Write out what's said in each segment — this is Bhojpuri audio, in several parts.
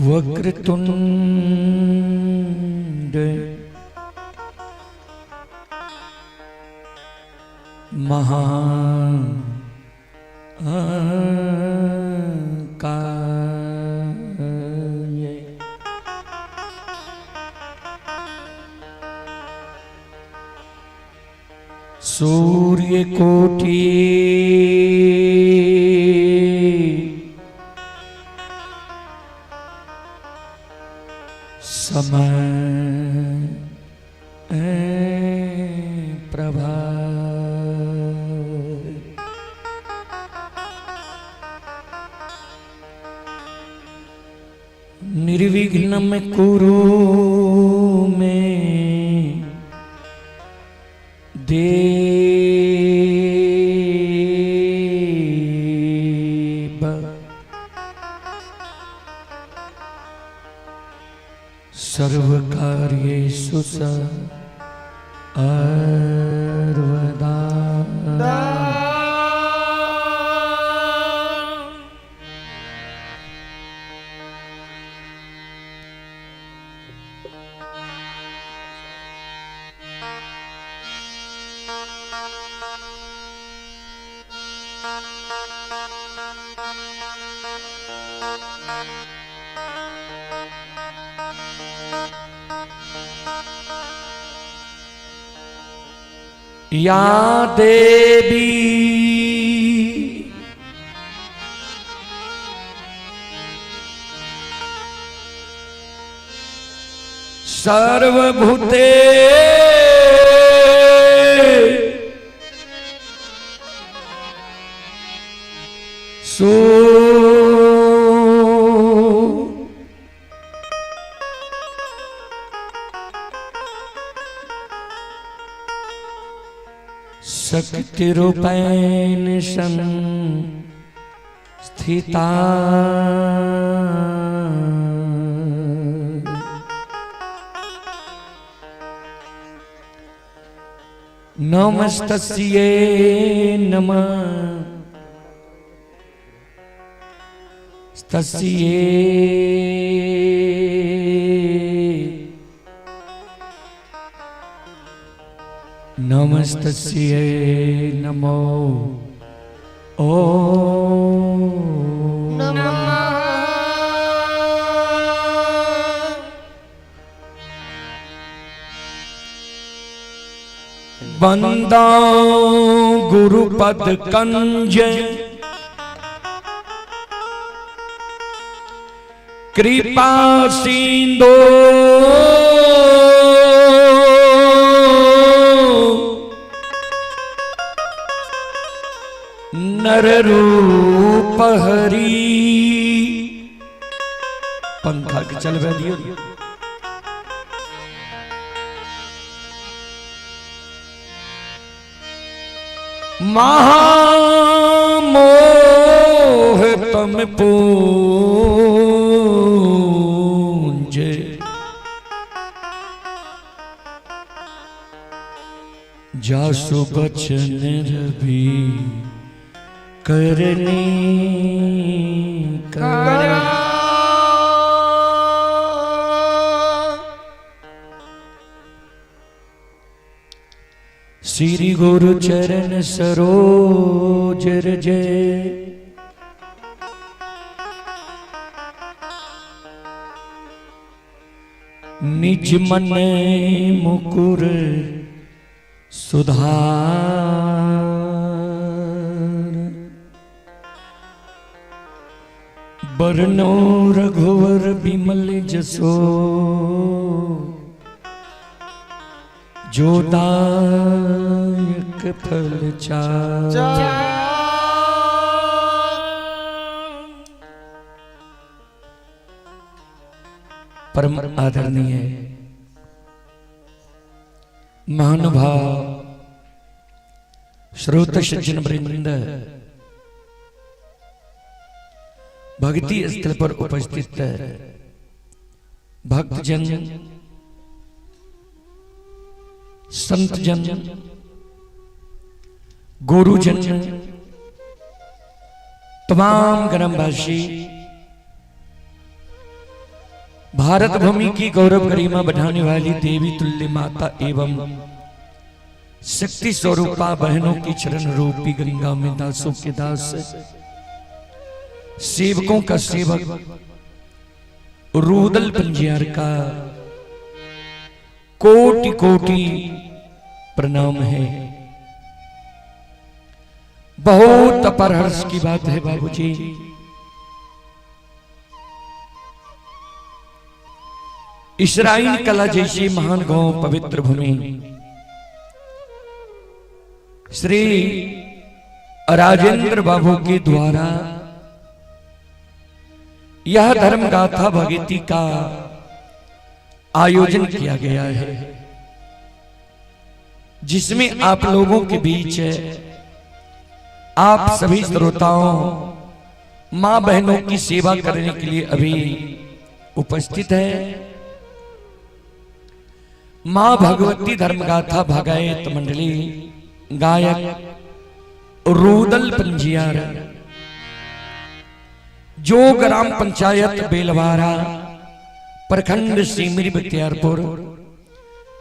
वक्रतुंड महाकाय सूर्यकोटि प्रभा निर्विघ्नं कुरु मे देव सर्वकार्येषु सर्वदा या देवी सर्वभूतेषु शक्तिरूपेण संस्थिता नमस्तस्यै नमः तस्यै नमस्तस्यै नमो नमः वंदो गुरुपद कंज कृपा सिंधु नर रूप हरि पंखा के चल दियो महामोह तम पूंज जासु बचन रवि करने करा श्री गुरु चरण सरोज रज निज मन मुकुर सुधार बरनो रघुवर बिमल जसो जो दायक फल चार। परम आदरणीय महानुभाव श्रोत सज्जन वृंद भक्ति स्थल पर उपस्थित भक्तजन संतजन गुरुजन तमाम ग्रामवासी भारत भूमि की गौरव गरिमा बढ़ाने वाली देवी तुल्य माता एवं शक्ति स्वरूपा बहनों की चरण रूपी गंगा में दासों के दास सेवकों का सेवक रूदल पंजियार का कोटि कोटि प्रणाम है। बहुत अपर हर्ष की बात है बाबूजी, इसराइल कला जैसी महान गांव पवित्र भूमि श्री राजेंद्र बाबू के द्वारा यह धर्म गाथा भगवती का आयोजन किया गया है, जिसमें आप लोगों के बीच आप सभी श्रोताओं मां बहनों की सेवा करने के लिए अभी उपस्थित है। मां भगवती धर्मगाथा भगायत मंडली गायक रूदल पंजियार जो ग्राम पंचायत बेलवारा प्रखंड सिमरी बख्तियारपुर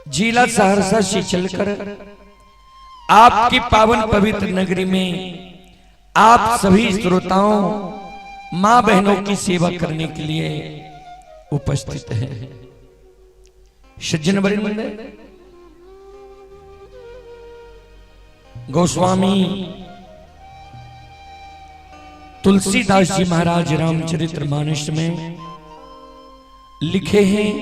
जिला सहरसा से चलकर आपकी पावन पवित्र नगरी में आप सभी श्रोताओं मां बहनों की सेवा करने के लिए उपस्थित हैं। सज्जन वृंद गोस्वामी तुलसीदास जी महाराज रामचरितमानस में लिखे हैं,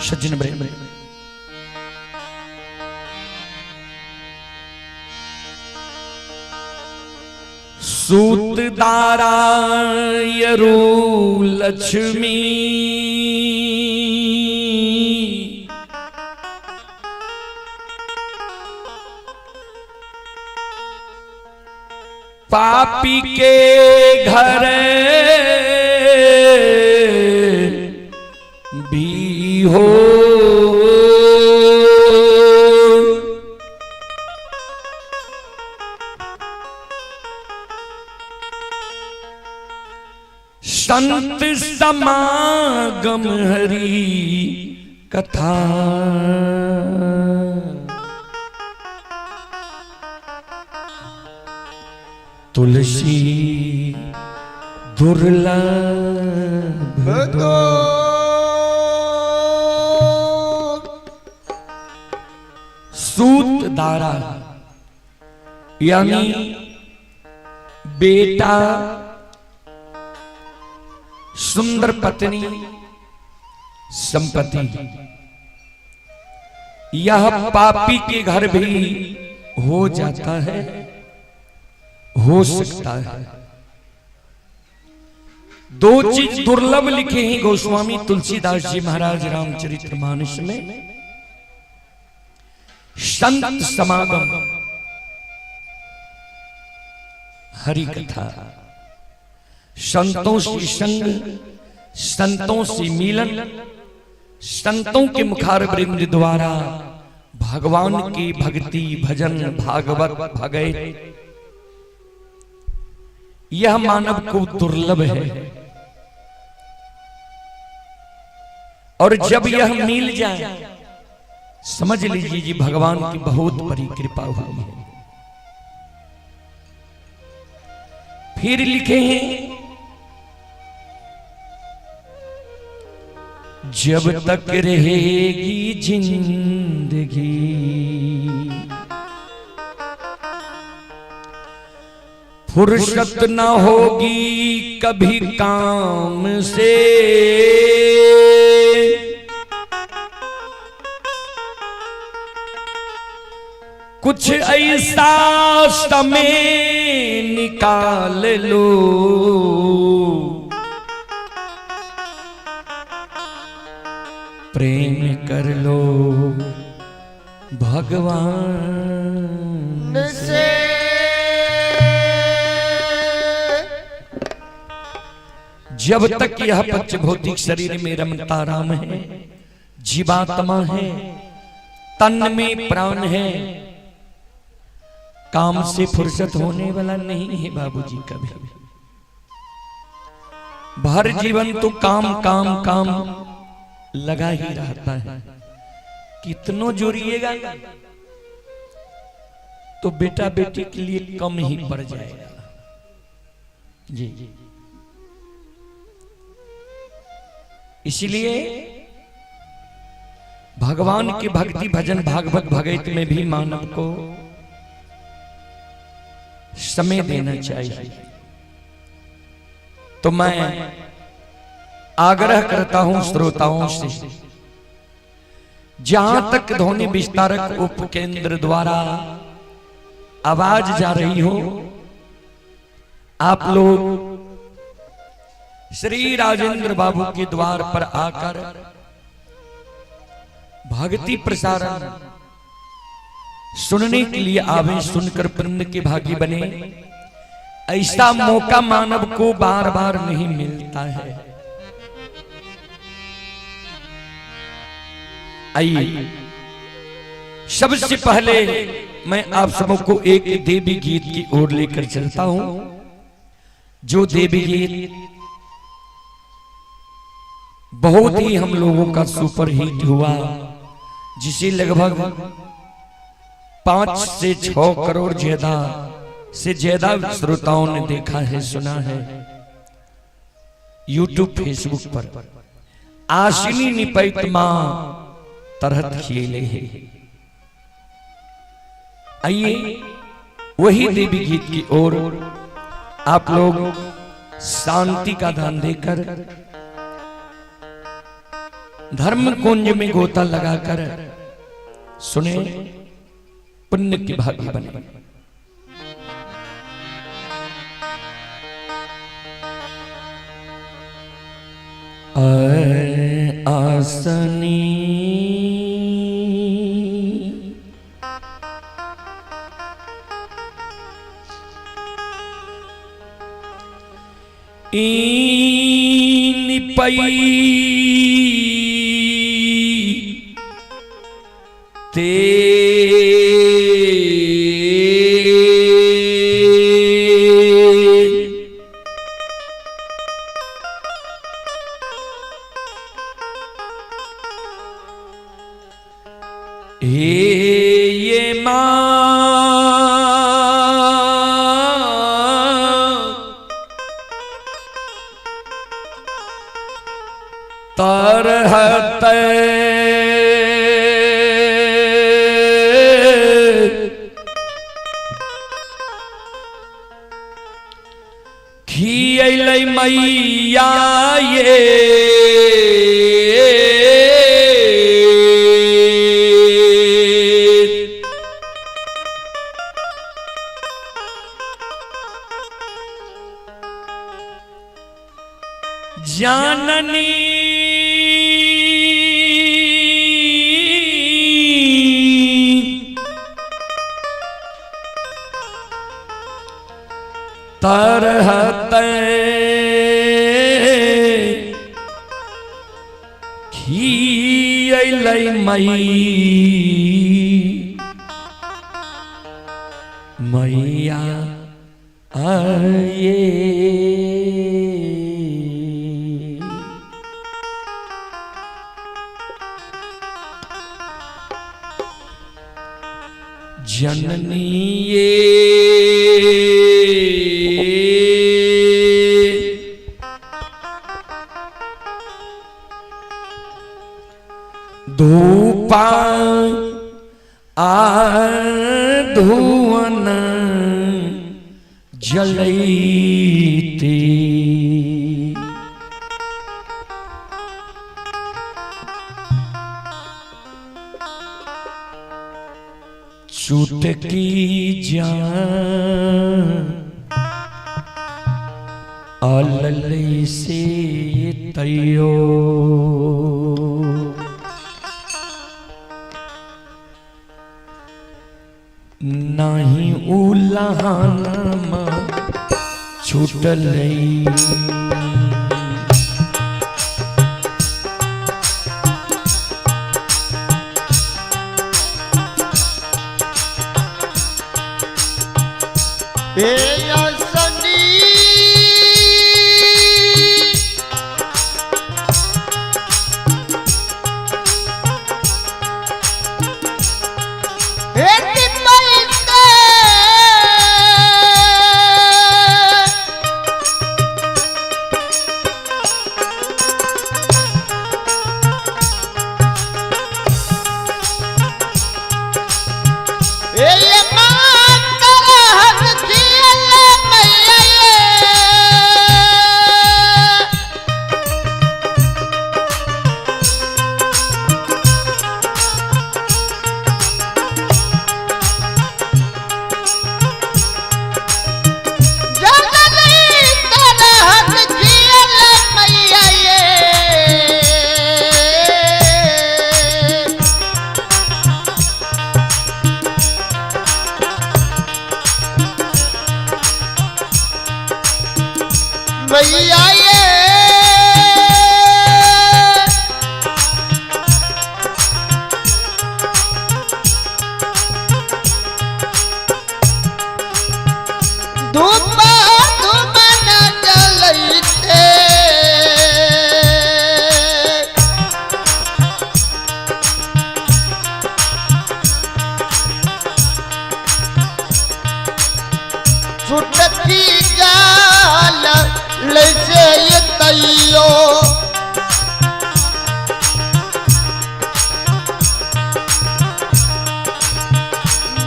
सज्जन वृंद सूत दारायरु लक्ष्मी पापी के घर भी हो संत समागम हरि कथा तुलसी दुर्लभ दो सूत दारा यानी बेटा सुंदर पत्नी संपत्ति यह पापी के घर भी हो जाता है, हो सकता है। दो चीज दुर्लभ लिखे हैं गोस्वामी तुलसीदास जी महाराज रामचरितमानस में, संत समागम हरि कथा, संतों से संग, संतों से मिलन, संतों के मुखारविंद द्वारा भगवान की भक्ति भजन भागवत भगैत यह मानव को दुर्लभ है। और जब यह मिल जाए समझ लीजिए जी भगवान की बहुत बड़ी कृपा हुई है। फिर लिखे हैं जब तक रहेगी जिंदगी फुर्सत न होगी कभी काम से, कुछ ऐसा समय निकाल लो प्रेम कर लो भगवान से। जब तक यह पंच भौतिक शरीर में रमता राम है, जीवात्मा है, तन में प्राण है, काम से फुर्सत होने वाला नहीं है बाबूजी कभी। भर जीवन तो काम काम काम लगा ही रहता है। कितनों जोड़िएगा तो बेटा बेटी के लिए कम ही पड़ जाएगा जी। इसलिए भगवान के भक्ति भजन भागवत भगत में भी मानव को समय देना चाहिए। तो मैं आग्रह करता हूं श्रोताओं से, जहां तक ध्वनि विस्तारक उपकेंद्र द्वारा आवाज जा रही हो, आप लोग श्री राजेंद्र बाबू के द्वार पर आकर भक्ति प्रसारण सुनने के लिए आवे, सुनकर पुण्य के भागी बने। ऐसा मौका मानव को बार बार नहीं मिलता है। आइए सबसे पहले मैं आप सबको एक देवी गीत की ओर लेकर चलता हूं, जो देवी गीत बहुत ही हम लोगों का सुपर हिट हुआ, जिसे लगभग 5 से 6 करोड़ से ज्यादा श्रोताओं ने देखा है, सुना है यूट्यूब फेसबुक पर। आशिनी निपैत मां तरहत खेले है। आइए वही देवी गीत की ओर आप लोग शांति का दान देकर धर्म कुंज में गोता लगाकर सुने, पुण्य की भागी बने। आसनी इन पई ते ये मां तरहत खियलै मैया ये जाननी तरहत खियलै मैया आये। जननी ये धूपा धुवन जलैते चुटकी जान अलले से तैयो नहीं उलहानमा छूटलै भैया ये धूपा धुमन जलैते छुटकी जाल लैसे ये तैयो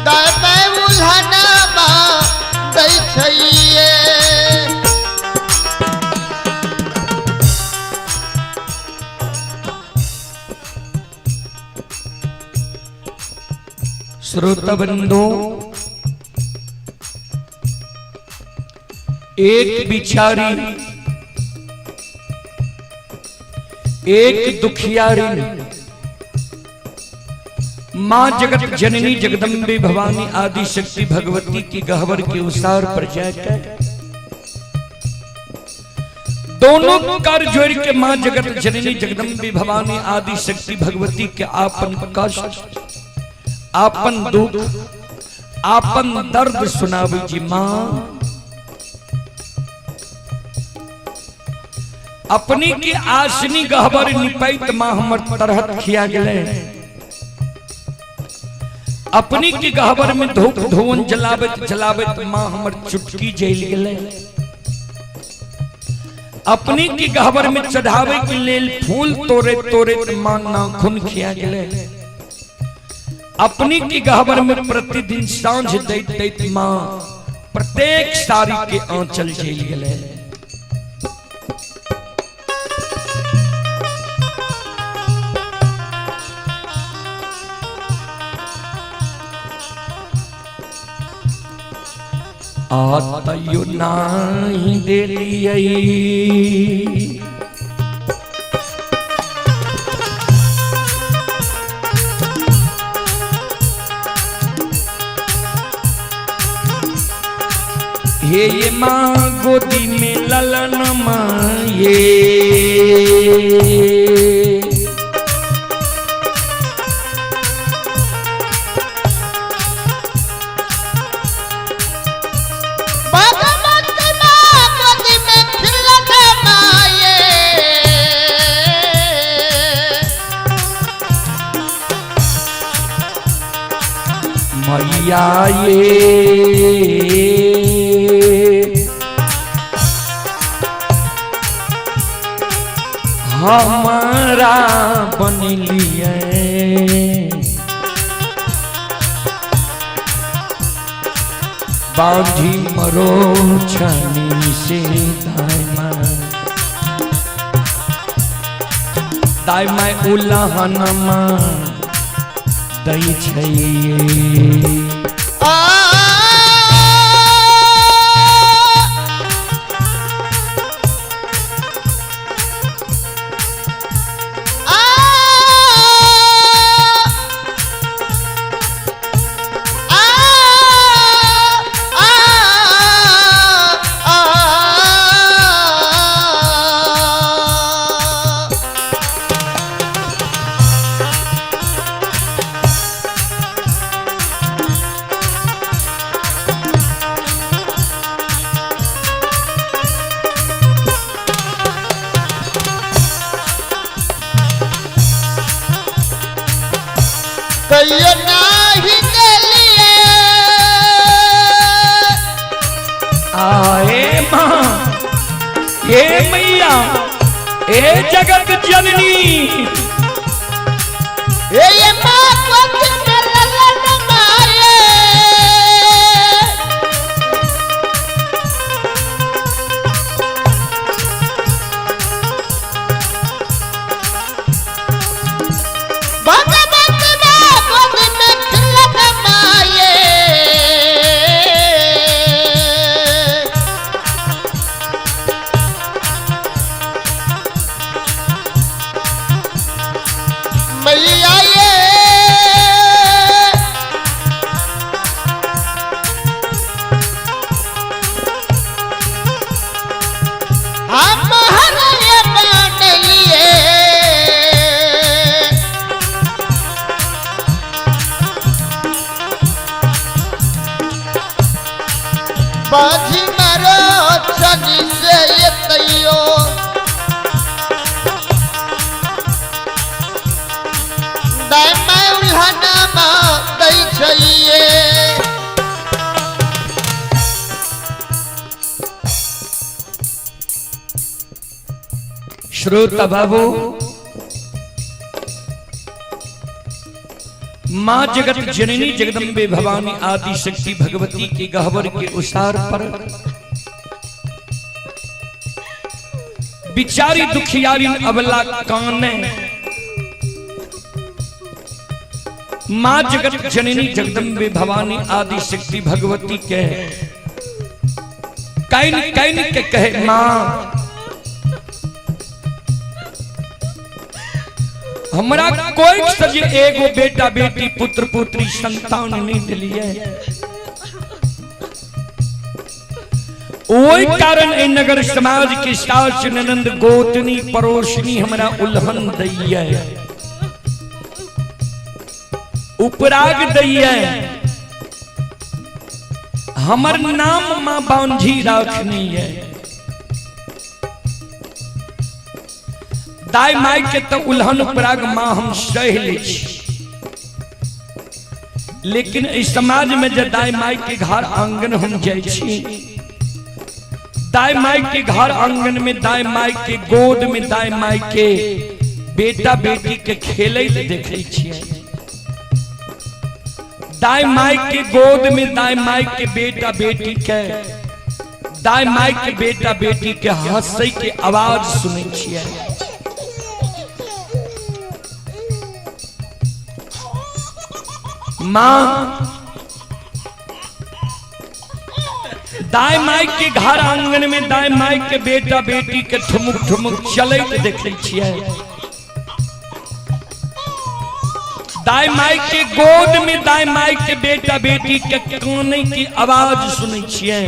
दाई उल्हना बा दै छैये श्रोता बंधु एक बिचारी एक दुखियारी मां जगत जननी जगदम्बे भवानी आदि शक्ति भगवती की गहवर के उसार पर जाकर दोनों कर जोड़ के मां जगत जननी जगदम्बे भवानी आदि शक्ति भगवती के आपन कष्ट आपन दुख आपन दर्द सुनावी जी मां अपनी की आसनी गहबर निपैत मां हमर तरहत खिया गले अपनी की गहबर में धूप धुवन जलावत जलावत मां हमर चुटकी जल गले अपनी की गहबर में चढ़ावे के लेल फूल तोरे तोरे मां नाखून खिया गले अपनी की गहबर में प्रतिदिन सांझ दैत दैत मां प्रत्येक सारी के आंचल जल गले आतयो नाही देलियै हे ये माँ गोदी में ललन माये बिटियाए हमारा बनलिए बांधी मरो छनी से दाई उल्लहनमा दई छैये कहियो नाही गलिए आए माँ ये मैया ए जगत जननी ये माँ को ललन मारे बाजी मारो छनी से ये तैयो दाई मैं उल्हनमा दई छैये श्रोता बाबू माँ जगत जननी जगदम्बे भवानी आदि शक्ति भगवती के गह्वर के उसार पर बिचारी दुखियारी अबला काने माँ जगत जननी जगदम्बे भवानी आदि शक्ति भगवती के कैन कैन के कहे माँ हमरा कोई सजे एगो बेटा बेटी पुत्र पुत्री संतान नहीं दिलिए ओई कारण ए नगर समाज के सास ननंद गोतनी परोशनी हमरा उल्हन दैया उपराग दैया हमर नाम मां बांझी राखनी है दाई माई के तो उल्हन उपराग मां हम सह ले लेकिन इस समाज में जब दाई माई के घर आंगन हम जाय छी दाई माई के घर आंगन में दाई माई के गोद में दाई माई के बेटा बेटी के खेले देखे छियै दाई माई के गोद में दाई माई के बेटा बेटी के दाई माई के बेटा बेटी के हंसै के आवाज सुनै छियै मां दाई माई के घर आंगन में दाई माई के बेटा बेटी के ठुमुक ठुमुक चलैत देखे छियै दाई माई के गोद में दाई माई के बेटा बेटी के कानै की आवाज सुनै छियै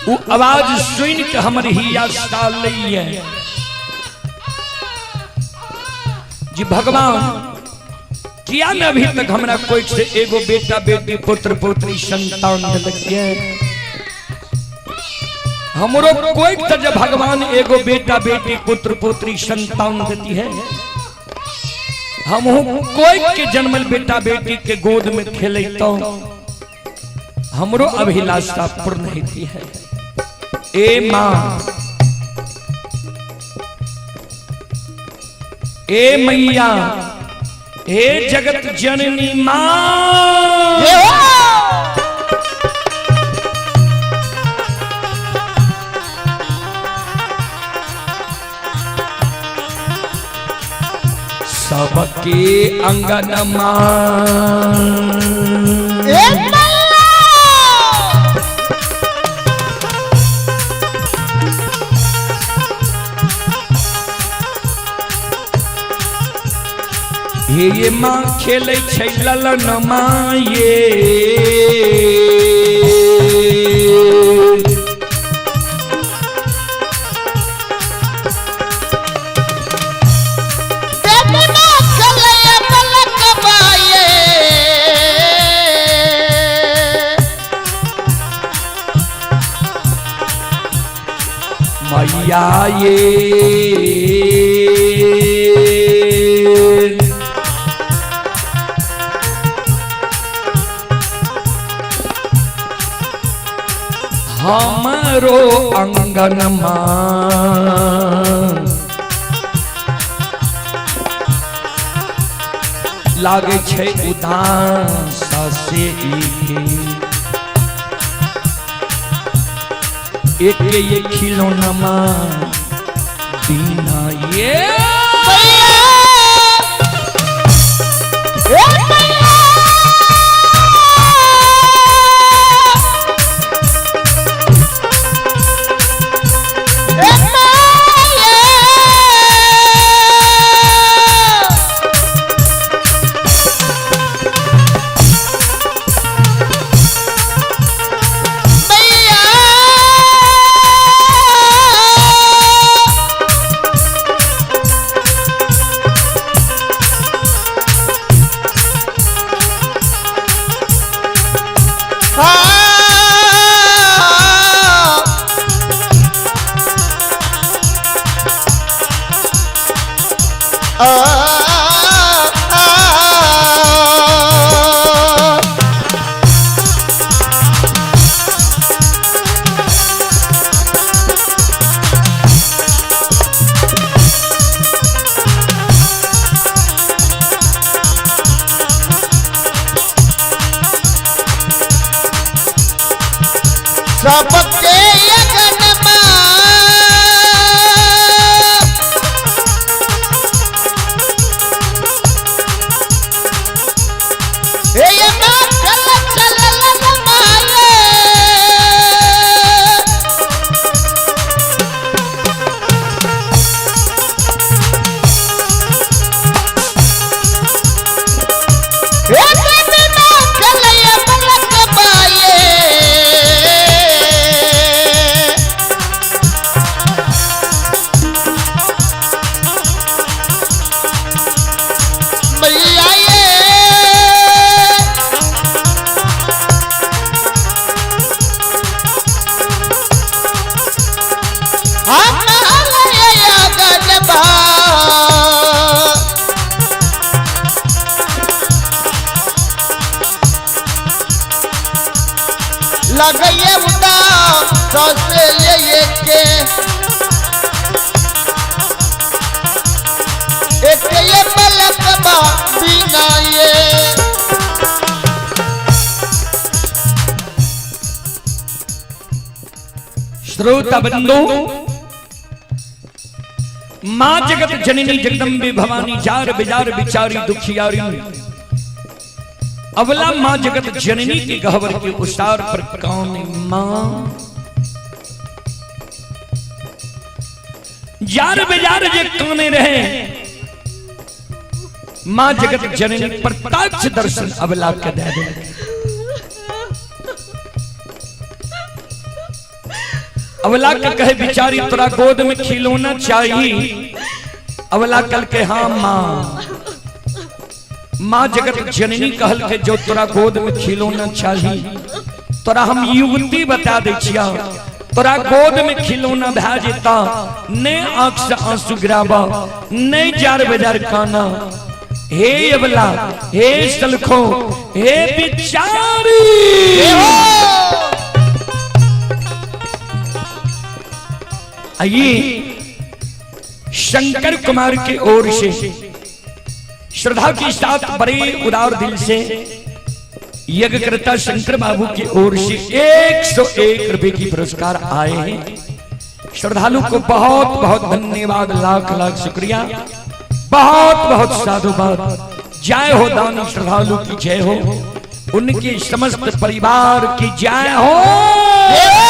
वो आवाज सुन के हमर हिया साल है जी भगवान किया न अभी तक हमरा कोई से एगो बेटा बेटी पुत्र पुत्री संतान दिलकिए हमरो कोई तो जब भगवान एगो बेटा बेटी पुत्र पुत्री संतान देती है, हम कोई के जन्मल बेटा बेटी के गोद में खेले तो हमरो अभिलाषा पूर्ण होती है। ए माँ, ए मैया, हे जगत जननी माँ, सबके अंगन माँ, ये माँ खेले छै ललन माँ ये मैया ये हमरो अंगन माँ लागे छै उदास से एक ये खिलौना माँ बिना ये सबके अगन लगइए उदास से ये के एक ये पलक बा बिना ये श्रोता बंधु, माँ जगत जननी जगदम्बे भवानी जार बिजार बिचारी दुखियारी अवला माँ जगत जननी के गहवर के उसार पर कौन माँ जार बिजार जे काने रहे माँ जगत जननी प्रत्यक्ष दर्शन अवला के दे दे। अवला के कहे बिचारी तोरा गोद में खिलौना चाहिए। अवला कल के हाँ माँ। माँ जगत जननी कहल के जो तोरा गोद में खिलौना चाहिए तोरा हम युवती बता दे छिया। तोरा गोद में खिलौना भा जेता ने आंख से आंसू गिरावा नहीं जार बेजार काना हे अबला हे सलखो हे बिचारी आइए शंकर कुमार की ओर से श्रद्धा के साथ बड़े उदार दिल से यज्ञकर्ता शंकर बाबू की ओर से 101 रुपए की पुरस्कार आए हैं। श्रद्धालु को बहुत बहुत धन्यवाद, लाख लाख शुक्रिया, बहुत बहुत साधुवाद। जय हो दानी श्रद्धालु की जय हो, उनके समस्त परिवार की जय हो।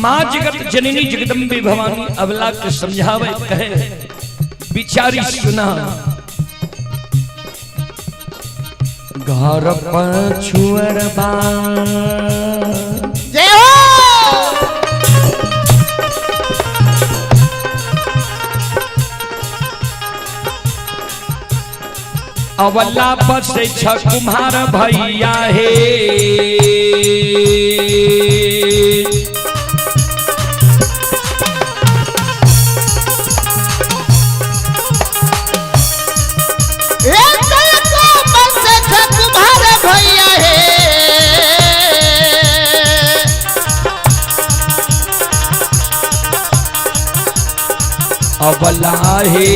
माँ जगत जननी जगदम्बे भवानी अबला के समझावे कहे बिचारी सुना घर पर छुअरबा जय हो अवला बस छ कुम्हार भैया हे अबला हे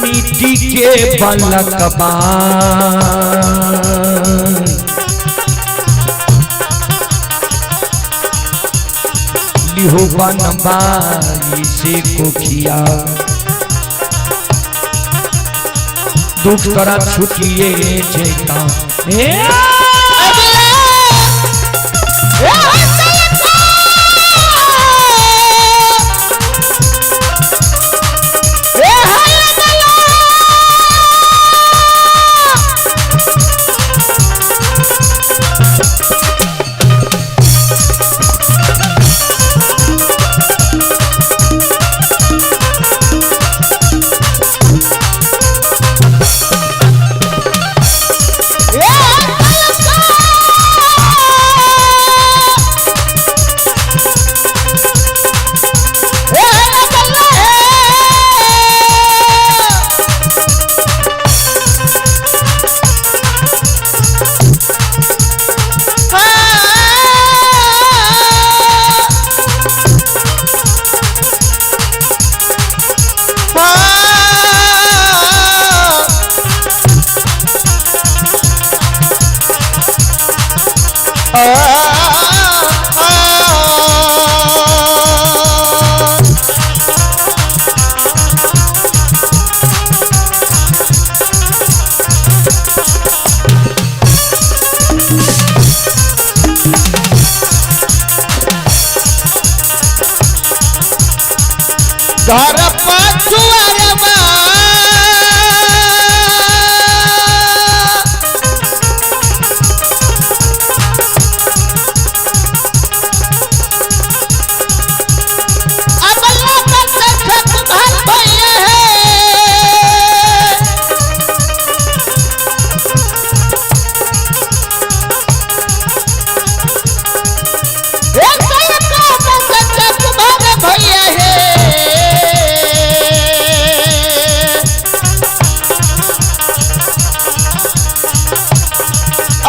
मिट्टी के बलकबा लिहो बनबाई से कोखिया दुख तोरा छुटिए जेता घर पछुअरबा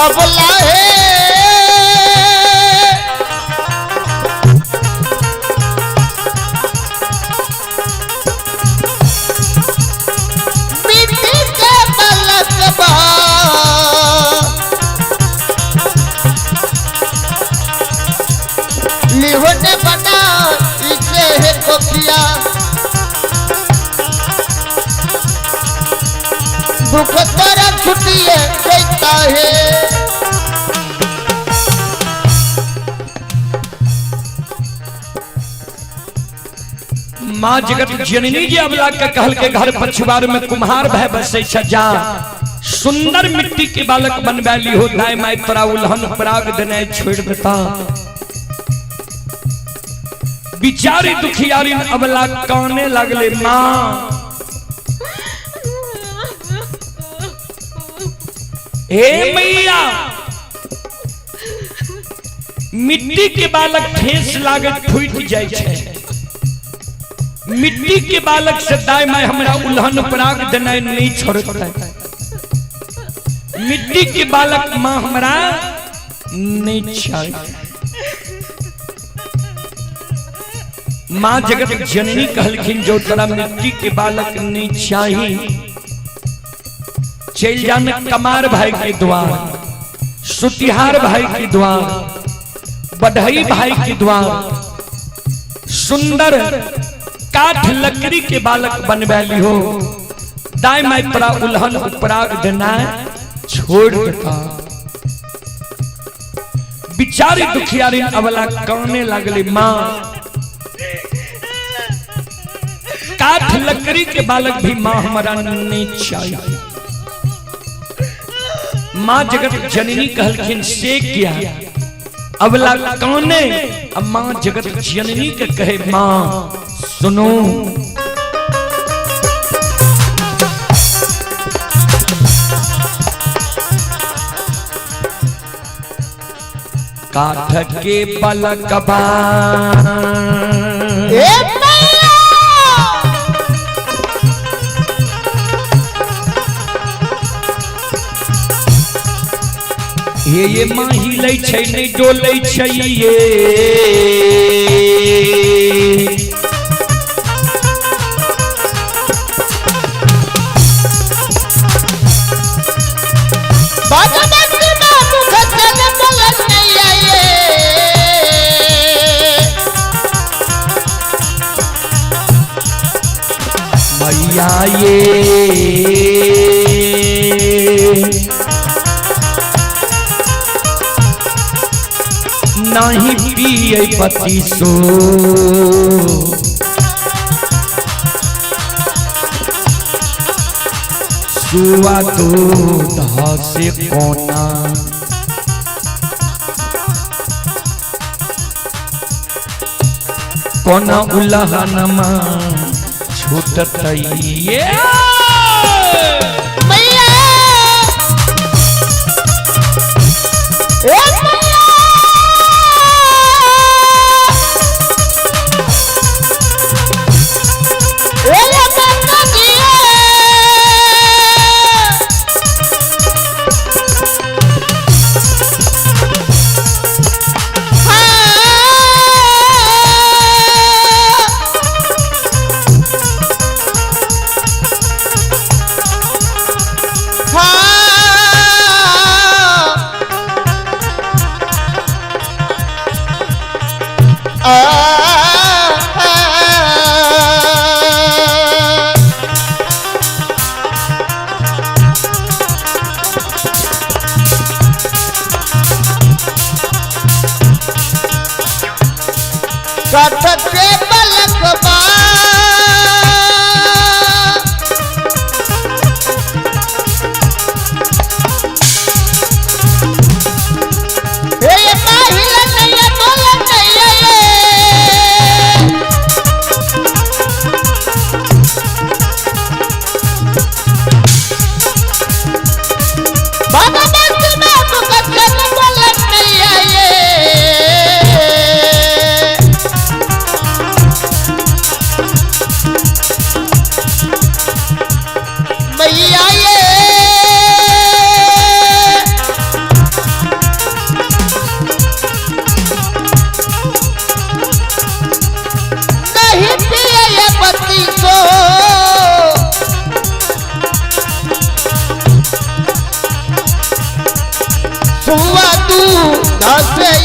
अबला है मिट्टी के बलकबा लिहोने बना इसे है कोकिया दुख तेरा छुट्टिए देता है माँ जगत जननी जी अबला के कहल के घर पछुआर में कुम्हार भय बसे सजा सुंदर मिट्टी के बालक बनवैली हो दाय माय तोरा उल्हन पराग देने छोड़ देता बिचारी दुखियारी अबला काने लगले माँ हे मैया मिट्टी के बालक ठेस लागत फूट जाय छे मिट्टी के बालक से दाय माय हमरा उल्हन पराग देनाय नहीं छोड़ता मिट्टी के बालक माँ हमरा नहीं चाहिए माँ जगत जननी कहलखिन जो तोरा मिट्टी के बालक नहीं चाहिए चल जान कमार भाई के द्वार सुतिहार भाई के द्वार बढ़ई भाई के द्वार सुंदर काठ लकड़ी के बालक बनवैली हो दाय माय तोरा उल्हन पराग देना छोड़ देता बिचारी दुखियारी अबला काने लगली माँ काठ लकड़ी के बालक भी माँ हमारा नहीं चाहिए माँ जगत जननी कहलखिन से किया अबला काने अब माँ जगत जननी के कहे माँ सुनो काठ के बालकबा ये माँ हिलै छै नहीं डोलै छै ये मैया ये नहीं पिए पति सो सुआ दूध से कोना कोना उल्हनमा छूटत ये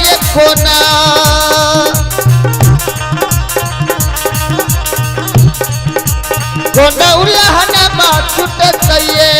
ये कोना कोना उल्लाहना बात छुटत ये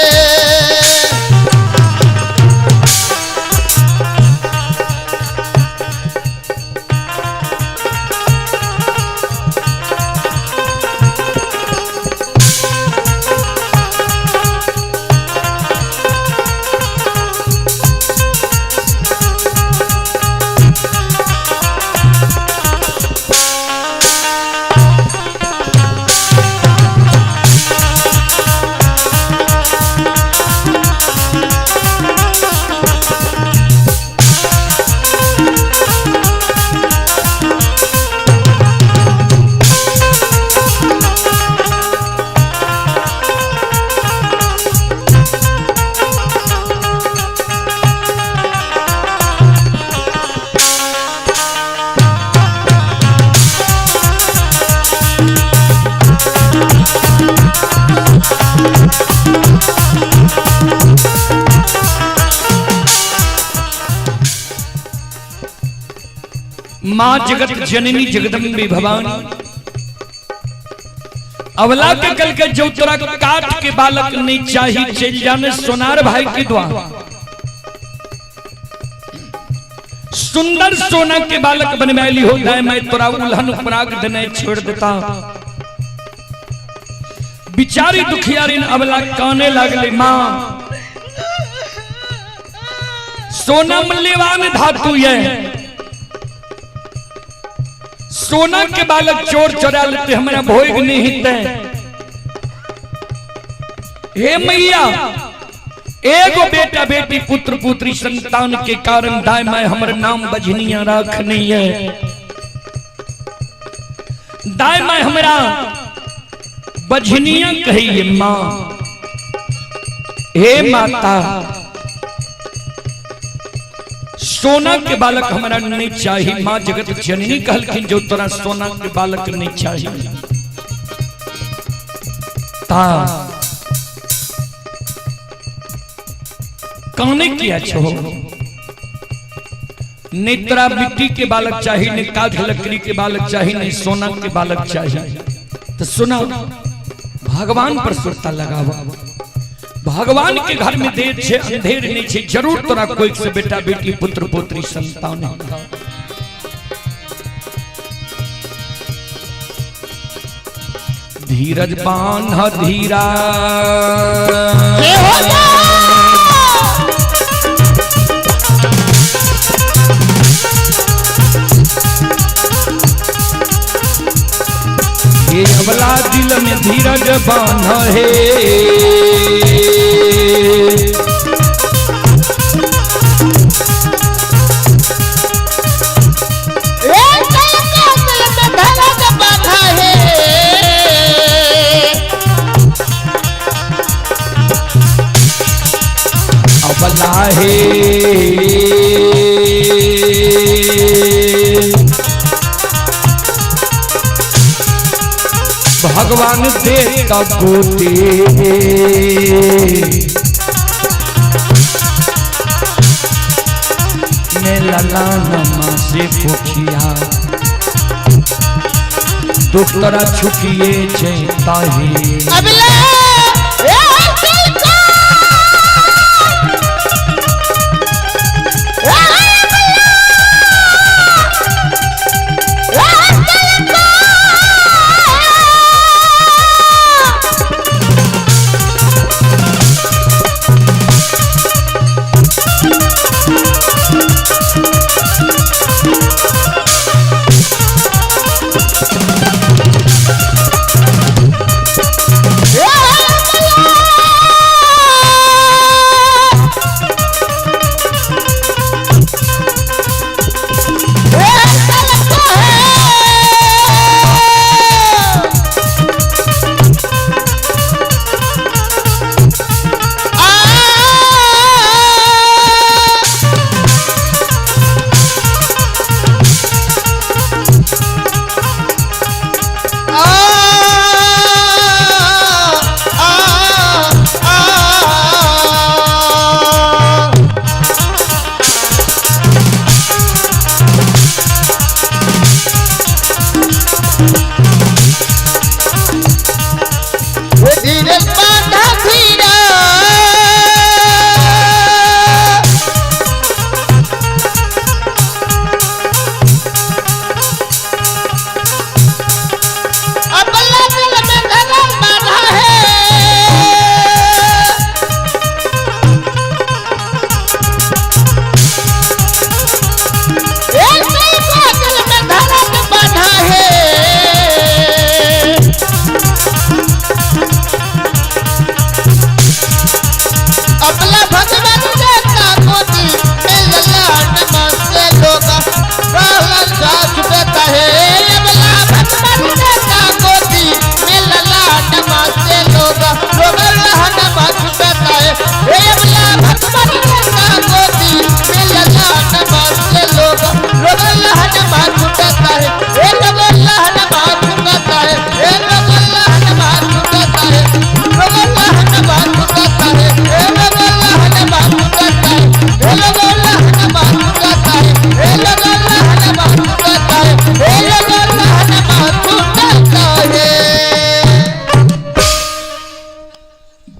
माँ जगत जननी जगदम्बे भवानी अवला के कल के जो तोरा काट के बालक नहीं चाहिए चल जाने सोनार भाई के द्वारा सुंदर सोना के बालक बनमैली हो जाए मैं तोरा उल्हन पराग देने छोड़ देता। बिचारी दुखियारी अवला काने लगले माँ सोना मूल्यवान धातु है सोना के बालक चोर चोरा लेते हमारा भोग नहीं है। हे मैया एगो बेटा बेटी पुत्र पुत्री संतान के कारण दाय मैं हमारे नाम बजनिया रखनी है दाय मैं हमारा बजनिया कहिए माँ। हे माता सोना के बालक हमारा नहीं चाहिए माँ जगत जननी कहलखिन जो तोरा सोना के बालक नहीं चाहिए ता काने किया छो नहीं तोरा मिट्टी के बालक चाहिए नहीं काठ लकड़ी के बालक चाहिए नहीं सोना के बालक चाहिए तो सुना भगवान पर सुरता लगावा भगवान के घर में देर छे अंधेर नहीं छे जरूर तोरा कोई से बेटा बेटी पुत्र पुत्री संतान होगा। धीरज बांध धीरा ये अबला दिल में धीरज बांध है अबला है भगवान देता गोते मैं लला नमा से पुखिया दुख तोरा छुकिए चेता ही Yeah!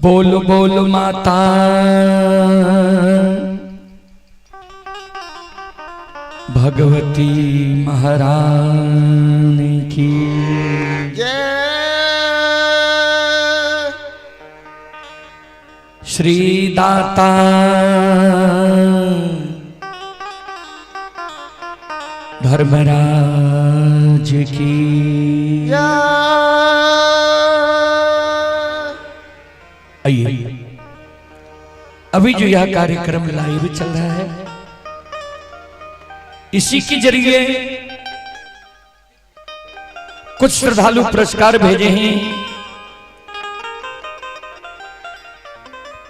बोल बोल माता भगवती महारानी की जय। श्री दाता धर्मराज की आइए अभी जो यह कार्यक्रम लाइव चल रहा है इसी के जरिए कुछ श्रद्धालु पुरस्कार भेजे हैं।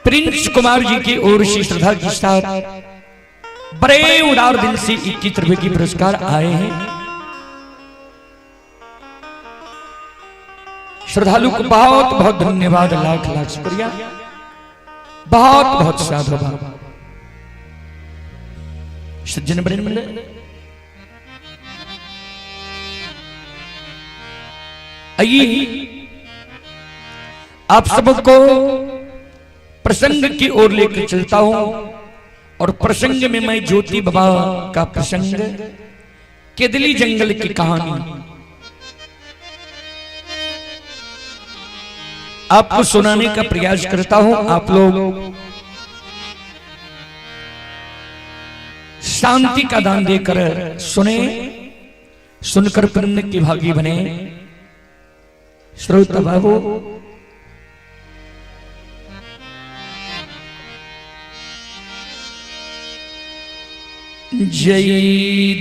प्रिंस कुमार जी की ओर से श्रद्धा के साथ बड़े उदार दिल से 21 रुपए की पुरस्कार आए हैं। श्रद्धालु को बहुत बहुत धन्यवाद, लाख लाख शुक्रिया, बहुत बहुत साधुवाद। सज्जन वृंद आइए आप सबको प्रसंग की ओर लेकर चलता हूं और प्रसंग में मैं ज्योति बाबा का प्रसंग केदली जंगल की कहानी आपको सुनाने का प्रयास करता हूं। आप लोग शांति का दान देकर सुने, सुनकर पुण्य की भागी बने। श्रोता बाबू जय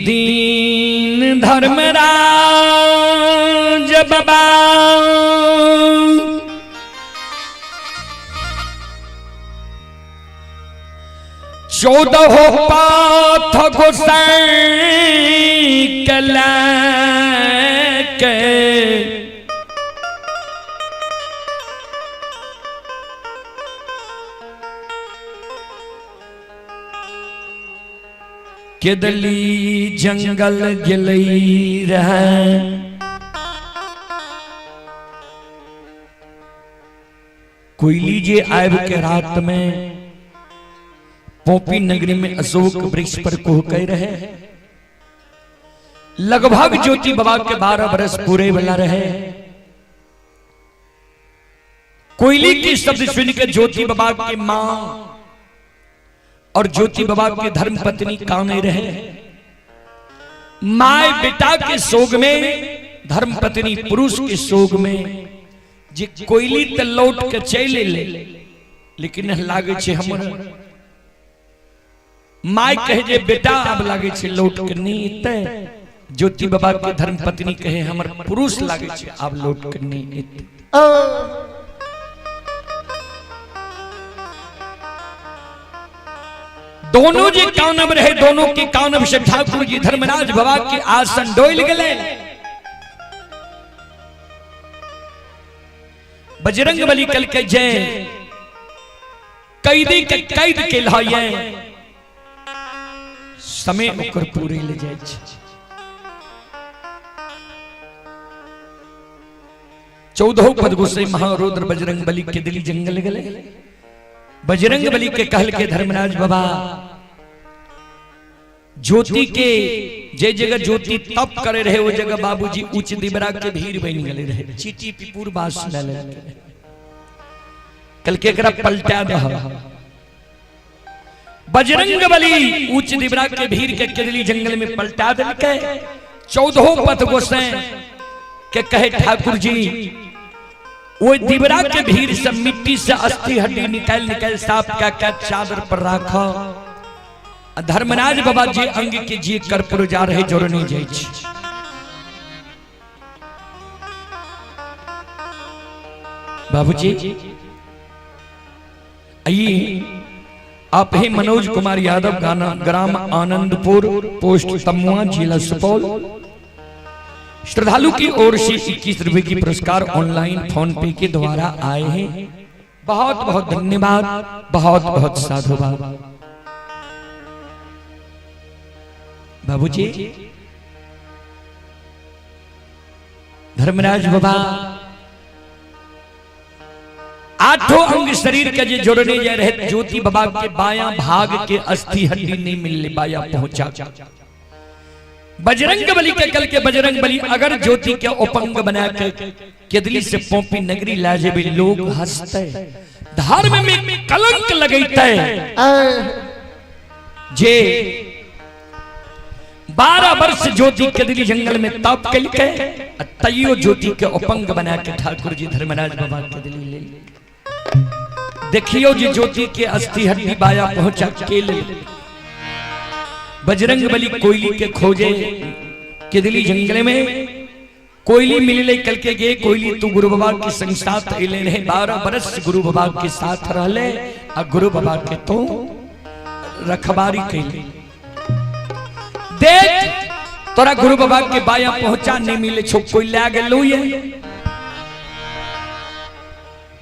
दीन धर्मराज बाबा चौदह पाथ गोसाई कला के केदली जंगल गिलई रहे कोयली जे आयब के रात में पोपी नगरी में अशोक वृक्ष पर कुह कह रहे। लगभग ज्योति बाबा के 12 बरस पूरे वाला रहे। कोयली की शब्द सुनकर ज्योति बाबा की मां और ज्योति बाबा के धर्म पत्नी काने रहे। माए बेटा के सोग में, धर्म पत्नी पुरुष के सोग में। जे कोयली त लौट के चले ले लेकिन लागे छे हमर माय कहे जे बेटा अब लागे छे लौट के नहीं एते। ज्योति बाबा के धर्म पत्नी कहे हमर पुरुष लागे छे अब लौट के नहीं एते। दोनों जे कानब रहे, दोनों के कानब से ठाकुर जी धर्मराज बाबा के आसन डोल गए। बजरंग बली कल के जय कैदी के कैद के लाए समय ओकर पूरे ले जाए। चौदह पद गोसाई महारुद्र बजरंग बली के दिली जंगल गले। बजरंग बली के कहल के धर्मराज बाबा ज्योति के जे जगह ज्योति तप करे रहे वो जगह बाबूजी उच्च दिबरा के भीड़ बन गए रहे। चीटी पिपुर बास ले कल के एकरा पलटा दे। बजरंग बली उच्च दिबरा के भीड़ के केदली जंगल में पलटा देलके। 14 पद गोसाई के कहे ठाकुर जी वो दिबरा के भीड़ से मिट्टी से अस्थि हड्डी निकाल निकाल साफ का चादर पर रखा। धर्मराज बाबा जी अंग के जी कर्पूर जा रहे जोर नहीं जाए। बाबूजी आइए आप ही मनोज कुमार यादव ग्राम आनंदपुर पोस्ट तमुआ जिला सुपौल। श्रद्धालु की ओर से 21 रुपए की पुरस्कार ऑनलाइन फोन पे के द्वारा आए हैं। बहुत बहुत धन्यवाद, बहुत बहुत साधुवाद। बाबूजी धर्मराज बाबा आज आठों अंग शरीर के जे जोड़ने जा रहे ज्योति बाबा के बायां भाग के अस्थि हड्डी नहीं मिलने बाया पहुंचा। बजरंग बली के कल के बजरंग बली अगर ज्योति के उपंग बना के केदली से पोपी नगरी लाजे भी लोग हंसते धर्म में कलंक लगते जे 12 वर्ष ज्योति केदली जंगल में तप कल के तैयो ज्योति के उपंग बना के ठाकुर जी धर्मराज बाबा केदली ले देखियो जी ज्योति के अस्थि हड्डी बाया पहुंचा के ले बजरंग बली कोयली के खोजे केदली जंगल में कोयली मिलले कल के गे कोयली तू गुरु बाबा के संग साथ अइले रहे 12 बरस गुरु बाबा के साथ रहले आ गुरु बाबा के तो रखबारी कैले देख तोरा गुरु बाबा के बाया पहुंचा नहीं मिले छो कोई ले गेलो ये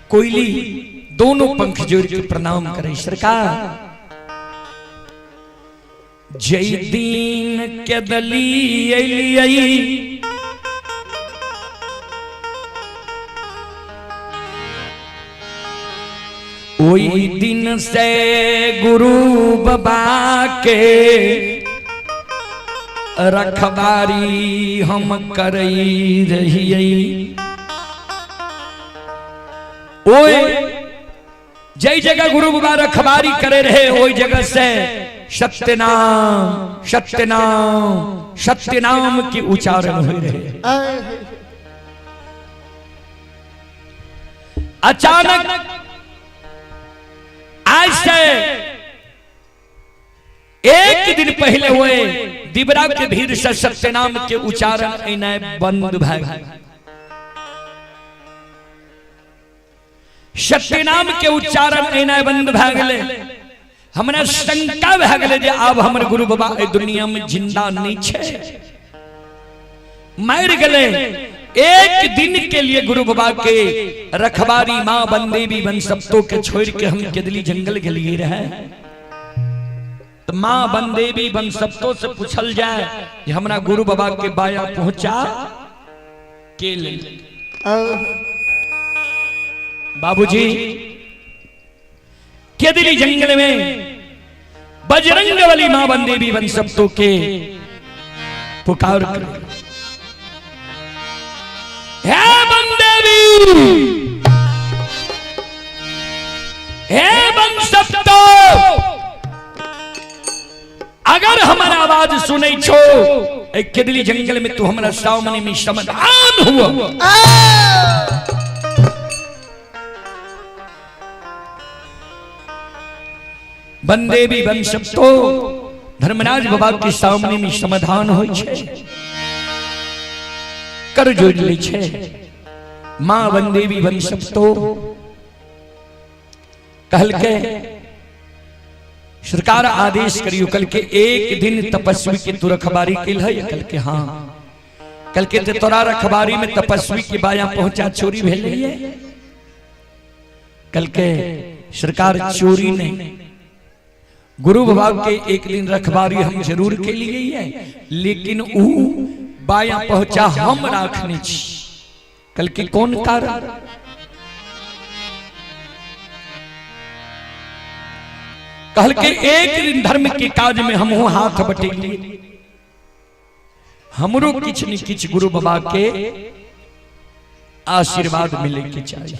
कोयली दोनों पंख जोड़ के प्रणाम करे सरकार जय दीन के दली अलियई ओई दिन से गुरु बाबा के रखबारी हम करई रहियई ओए जय जगह गुरु बाबा रखबारी करे रहे ओई जगह से सत्यनाम सत्यनाम सत्यनाम की उच्चारण हो रहे। अचानक आज से एक दिन पहले हुए दिबरा के भीड़ से सत्यनाम के उच्चारण इन्हें बंद भाग सत्यनाम के उच्चारण इन्हें बंद भागले हमरा शंका भए गेलै जे आब हमर गुरु बाबा ए दुनिया में जिंदा नहीं छे मर गेलै एक दिन के लिए गुरु बाबा के रखबारी मां बंदेवी बन सप्तो के छोड़ के हम केदली जंगल गेलिए रहे तो मां बंदेवी बन सप्तो से पूछल जाए कि हमरा गुरु बाबा के बाया पहुंचा के ले बाबूजी केदली जंगल में बजरंग बली मां बंदेवी बन सप्तो के पुकार कर हे बंदेवी हे बन सप्तो अगर हमारा आवाज सुनै छो एक केदली जंगल में तू हमारा सामने में समाधान हुआ बंदेवी बन सप्तो धर्मराज बाबा के सामने में समाधान हो कर जोड़ ले छे मां बंदेवी बन सप्तो कहल के सरकार आदेश करियो कल के एक दिन तपस्वी के तू रखबारी किल है कल के हाँ कल के तोरा रखबारी में तपस्वी के बाया पहुंचा चोरी भेल है कल के सरकार चोरी नहीं गुरु बाबा के एक दिन रखबारी हम जरूर के लिए है लेकिन ऊ बाया पहुंचा हम राखने छी कल के कौन कारण कहल के एक दिन धर्म के काज में हम हाथ बटेली हमरो किछ न किछ गुरु बाबा के आशीर्वाद मिले के चाहिए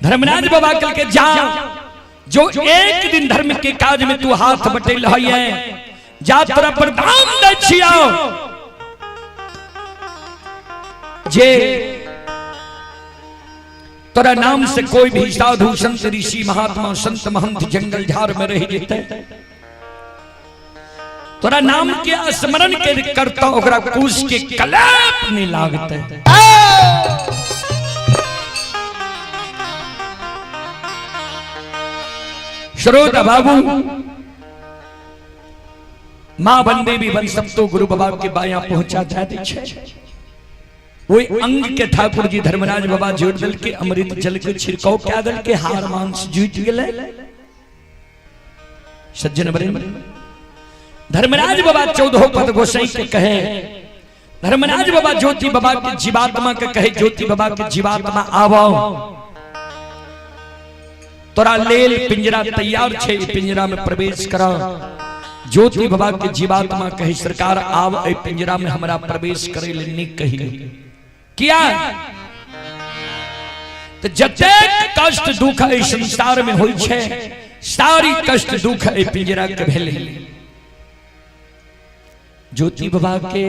धर्मराज बाबा कल के जा जो एक दिन धर्म के काज में तू हाथ बटेल है जा तोरा प्रदान दै छियौ जे तोरा नाम से कोई भी साधु संत ऋषि महात्मा संत महंत जंगल झाड़ में रह जेते तोरा नाम के स्मरण के करता ओकरा कुश के कलेप नहीं लागते श्रोता बाबू मां बंदेवी बन सप्तो गुरु बाबा के बाया पहुंचा जाते वही अंग के ठाकुर जी धर्मराज बाबा जोड़ दल के अमृत जल के छिड़काव क्या दल के हार मांस जूझ गए सज्जन बरे धर्मराज बाबा 14 पद गोसाई के कहे धर्मराज बाबा ज्योति बाबा के जीवात्मा के कहे, ज्योति बाबा के जीवात्मा आवो, तोरा लेल पिंजरा तैयार छे, पिंजरा में प्रवेश करा। ज्योति बाबा के जीवात्मा कहे, सरकार आव ए पिंजरा में हमरा प्रवेश करे ले नहीं कही किया। तो जतेक कष्ट दुख ए संसार में होई छे, सारी कष्ट दुख ए पिंजरा के भेले। ज्योति बाबा के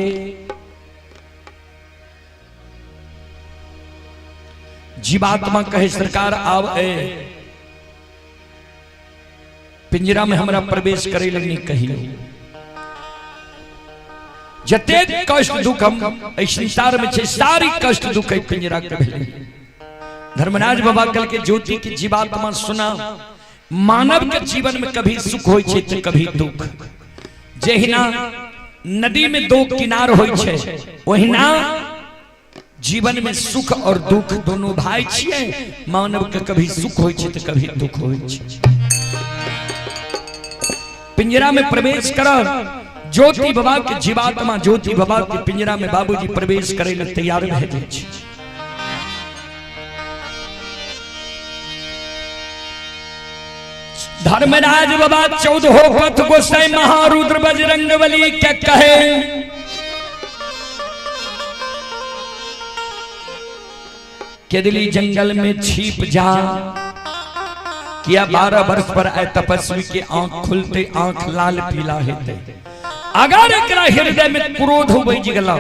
जीवात्मा कहे, सरकार आव ए पिंजरा में हमरा प्रवेश करे लगनी कही। जतेक कष्ट दुख हम संसार में छे, सारी कष्ट दुख पिंजरा के भेले। धर्मराज बाबा कल के ज्योति की जीवात्मा सुना, मानव के जीवन में कभी सुख होय छे तो कभी दुख। जहिना नदी में दो किनार होय छे, वहिना जीवन में सुख और दुख दोनों भाई छिए। मानव के कभी सुख होय छे तो कभी दुख होय छे। पिंजरा में प्रवेश कर। ज्योति बाबा के जीवात्मा ज्योति बाबा के पिंजरा में बाबूजी प्रवेश करे ले तैयार रह जाए छे। धर्मराज बाबा 14 पथ गोसाई महारुद्र बजरंगबली के कहे, केदली जंगल में छिप जा। किया 12 वर्ष पर आए तपस्वी के आंख खुलते आंख लाल पीला हेते। अगर एकरा हृदय में क्रोध हो बज गला,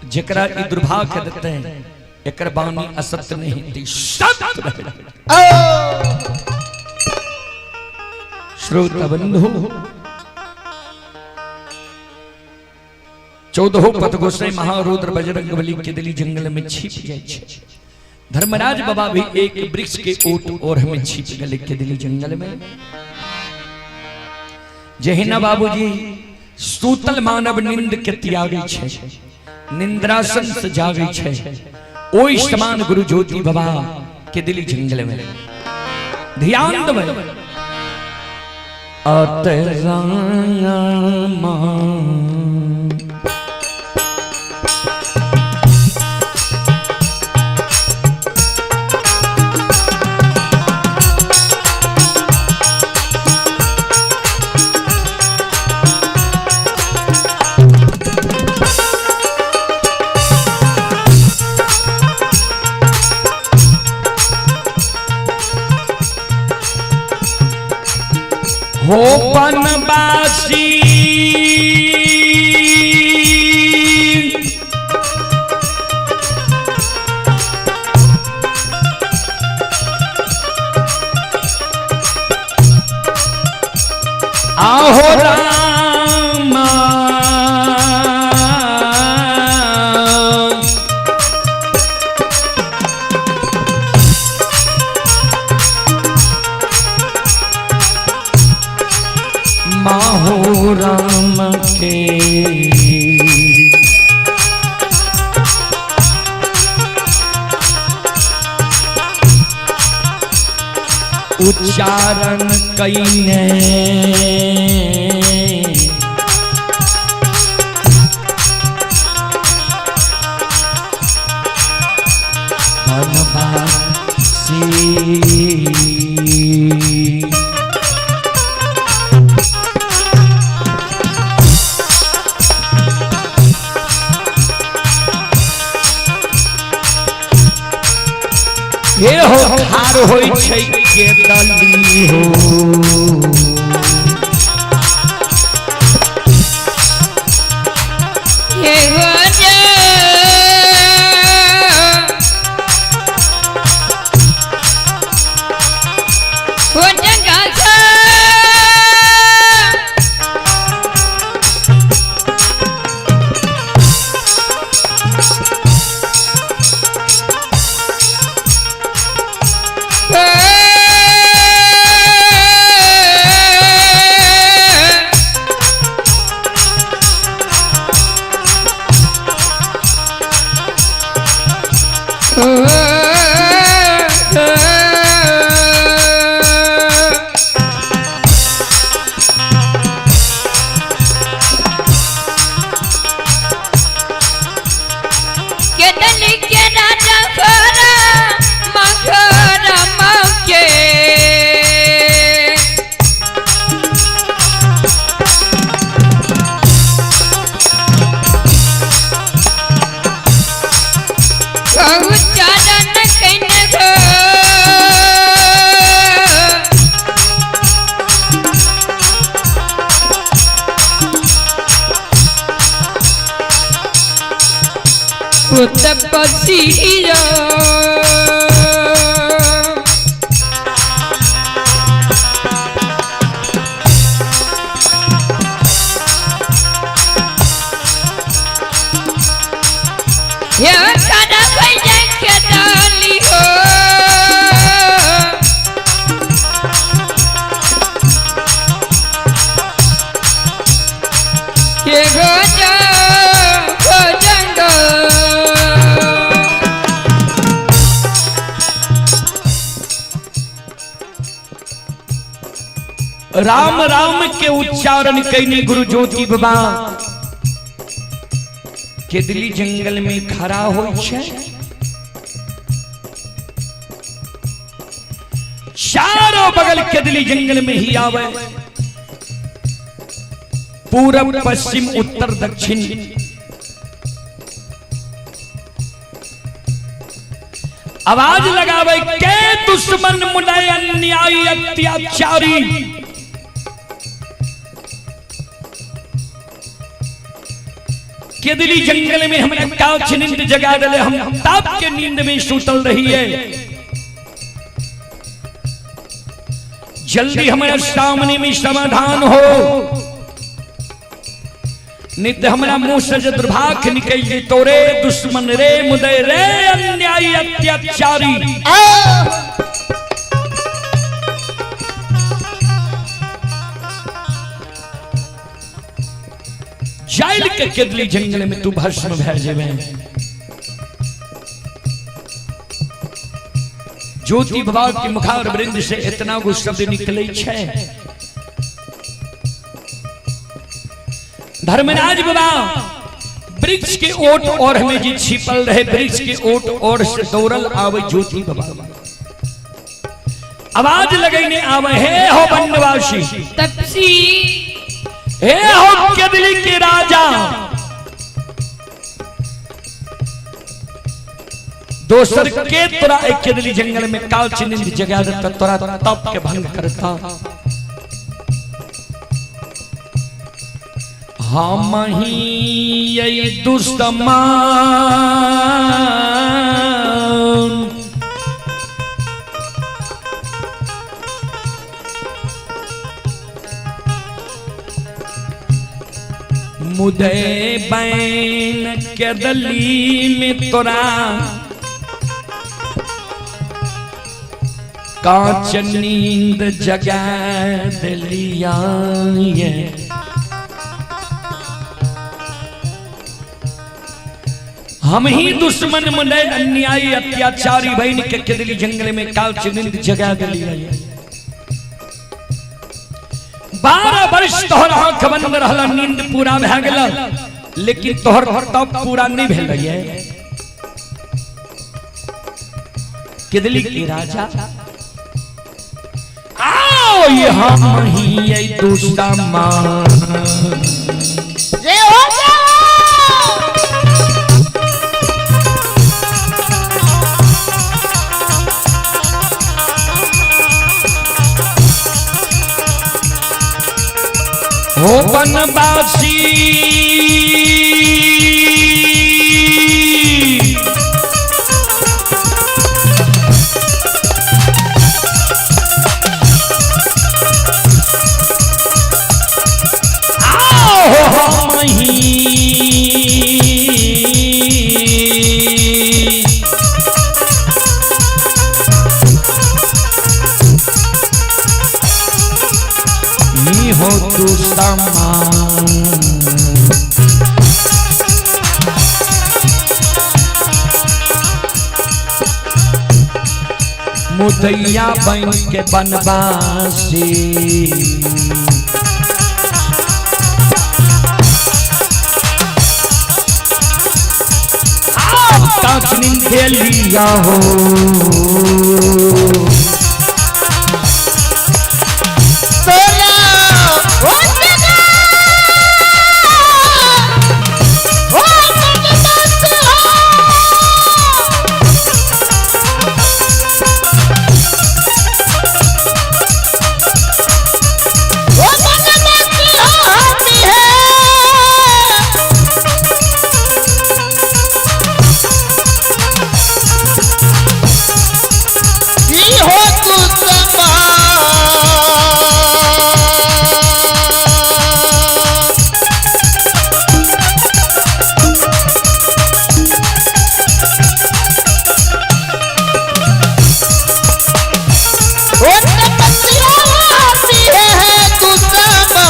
जेकरा ई दुर्भाग्य देते हैं, एकर बानी असत्य नहीं थी, सत्य रहे। श्रोता बंधु 14 पथ गोसाई महारुद्र बजरंगबली के दिली जंगल में छिप जाए छे। धर्मराज बाबा भी एक वृक्ष के ओट और हमें छिप गए के दिली जंगल में। जहिना बाबूजी सूतल मानव नींद के त्यागी छे, निंद्रासन से जागी छे, ओई समान गुरु ज्योति बाबा के दिली जंगल में। ध्यान दो अतरामा हो बनवासी आहो रामा माहो राम के उच्चारण कईने बनवासी हे हो हार होई छै के दली हो ये हो जा हो जगह से तपसिया के डाली हो के गोजा राम राम के उच्चारण कईने गुरु ज्योति बाबा केदली जंगल में खड़ा हो चारों बगल केदली जंगल में ही आवे पूरब पश्चिम उत्तर दक्षिण आवाज लगावे के दुश्मन मुनय अन्यायी अत्याचारी केदली जंगल में हमने काछ नींद जगा डले हम ताप के नींद में सुतल रही है जल्दी हमारे सामने में समाधान हो नित्य हमारा मुंह से जो दुर्भाग निकल गई तो रे दुश्मन रे मुदय रे अन्यायी अत्याचारी जाइल के केदली जंगल में तू भस्म भै जेबे ज्योति बाबा के मुखार वृंद से इतना गो शब्द निकले छे धर्मराज बाबा वृक्ष के ओट और हमें जी छिपल रहे वृक्ष के ओट और से दौड़ल आवे ज्योति बाबा आवाज लगैने आवे हे हो बनवासी तपसी हे हो केदली के राजा दोसर के तोरा एक केदली जंगल में काल चिन्ह जगा देता तोरा तप के भंग करता हम ही ये दुश्मन मुदे बैन केदली में तोरा कांच नींद जगा दिलिया हम ही दुश्मन मुदे अन्यायी अत्याचारी बहन के केदली जंगल में कांच नींद जगा दिलिया 12 वर्ष तोहर आंख बंद रहला नींद पूरा भै गेल लेकिन तोहर तब पूरा नहीं भेल है केदली के राजा आओ यहाँ ही ये दुश्मन जय हो जाओ हो बनवासी आओ हम ही हो तू समान मुदैया बन के बनवासी कांच नींद खेलिया हो तोरा ओ जगा ओ बनवासी हो ओ बनवासी होती है ही हो तू समा ओ तपस्या होती है तू समा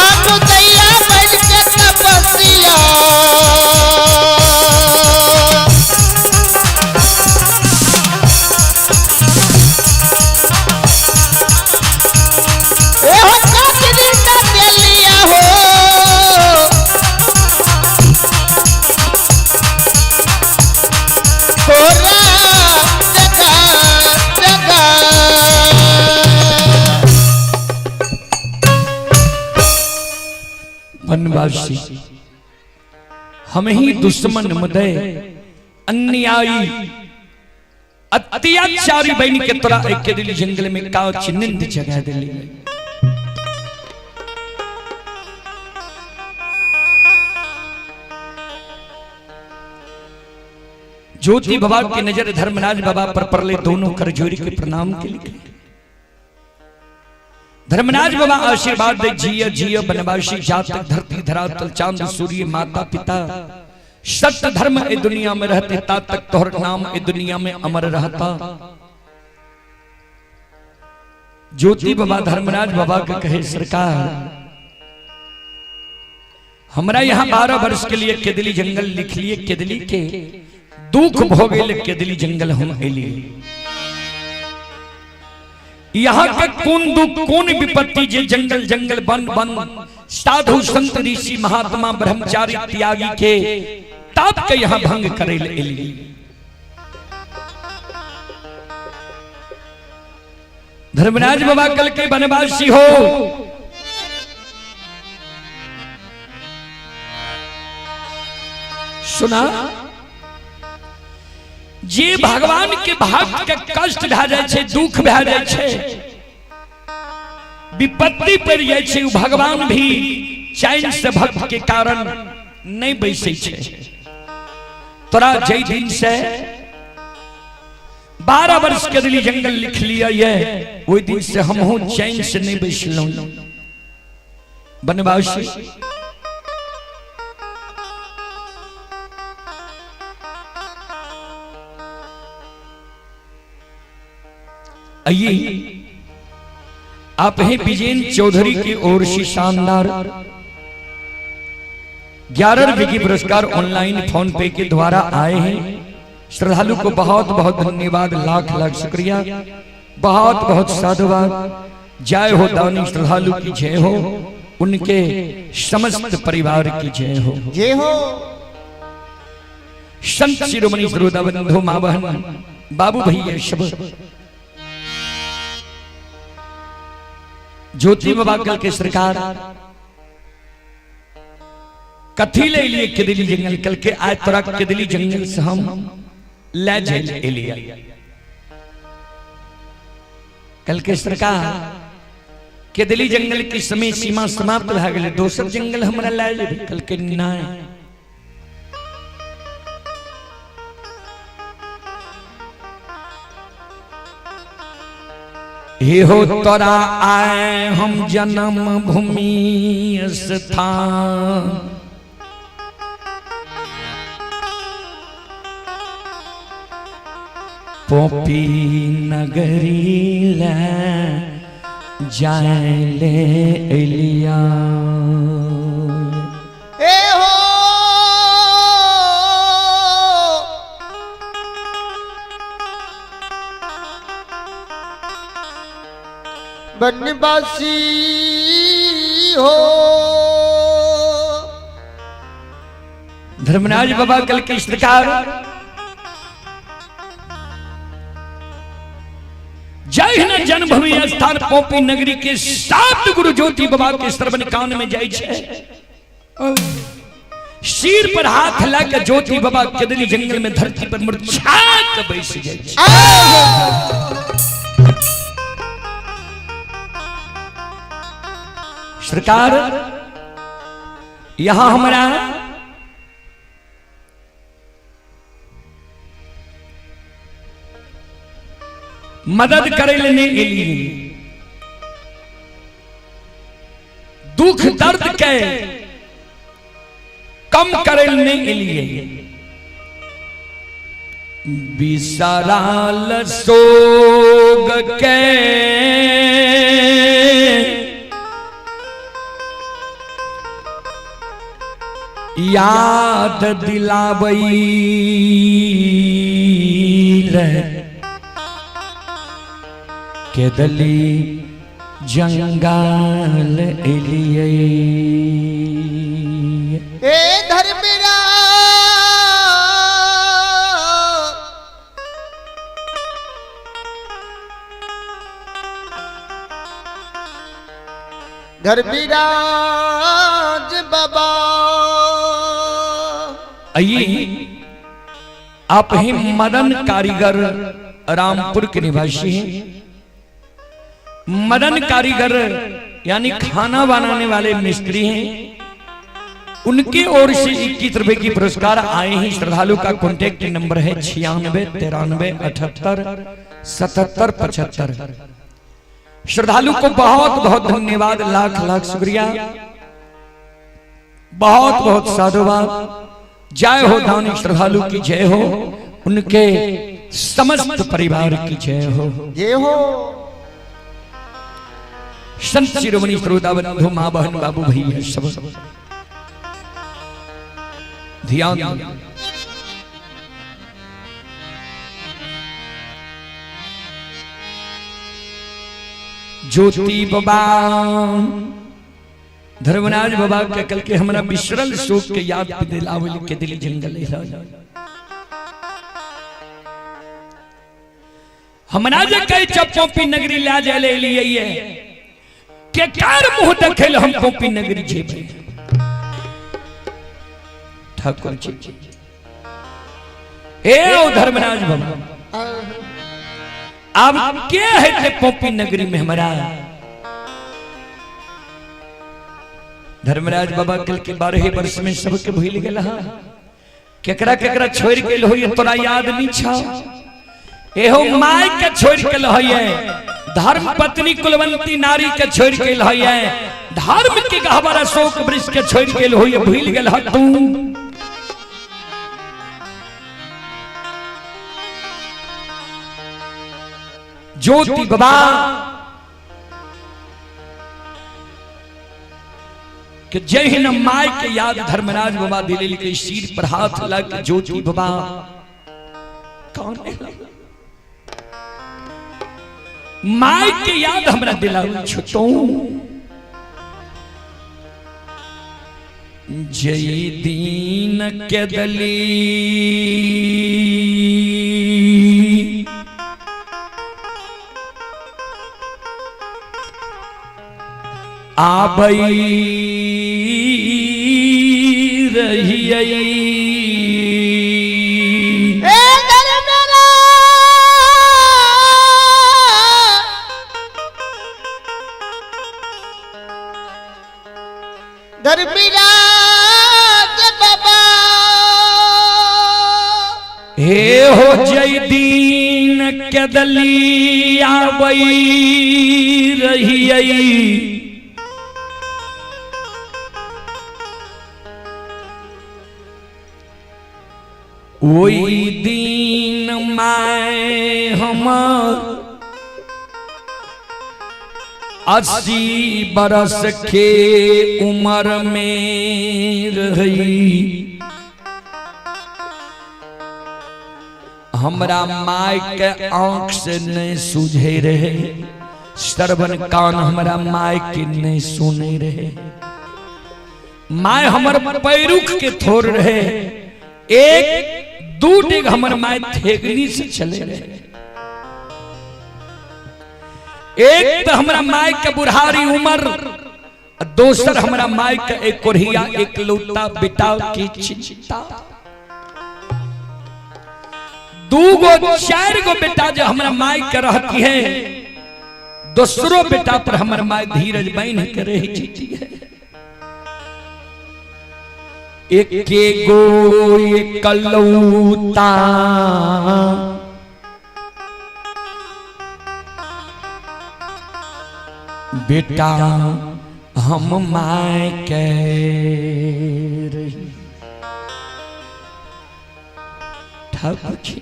अनुदैया बन के तपस्या ए हो चाकरी का तेलिया हो तोरा जगा जगा वनवासी हम ही दुश्मन मदय अन्यायी अत्याचारी बन के तोरा एक दिल जंगल में का चिन्हित जगह दिली ज्योति बाबा की नजर धर्मराज बाबा पर पड़ले दोनों कर जोड़ी के प्रणाम के लिए धर्मराज बाबा आशीर्वाद दे जिय जिय बनवासी जात धरती धरातल चांद सूर्य माता पिता सत्य धर्म ए दुनिया में रहते ता तक तोहर नाम ए दुनिया में अमर रहता ज्योति बाबा धर्मराज बाबा के कहे सरकार हमरा यहाँ 12 वर्ष के लिए केदली जंगल लिख लिए केदली के दुख भोगे केदली जंगल हम एलिए यहाँ के कौन दुख कौन विपत्ति जे जंगल जंगल बन बन साधु संत ऋषि महात्मा ब्रह्मचारी त्यागी के ताप के यहाँ भंग करे एली धर्मराज बाबा कल के बनवासी हो सुना जे भगवान के भक्त के कष्ट भए जाए छे दुख भए जाए छे विपत्ति पड़ जाए छे भगवान भी चैन से भक्त के कारण नहीं बैसे छे तोरा जय दिन से 12 वर्ष के दिली जंगल लिख लिया ये वही दिन से हम हो चैन से नहीं बैसल बनवासी आइए आप हैं विजेंद्र चौधरी की ओर से शानदार 11 रुपए की पुरस्कार ऑनलाइन फोन पे के द्वारा आए हैं श्रद्धालु को बहुत बहुत धन्यवाद लाख लाख शुक्रिया बहुत बहुत साधुवाद जय हो दानी श्रद्धालु की जय हो उनके समस्त परिवार की जय हो जय हो संत शिरोमणि सरोदा बंधु मां बहन बाबू भैया सब ज्योति बाबा कल के सरकार कथी ले लिए केदली जंगल कल के आय तोरा केदली जंगल से हम ले जाए एलिया कल के सरकार केदली जंगल की समय सीमा समाप्त भ गेले दोसर जंगल हमरा ले जेबे कल के नहीं हे हो तोरा आए हम जन्म भूमि स्थान पोपी नगरी ले जाए ले एलिया ए हो बनवासी हो। धर्मराज बाबा कल के सरकार जय हिन जन्मभूमि स्थान पोपी नगरी के 7 गुरु ज्योति बाबा के श्रवण कान में जाय छे। सिर पर हाथ ला के ज्योति बाबा केदली जंगल में धरती पर मूर्छा के बैस जाय छे। सरकार यहां हमारा मदद करे लेने के लिए दुख दर्द के कम करे लेने के लिए बिसराल सोग के याद दिलावई केदली जंगाल एलिए। ए धर्मराज धर्मराज बाबा आइए आप ही मदन कारीगर रामपुर के निवासी हैं। मदन कारीगर यानी खाना बनाने वाले मिस्त्री हैं। उनकी ओर से 21 रुपए की पुरस्कार आए हैं। श्रद्धालु का कॉन्टेक्ट नंबर है 96 93 78 77 75। श्रद्धालु को बहुत बहुत धन्यवाद, लाख लाख शुक्रिया, बहुत बहुत साधुवाद। जय हो दानी श्रद्धालु की जय हो, उनके समस्त परिवार की जय हो। जय हो। संत शिरोमणि श्रोता बंधु मां बहन बाबू भैया सब ध्यान। ज्योति बाबा धर्मराज बाबा के कल के हमरा बिसरल शोक के याद पे दिलावल के दिली जंगल हमरा जे कई चपोपी नगरी ला जाले लिए के कार मुंह देखल हम पोपी नगरी जेबे। ठाकुर जी ए ओ धर्मराज बाबा अब के है ते पोपी नगरी में हमारा। धर्मराज बाबा कल के 12 वर्ष में सबके भूल गेल हां। केकरा केकरा छोड़ गेल होय तोरा याद नहीं छा। एहो माय के छोड़ के लहय, धर्म पत्नी कुलवंती नारी के छोड़ के लहय, धर्म के गहबरा शोक वृक्ष के छोड़ के होय भूल गेल ह तू। ज्योति बाबा कि जय हिन माय के याद धर्मराज बाबा दिले के सिर पर हाथ ला के ज्योति बाबा कौन है माय के याद हमरा दिलाऊ छतो। जय दीन के दली आबई रही धर्मराज बाबा हे हो जय दीन के दली आबई रही। ओई दीन माय हम 80 बरस के उम्र में रही। हमरा माय के आंख से नहीं सूझे रहे, श्रवण कान हमारा माय के नहीं सुने रहे, माय हमर पैरुख के थोर रहे, एक दू डेग हमर माय थेगनी से चले रहे। एक तो हमारा माय के बुढ़ारी उम्र, दोसर हमारा माय के एक कोरिया एक लौता बेटा की चिंता। दूगो चार गो बेटा जो हमारा माय के रहती है, दूसरो बेटा पर हमारा माय धीरज बन के रह जीती है। एक के गो एक लौता बेटा हम माय के रही। ठाकुर जी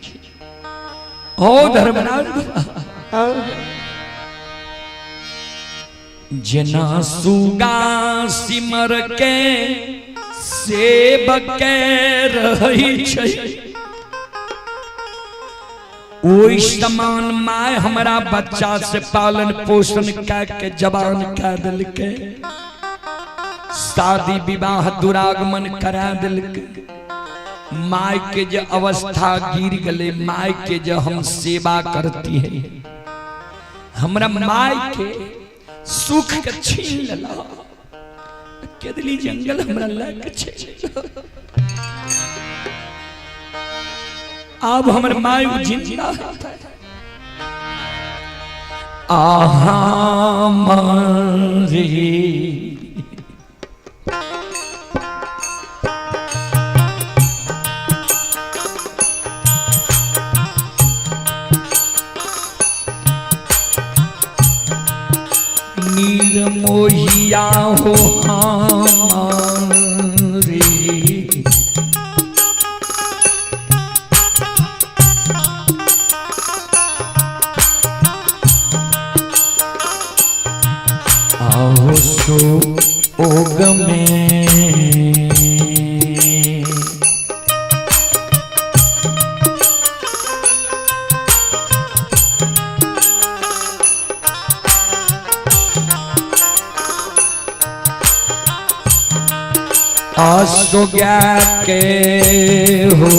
ओ धर्मराज जना सुगा सिमर के सेब के रही छै, ओई समान माय हमारा बच्चा से पालन पोषण के जवान कर दिल के, शादी विवाह दुरागमन करा दिल के। माय के जो अवस्था गिर गले, माय के जो हम सेवा करती है, हमरा माय के सुख के छीन लेला, केदली जंगल हमरा लाग छे। अब हमर माय जिंदा आहा मारे नीर मोहिया हो हमारे, आओ सो ओग में आसो गया के हो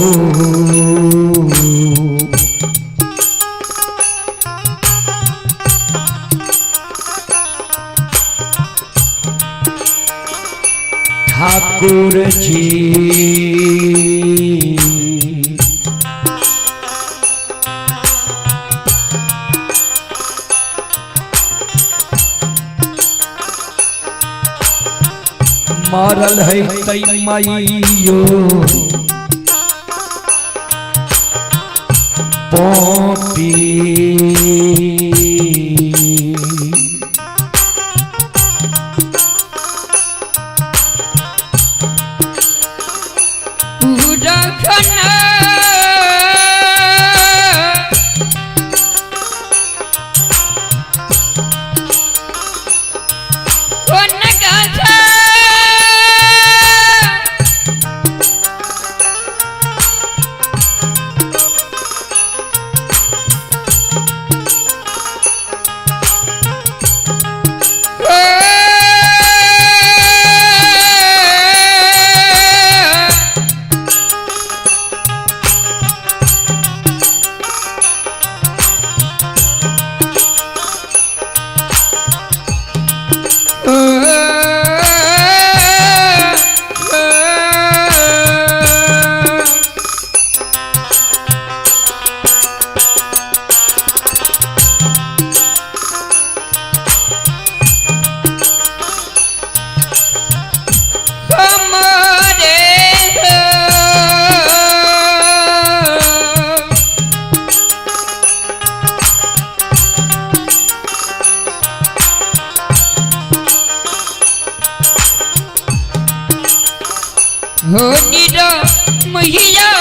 ठाकुर जी मारल है तई माइयो पोपी, हो निरा मैया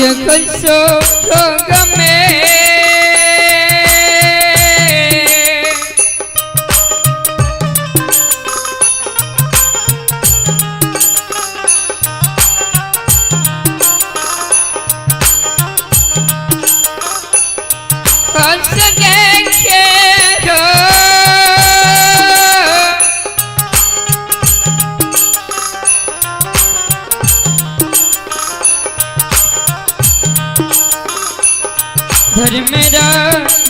एक सो में हंस के खेलो घर मेरा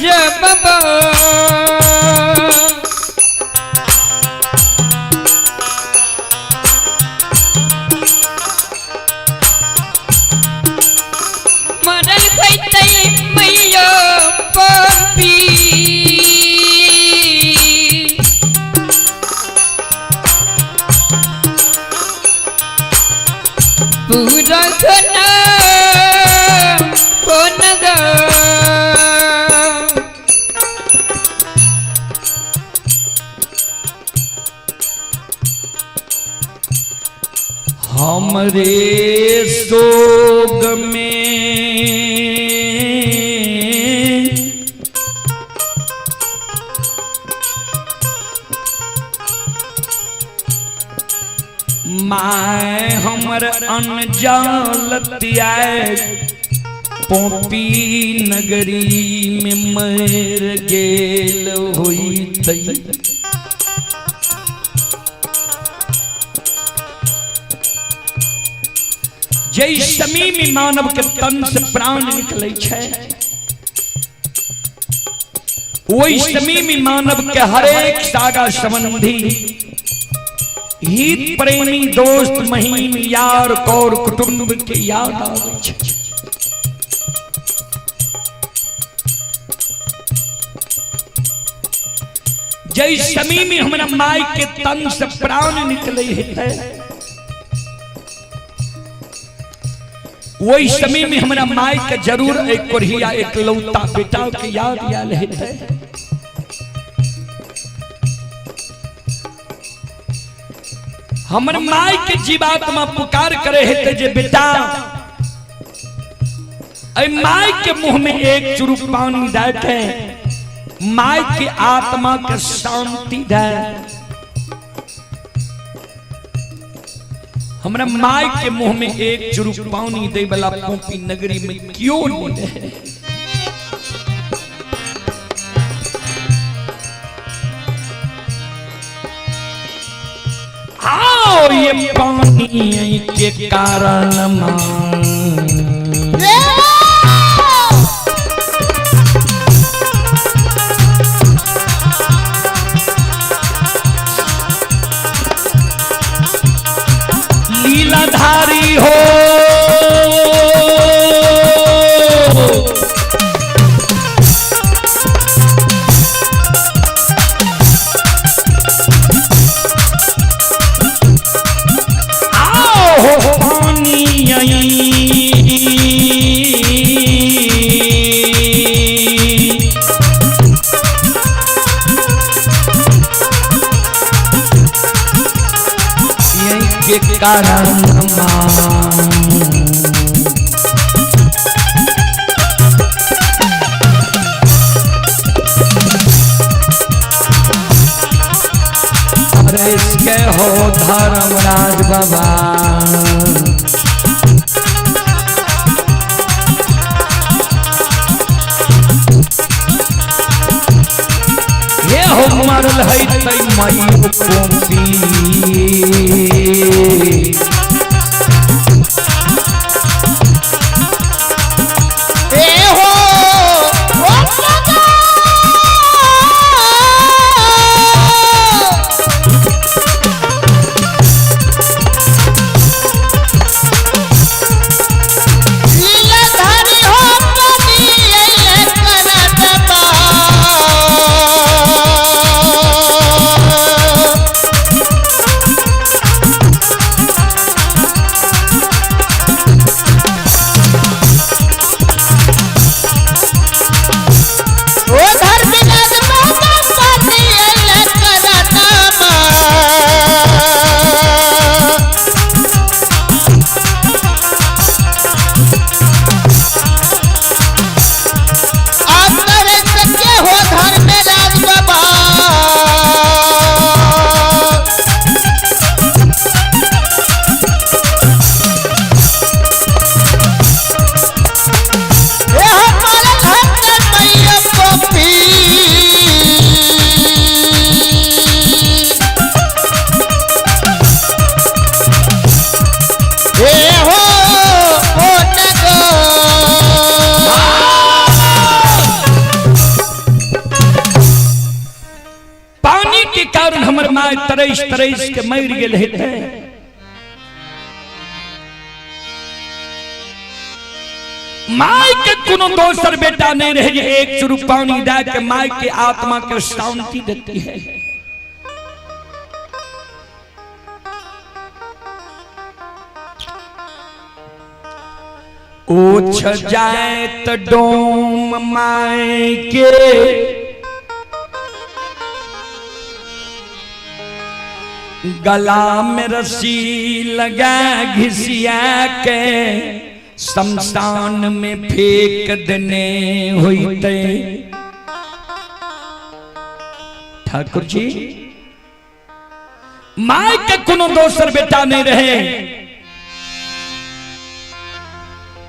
जब मरल खैतै मैया पपी पूरा खाना कौन गा हमरे सोग में माय हमर अनजालतिया पोपी नगरी में मर गेल होई तई जय समीमी मानव के तन से प्राण निकले छे वही समीमी मानव के हरेक सागा संबंधी हित प्रेमी दोस्त महीम यार कौर कुटुंब के याद आवे छे। जय समीमी हमरा माई के तन से प्राण निकले है वही समय में हमारा माई के जरूर एक कोरिया एक लौता बेटा के याद आयल है। हमर माई के जीवात्मा पुकार करे है जे बेटा ऐ माई के मुंह में एक चुरुक पानी डाले माई के आत्मा के शांति दे। हमरा माई के मुंह में एक चुरुक पानी दे वाला पोपी नगरी में क्यों नहीं है। आओ ये पानी के कारण लीलाधारी हो आओ हो पानी के कारण अरे इसके हो धर्मराज बाबा ये हो मरल है तै मई पोपी तरह के मर गेल हेते। माय के कोनो दोसर बेटा नहीं रहे जे एक चुरु पानी दे के माय के आत्मा के शांति देती है। ओछ जाए त डोम माय के गला में रस्सी लगा घिसिया के शमशान में फेंक देने होते। ठाकुर जी माय के कोनो दोसर बेटा नहीं रहे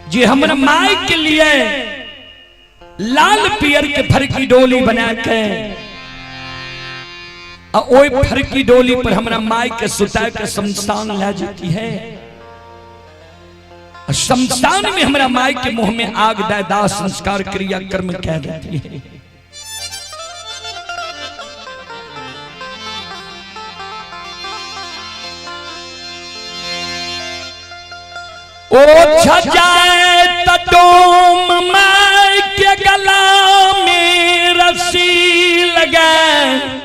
जी हमरा माय के लिए लाल पियर के फरकी डोली बना के ओए फरकी डोली पर हमरा माय के सुता के शमशान ला जाती है। शमशान में हमरा माय के मुंह में आग दे दाह संस्कार क्रिया कर्म कह देती है। ओ जाए त डोम माय के गला में रस्सी लगाए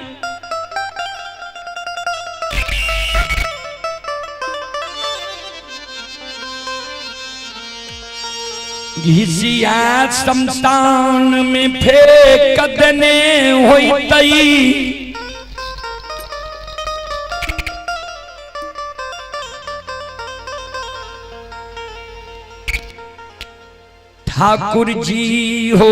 घिसिया शमशान में फेंक देने होतई। ठाकुर जी हो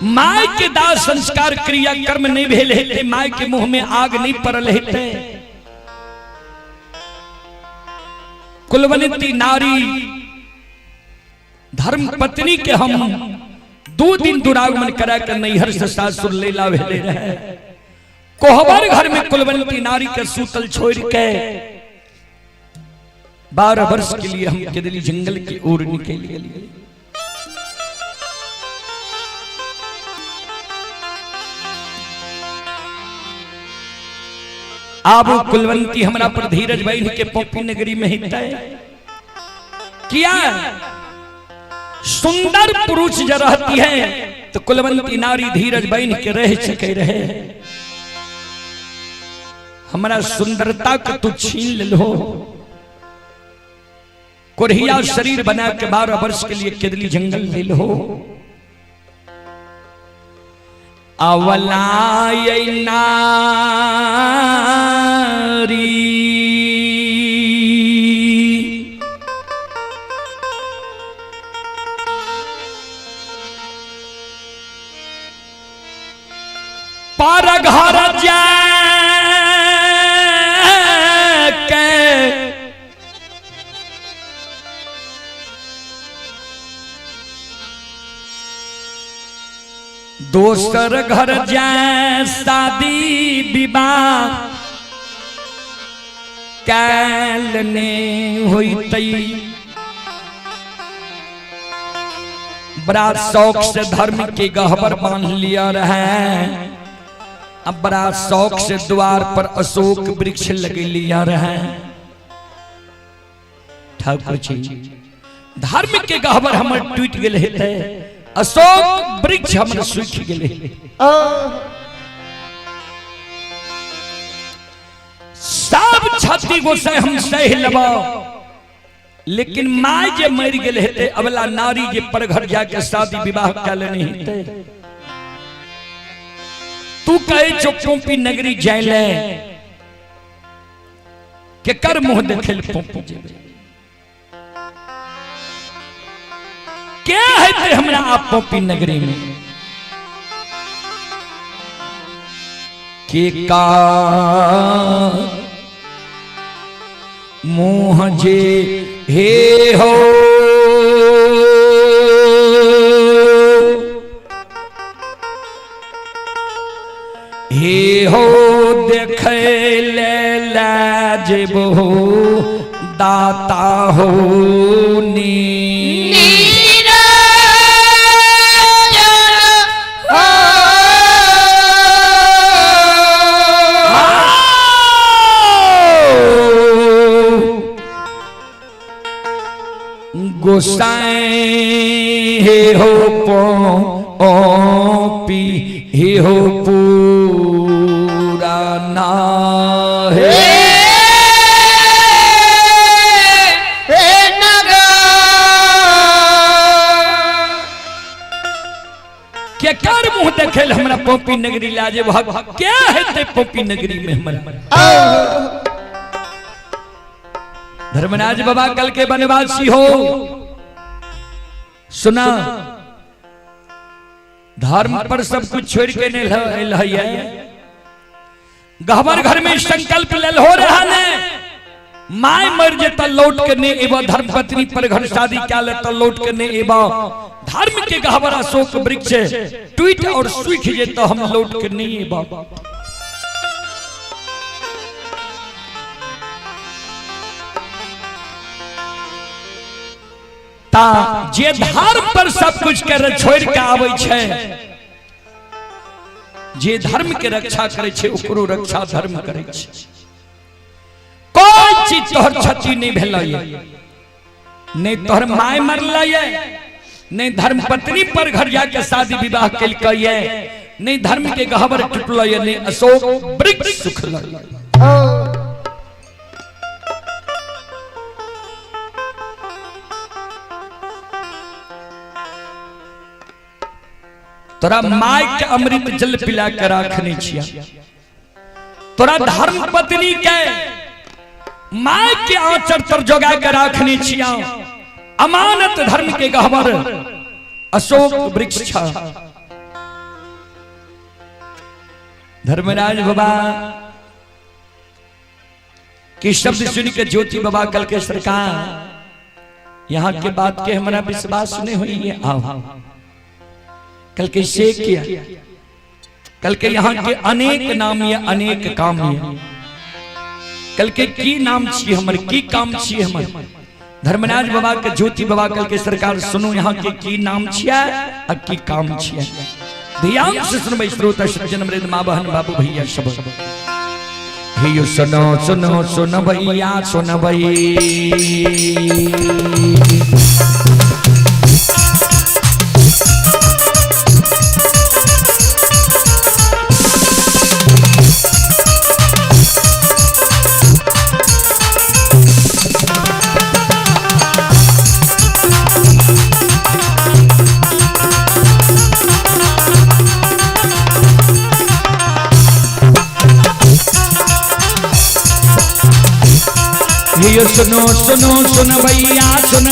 माय के दाह संस्कार क्रिया कर्म नहीं भेल हेते, माय के मुंह में आग नहीं पड़ल हेते। कुलवंती नारी धर्म पत्नी के हम 2 दिन दुरागमन करा कर नैहर से सासुर लेला भेले रहे। कोहबर घर में कुलवंती नारी के सूतल छोड़ के 12 वर्ष के लिए हम केदली जंगल की ओर निकल गए। अब कुलवंती हमरा पर धीरज बहन के पोपी नगरी में हिता किया। सुंदर पुरुष जब रहती है तो कुलवंती नारी धीरज बहन के रह सके रहे। हमारा सुंदरता को तू छीन ले लो। कोरहिया शरीर बना के 12 वर्ष के लिए केदली जंगल ले लो। अवलाय नारी पर घर जाके दोसर घर जाए शादी विवाह कैलने होतई। बड़ा शौक से धर्म के गहबर बांध लिया रहे। अब बड़ा शौक से द्वार पर अशोक वृक्ष लगे लिया रहे। ठाकुर जी धर्म के गहबर हमर टूट गए हेते, अशोक वृक्ष हमर सूख गए। सब छाती गोसाई हम सह लेबा, लेकिन माय जे मर गए हेते अबला नारी जे पर घर जाके शादी विवाह कल नहीं हेते। तू कहे चुप्पी नगरी जाइले के कर मुंह देखे पोपी जेबे क्या है हमरा आप पोपी नगरी में के का मुंह जे हे हो हे हो देखे ले लाजबो दाता हो नी गोसाई हे हो पी हे हो पुराना हे क्या कार मुंह देखेल हमरा पोपी नगरी लाजे भाग क्या है ते पोपी नगरी में हमरा धर्मराज बाबा कल के बनवासी हो सुना धर्म पर सब कुछ छोड़ के ने लहैया गहवर घर में संकल्प लेल हो रहा ने माय मर जे त लौट के ने एबा धर्म पत्नी पर घर शादी क्या ले त लौट के ने एबा धर्म के गहवर अशोक वृक्ष टूट और सूख जे तो हम लौट के नहीं एबा ता जे धर्म पर सब कुछ कर छोड़ के आवे छे जे धर्म के रक्षा करे छे ओकरो रक्षा धर्म करे छे कोई चीज तोहर क्षति नहीं भेलय नहीं तोहर माय मरलय नहीं धर्म पत्नी पर घर जाके शादी विवाह कैलकय नहीं धर्म के गहवर टूटलय नहीं अशोक वृक्ष सुखलय तोरा माय के अमृत जल पिला के राखने छिया तोरा धर्म पत्नी के माय के आंचर तर जोगा के राखने छिया अमानत धर्म के गहवर अशोक वृक्ष छा धर्मराज बाबा की शब्द सुन के ज्योति बाबा कल के सरकार यहाँ के बात के हमारा विश्वास नहीं हुई है आओ कल के से किया कल के यहाँ के अनेक नाम या अनेक काम है कल के की नाम छी हमर की काम छी हमर धर्मराज बाबा के ज्योति बाबा कल के सरकार सुनो यहाँ के की नाम छिया और की काम छिया ध्यान से सुनबै श्रोता सज्जन मृद मां बहन बाबू भैया सब हे यो सुनो सुनो सुनो भैया सुनो भई ये सुनो सुनो सुन भैया सुन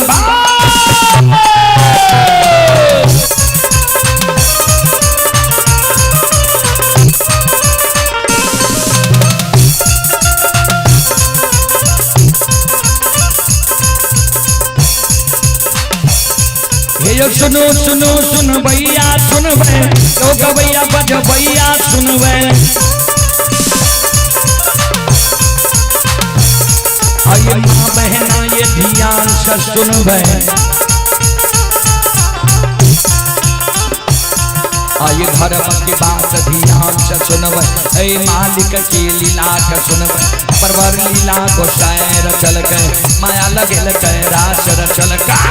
ये सुनो सुनो सुन भैया सुन लोग भैया बज भैया सुन आइए माँ बहना ये ध्यान से सुनबे आइए धर्म की बात ध्यान से सुनबे ऐ मालिक की लीला के सुनबे परवर लीला को शायर चल के माया लगे के रास रचल का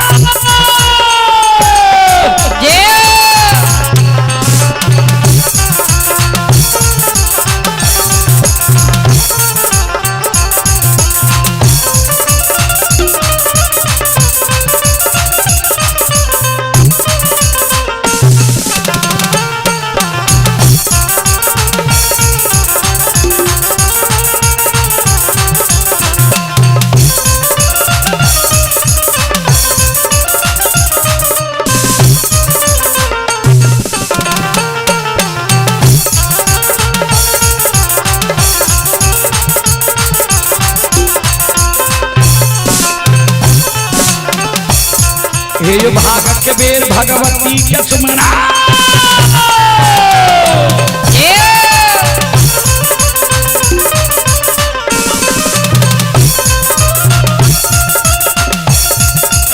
हे भाग के बेर भगवती के सुमना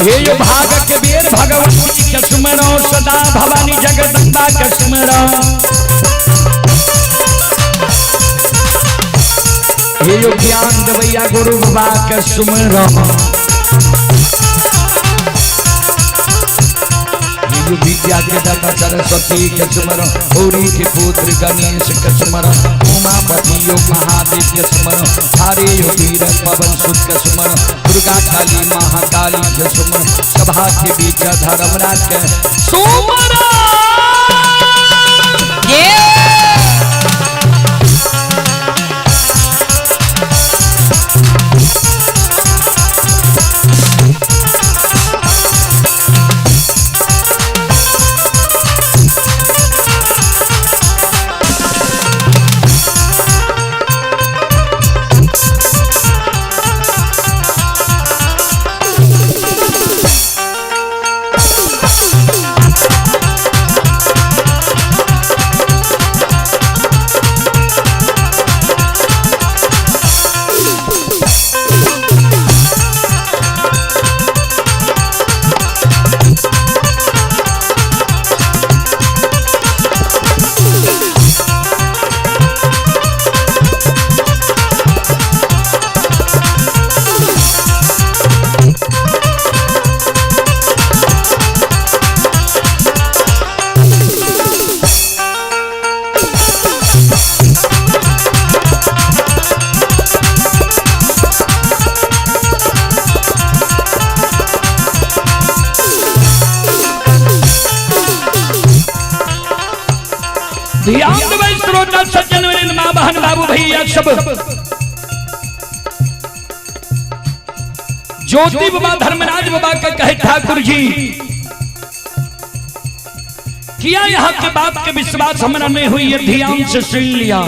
हे भाग के बेर भगवती के सुमरो सदा भवानी जगदम्बा के सुमरो हे ज्ञान दवैया गुरु बाबा के सुमरो यो विद्या के दाता सरस्वती के स्मरण, गौरी के पुत्र गणेश के स्मरण, उमापति यो महादेव के स्मरण, हारे यो वीर पवन सुत के स्मरण, दुर्गा काली महाकाली के स्मरण, सभा के बीच धर्मराज के सुमरण। ध्यान देवे श्रोता सज्जन मां बहन बाबू भैया सब। ज्योति बाबा धर्मराज बाबा का कहे ठाकुर जी किया यहाँ के बात के विश्वास हमारा नहीं हुई, ये ध्यान से सुन लिया।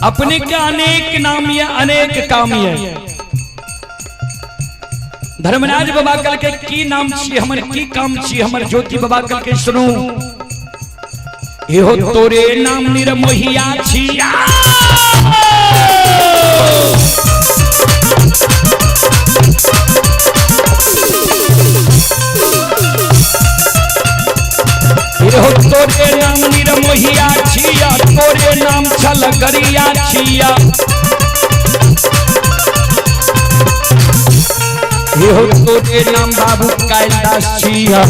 अपने के अनेक नाम या अनेक काम है। धर्मराज बाबा कल के की नाम छी हमर की काम छी हमर ज्योति बाबा कल के सुनो एहो तोरे नाम निर्मोहिया छिया, एहो तोरे नाम निर्मोहिया छिया, तोरे नाम छल गरिया छिया, एहो तोरे नाम बाबू कैलाश छिया,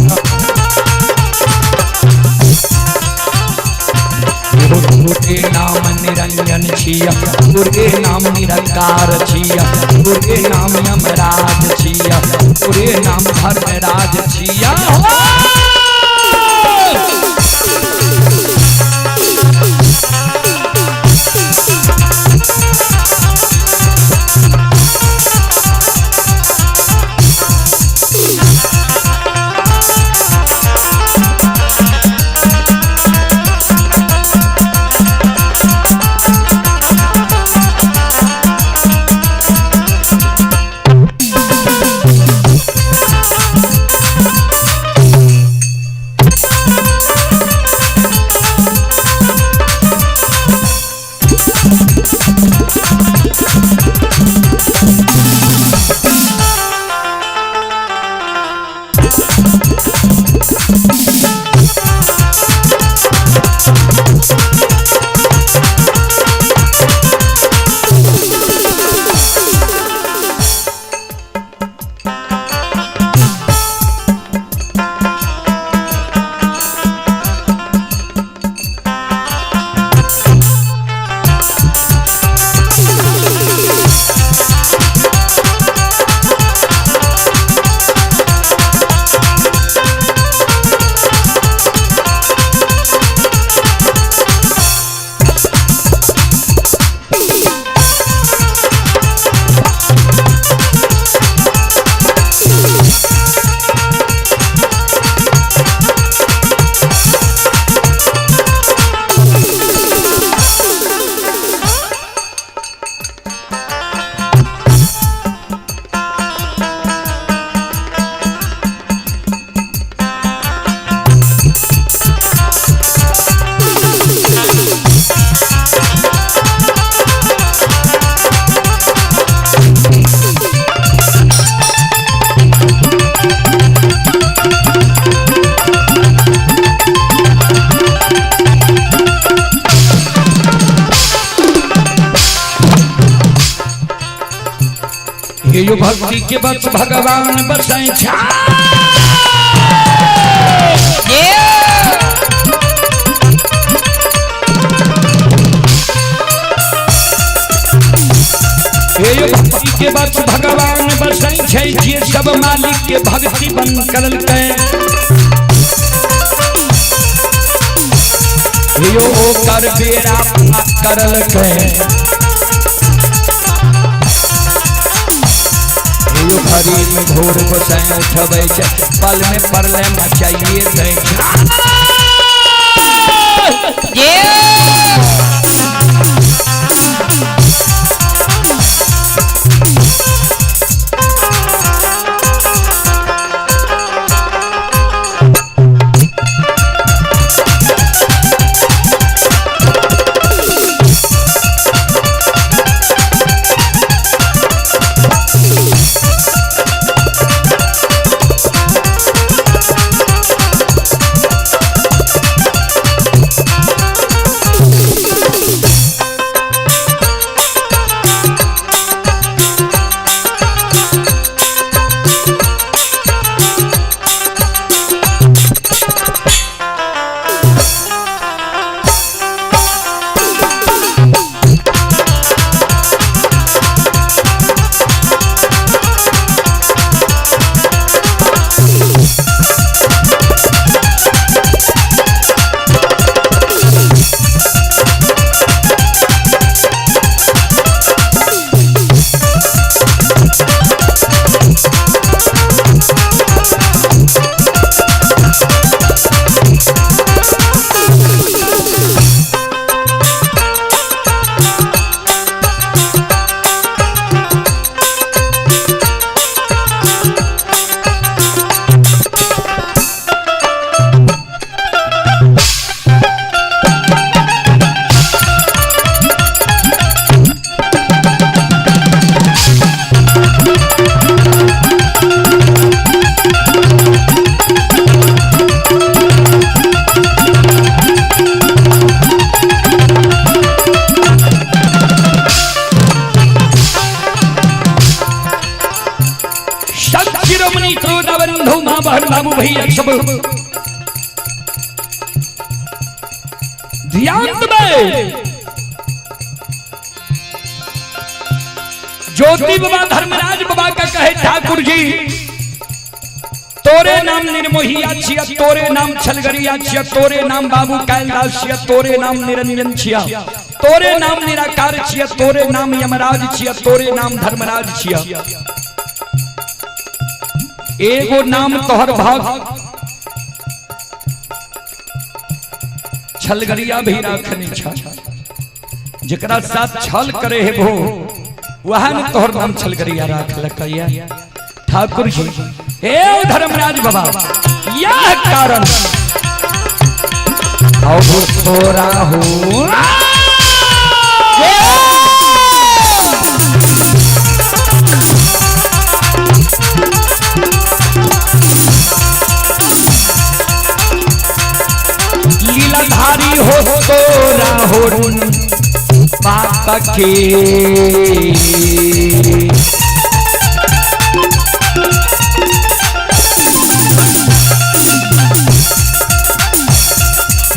तोरे नाम निरंजन छिया, तोरे नाम निरंकार छिया, तोरे नाम यमराज छिया, तोरे नाम धर्मराज छिया। ये भक्ति के बस भगवान बसै छा भक्ति के बस भगवान बसै छै जे सब मालिक के भक्ति बन करल कै यो कर बेरा करल कै यो घड़ी में घोर बसै उठबै छै पल में परले मचाइए दै छै बाबू भैया सब ध्यान में ज्योति बाबा धर्मराज बाबा का कहे ठाकुर जी तोरे नाम निर्मोहिया छिया तोरे नाम छलगरिया छिया तोरे नाम बाबू कैलाश छिया तोरे नाम निरंजन छिया तोरे नाम निराकार छिया तोरे नाम यमराज छिया तोरे नाम धर्मराज छिया एगो नाम तोहर भाग छलगरिया भी राखनी छा जकरा साथ छल करे है वो वह न तोहर नाम छलगरिया राख लकैया ठाकुर जी हे धर्मराज बाबा यह कारण अब थोड़ा हो लीलाधारी हो तोरा हो पापा के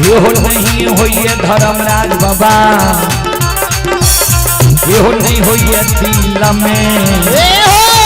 यो नहीं होइए धर्मराज बाबा यो नहीं होइए दिल में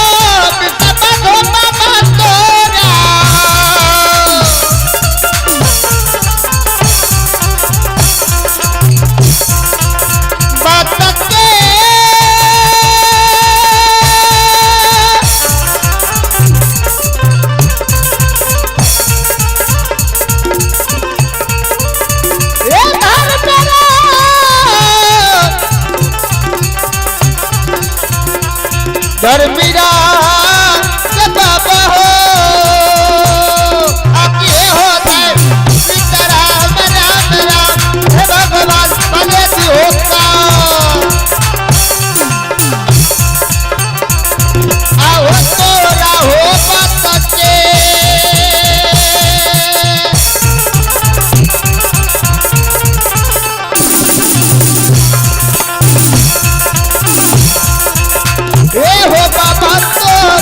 धर्मीरा बाबा हो आके हो गए सीताराम राम राम हे भगवान भले भी होता आओ तोरा हो बसके ए हो बाबा तो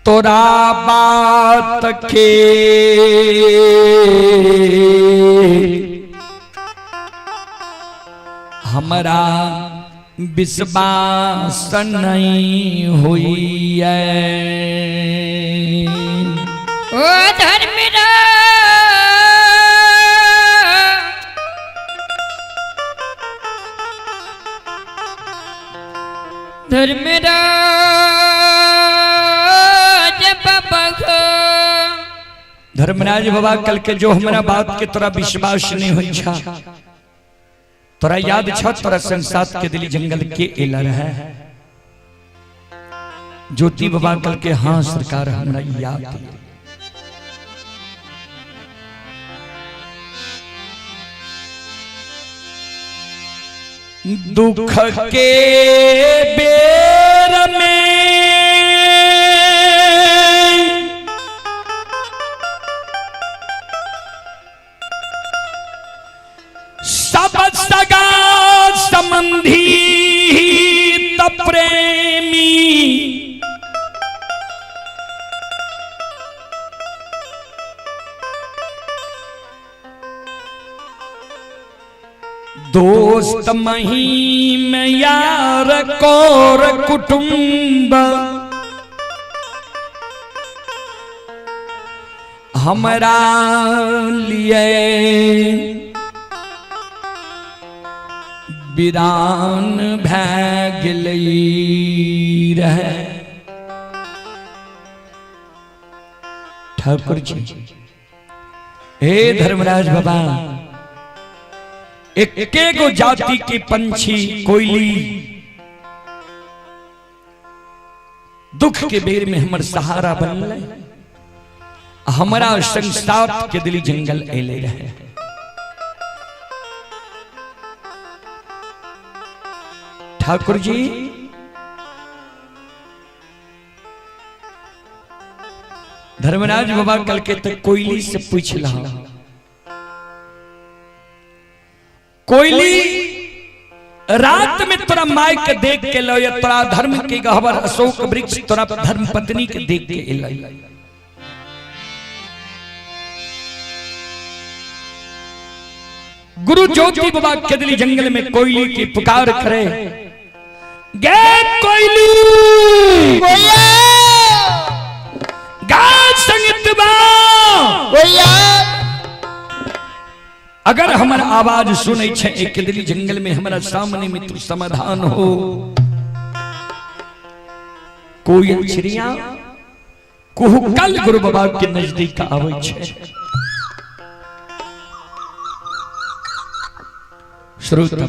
तोरा बात के हमारा विश्वास नहीं हुई है। ओ धर्मराज धर्मराज बाबा कल के जो हमारा बात के तोरा विश्वास नहीं हुई छा, तोरा याद छा तोरा संसार के दिली जंगल के एला रहा है ज्योति बाबा कल के हाँ सरकार हमरा याद है। दुख के बेर में सब सगा संबंधी त प्रेमी दोस्त महीम यार कौर कुटुंब हमरा लिए वीरान भै गेलई रहे। ठाकुर जी हे धर्मराज बाबा एक गो जाति के पंछी कोयली दुख के बेर में हमर सहारा बनल, हमारा संसार के दिली जंगल एले रहे। ठाकुर जी धर्मराज बाबा कल के तक कोयली से पूछला, कोयली रात में तोरा माई के देख के लो या तोरा धर्म के गहवर अशोक वृक्ष तोरा धर्म पत्नी के देख के लाई। गुरु ज्योति बाबा के दिली जंगल में कोयली की पुकार करे, गे कोयली गा संगीतवा अगर हमारा आवाज सुने छे एक दिली जंगल में हमारा सामने में तू समाधान हो। कोयल चिड़िया कुहुकल गुरु बाबा के नजदीक आवे छे। श्रोता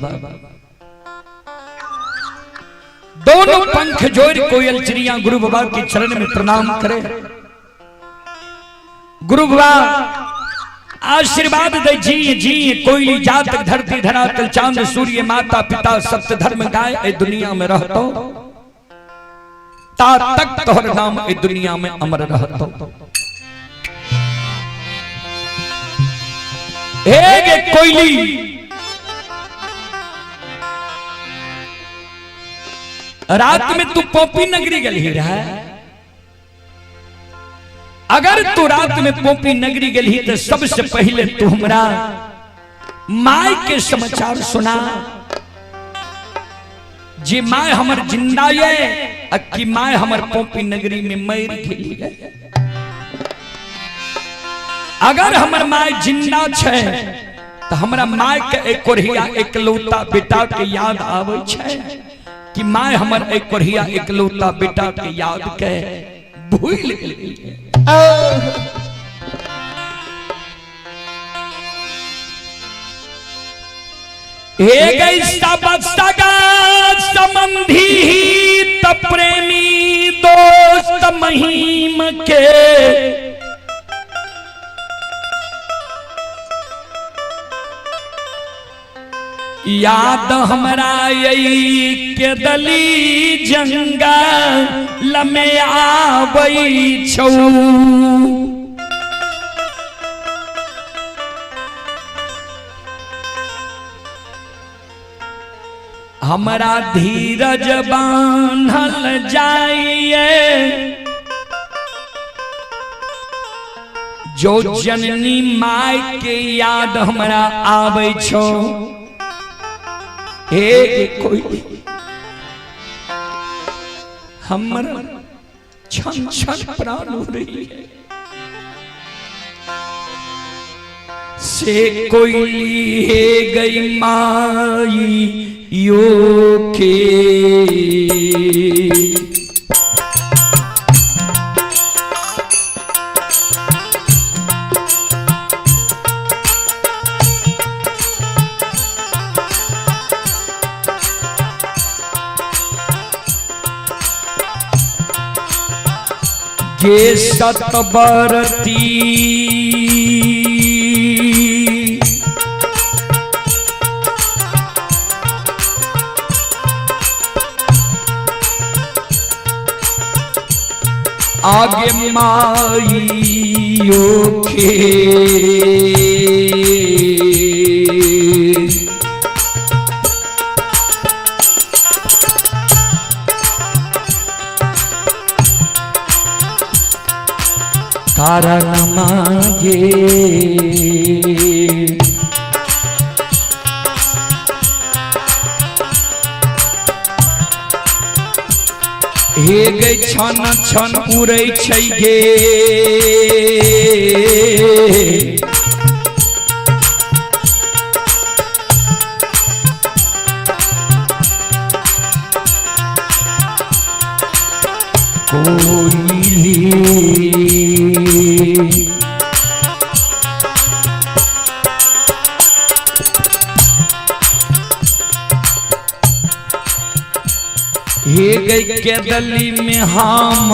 दोनों पंख जोड़ कोयल चिड़िया गुरु बाबा के चरण में प्रणाम करे। गुरु बाबा आशीर्वाद दे जी जी कोयली जात धरती धरातल चांद सूर्य माता पिता सप्त धर्म गाय ए दुनिया में रहतो ता तक तोहर नाम ए दुनिया में अमर रहतो। हे गे कोयली रात में तू पोपी नगरी गली रहा, अगर तू रात में पोपी नगरी गली तो सबसे पहले तू हमरा माय के समाचार सुना। जी माय हमर जिंदा ये अक्की माय हमर पोपी नगरी में मर गेली है। अगर हमर माय जिंदा छे तो हमरा माय के एक कोरिया एकलौता बेटा के याद आवे छे कि माय हमर एक कोरिया एकलौता बेटा के याद के भूल गेली। गई सगा संबंधी त प्रेमी दोस्त महीम के याद हमरा यही के दली जंगल में आबै छौ। हमरा धीरज बांधल जाइए जो जननी माय के याद हमरा आवे छो एक कोई हमर छन छन प्राण हो रही है से कोई है गई माई यो के ये सतबरती आगे माइयों के कारण मांगे हे गई छन छन उड़ै छै गे कोयली हे गई के दली में हम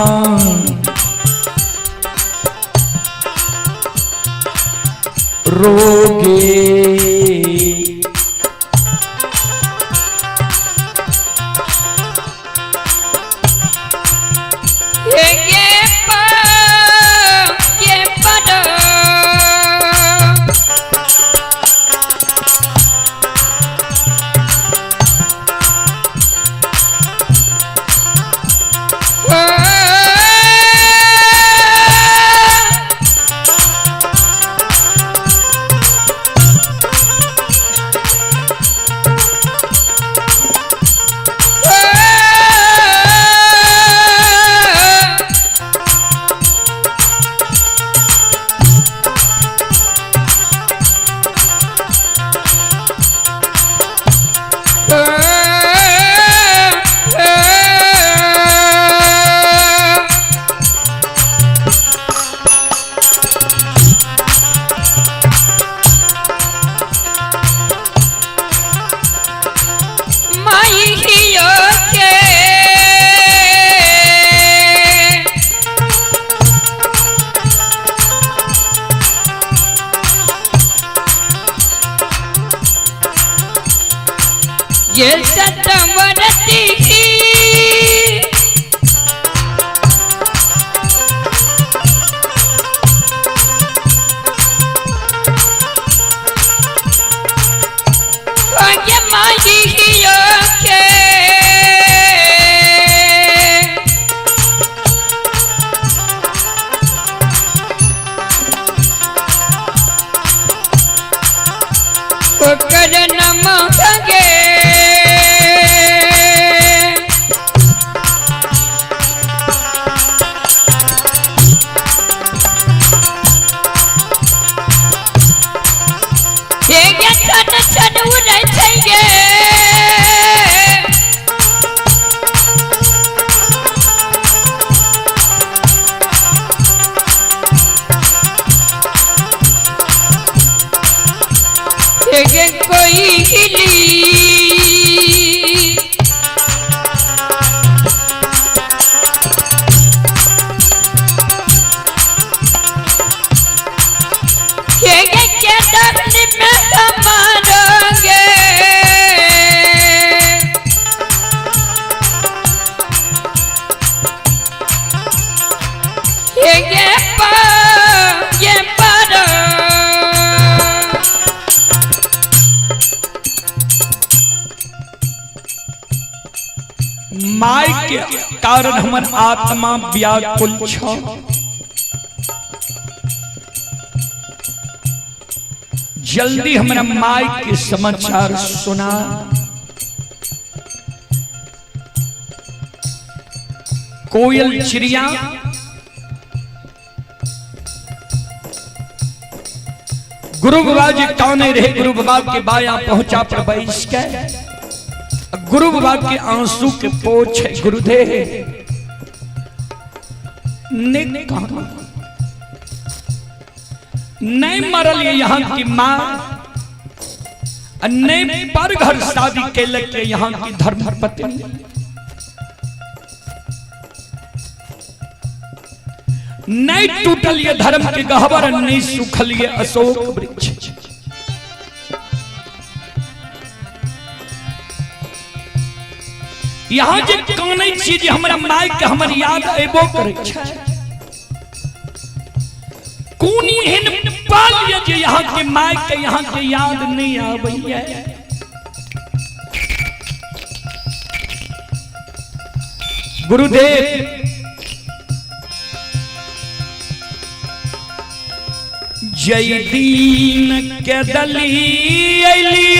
रोगे ये सतवरती ये माई हियो के कर नमगे कोई हिली के दर्द में समारोगे ये पारो माय के कारण हमर आत्मा व्याकुल छ जल्दी हमारा माई के समाचार सुना। कोयल चिड़िया गुरु बाबा जी कौने रहे, गुरु बाबा के बाया पहुंचा पर बैठ के गुरु बाबा के आंसू के पोछ गुरुदेव ने कहा नहीं मरल ये यहाँ की माँ, नहीं पर घर शादी के लगे यहाँ की धर्म पत्नी, नहीं टूटल ये धर्म के गहवर, नहीं सूखल ये अशोक वृक्ष। यहाँ जे कौन चीज हमारा माय के हमर याद एबो करे छै, कोनी एहन पाल ये जे यहाँ के माय के यहाँ के याद नहीं आबैया। गुरुदेव जय दीन के दली अली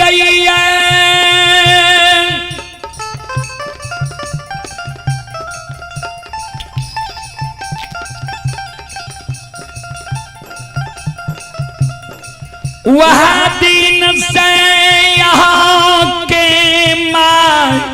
वह दिन से यहाँ के माँ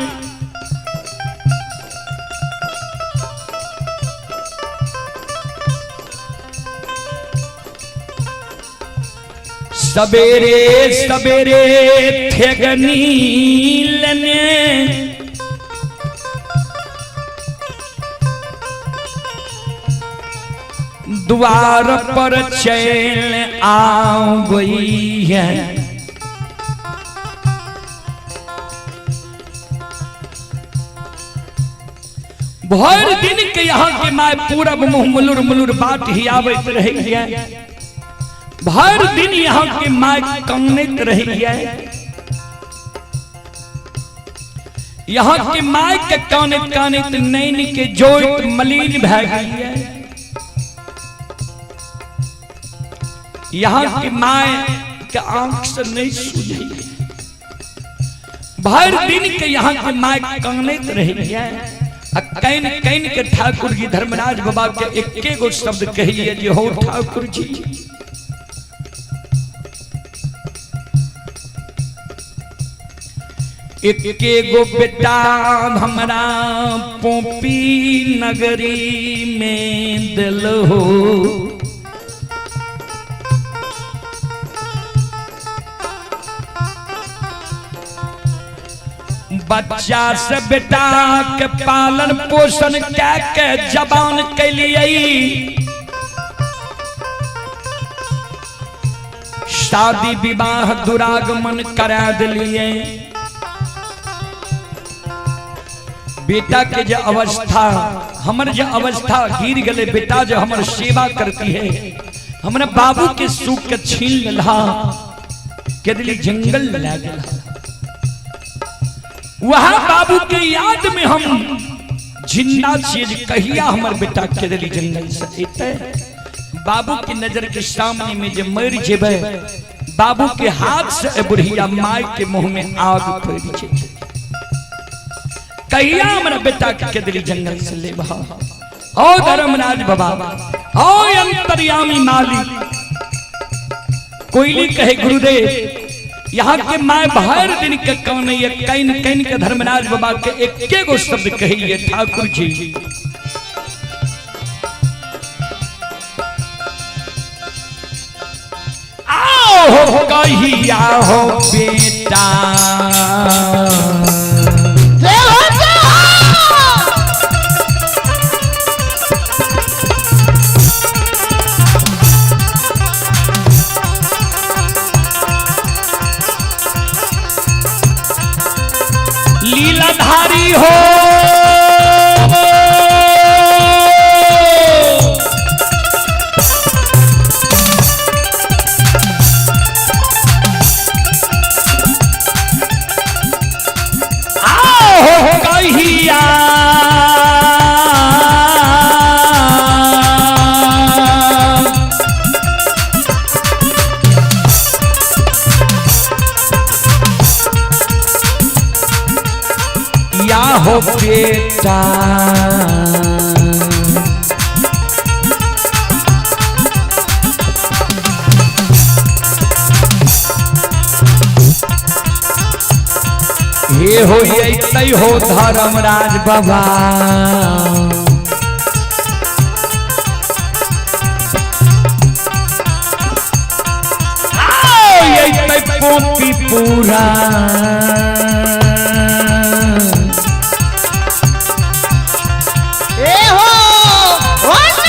सवेरे सवेरे ठेगनी लेने द्वार पर चल आ गई है। भर दिन के यहाँ के माय पूरब मुँह मुलुर मुलुर बाट ही आवत रही है। भर दिन यहाँ के माय कानत रही है। यहाँ के माय के कानत कानत नैन के जोत मलिन भै गई है। यहाँ की माय के आंख से नहीं सूझी। भर दिन के यहाँ के माय कानत रही है। कैन कैन के ठाकुर जी धर्मराज बाबा के एके गो शब्द कहिए जे हो ठाकुर जी, एके गो बेटा हमरा पोपी नगरी में दिल हो। बच्चा से बेटा के पालन पोषण के जवान के लिए शादी विवाह दुरागमन करा दिलिए। बेटा के जो अवस्था हमर जो अवस्था गिर गले, बेटा जो हमर सेवा करती है, हमने बाबू के सुख के छीन ला के दिली जंगल ला गया। वहां बाबू के याद में हम जिंदा चीज कहिया हमर बेटा के दिली जंगल से एते। बाबू की नजर के सामने में जे मर जेबे, बाबू के हाथ से बुढ़िया माय के मुंह में आग पड़ छै। कहिया हमरा बेटा के दिली जंगल से ले बहा। ओ धर्मराज बाबा, ओ अंतर्यामी मालिक, कोयली कहे गुरुदेव यहाँ के माय भर दिन के कौन ये कैन कैन के धर्मराज बाबा के एके गो शब्द कहिए ठाकुर जी। आओ हो कहिया हो बेटा, लीलाधारी हो बेटा ये हो तय हो धर्मराज बाबा पोपी पूरा ए हो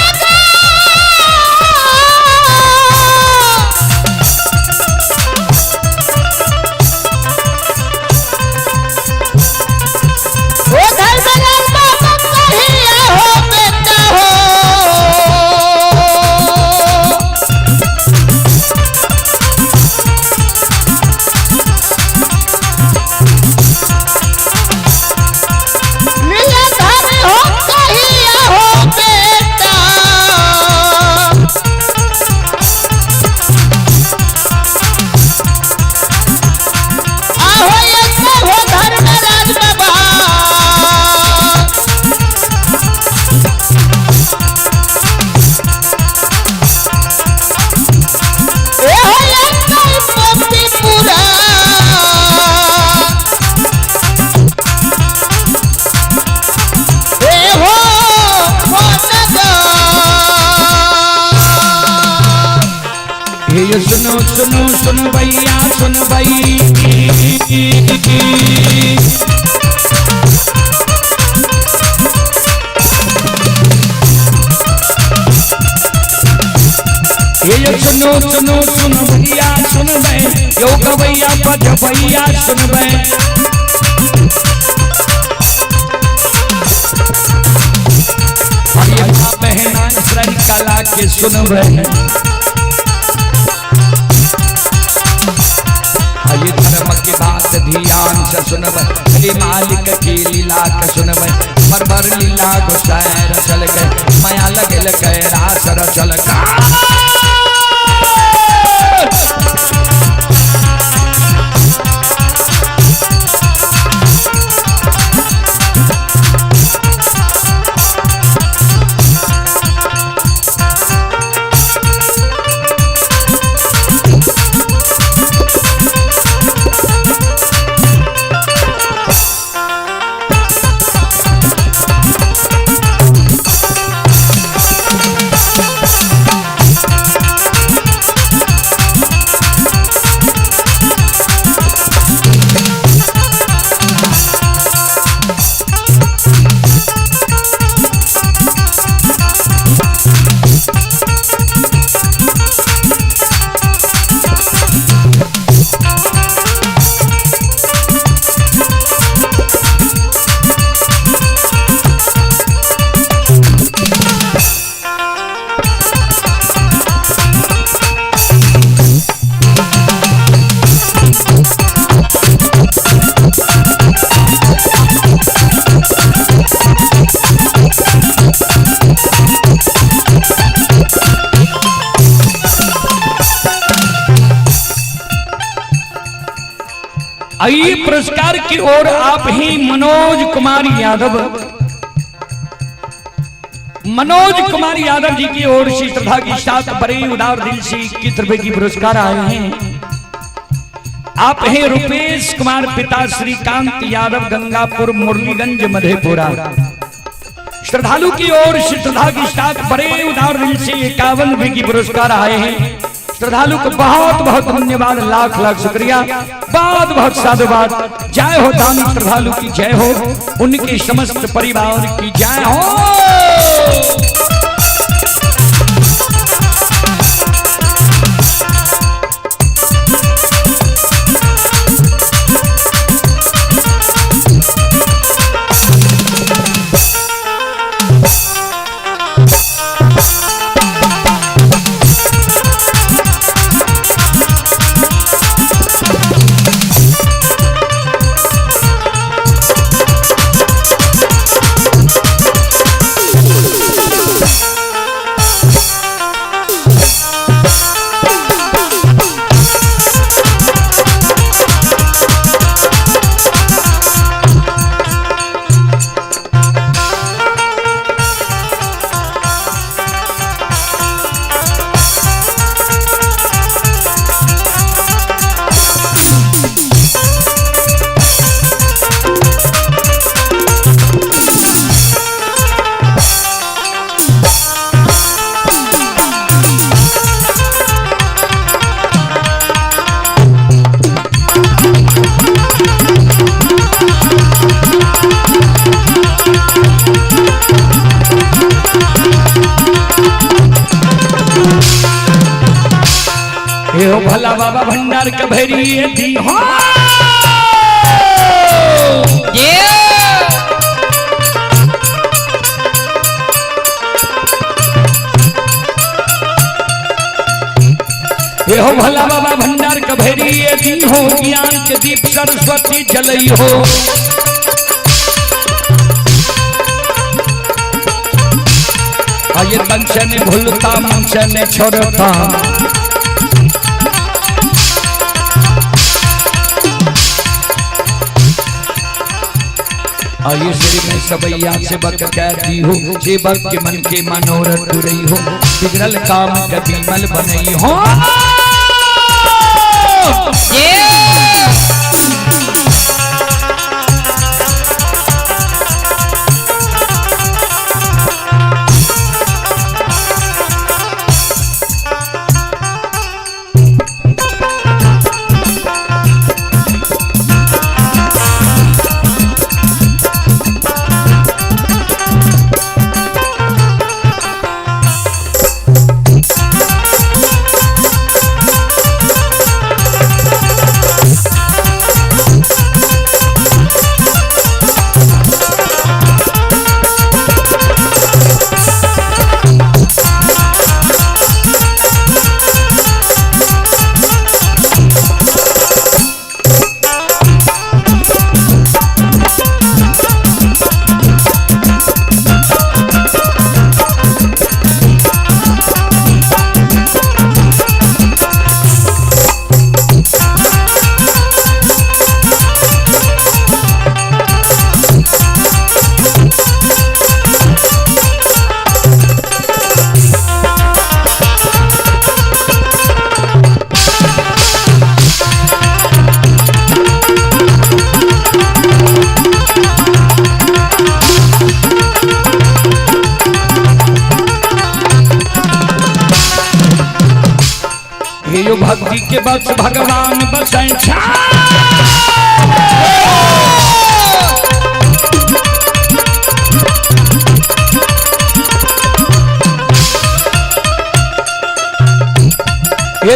नगा ओ धर्मराज बाबा कहिया हो बेटा हो ये सुनो सुनो सुन भैया सुन भाई ये सुनो सुनो सुन भैया सुन भाई यो गवैया बज भैया सुन भाई बहना इसराइल कला के सुन भाई ये धर्म की बात ध्यान से सुनब हे मालिक की लीला के सुनब भर भर लीला गुस्साए रचल गए माया लगल गए रास रचल आइए पुरस्कार की ओर आप ही मनोज कुमार यादव जी की ओर से श्रद्धा की साथ बड़े उदार दिल से 21 रुपए की पुरस्कार आए हैं। आप हैं रुपेश कुमार पिता श्रीकांत यादव गंगापुर मुरलीगंज मधेपुरा। श्रद्धालु की ओर से श्रद्धा की साथ बड़े उदार दिल से 51 रुपए की पुरस्कार आए हैं। श्रद्धालु को बहुत बहुत धन्यवाद, लाख लाख शुक्रिया, बहुत बहुत साधुवाद। जय हो दानी श्रद्धालु की जय हो, उनके समस्त परिवार की जय हो। हे हो भला बाबा भंडार का भैरी दी हो हे हो भला बाबा भंडार का भैरी दी हो ज्ञान के दीप सरस्वती जलई हो ये तन से नहीं भूलता मन से नहीं छोड़ता आइए श्री में सबैया से बक कह दी हो सेवक के मन के मनोरथ रही हो बिगड़ल काम कभी मल बनई हो यो भक्ति के बस भगवान बसै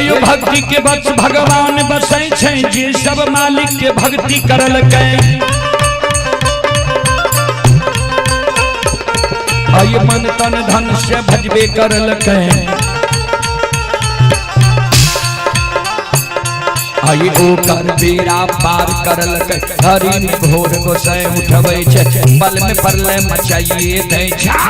यो भक्ति के बस भगवान बसै छै जे सब मालिक के भक्ति करल कै आय मन तन धन से भजबे करल कै आये ओकर बेड़ा पार करल हरि घोर गोसाई उठबै छै बल में परले मचाइए दै छै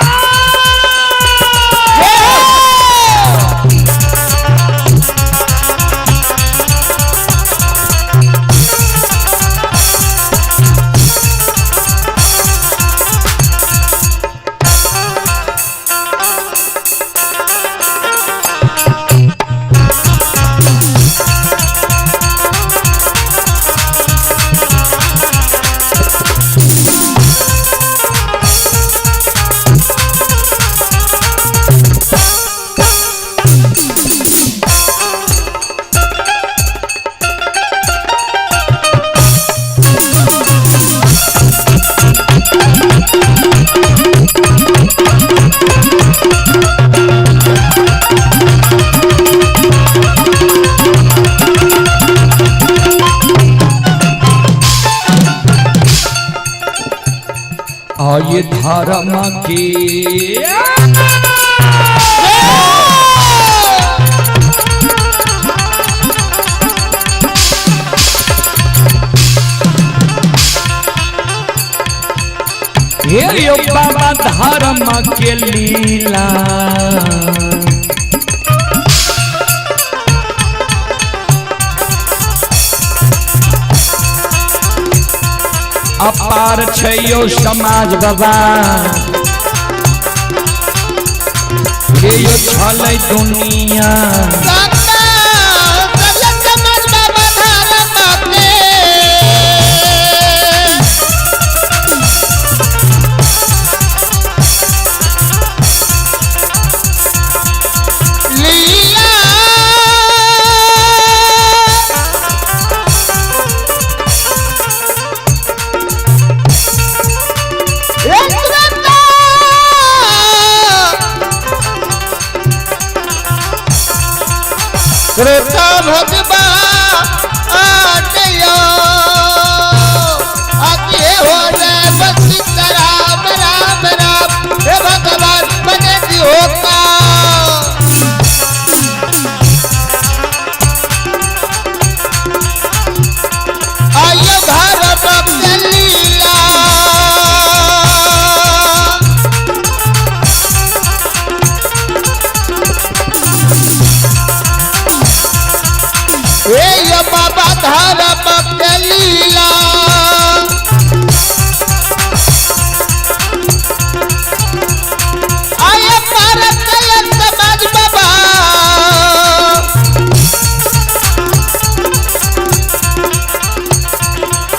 आये धर्म के हे यो बाबा धर्म के लीला अपार छै यो समाज बाबा हे यो छलै दुनिया श्रोता भगवा आटयो आगे हो रे बस राम राम राम हे भगवान बने होता आयो भारत लीला ये बाबा धर्म लीला आये भारत समाज बाबा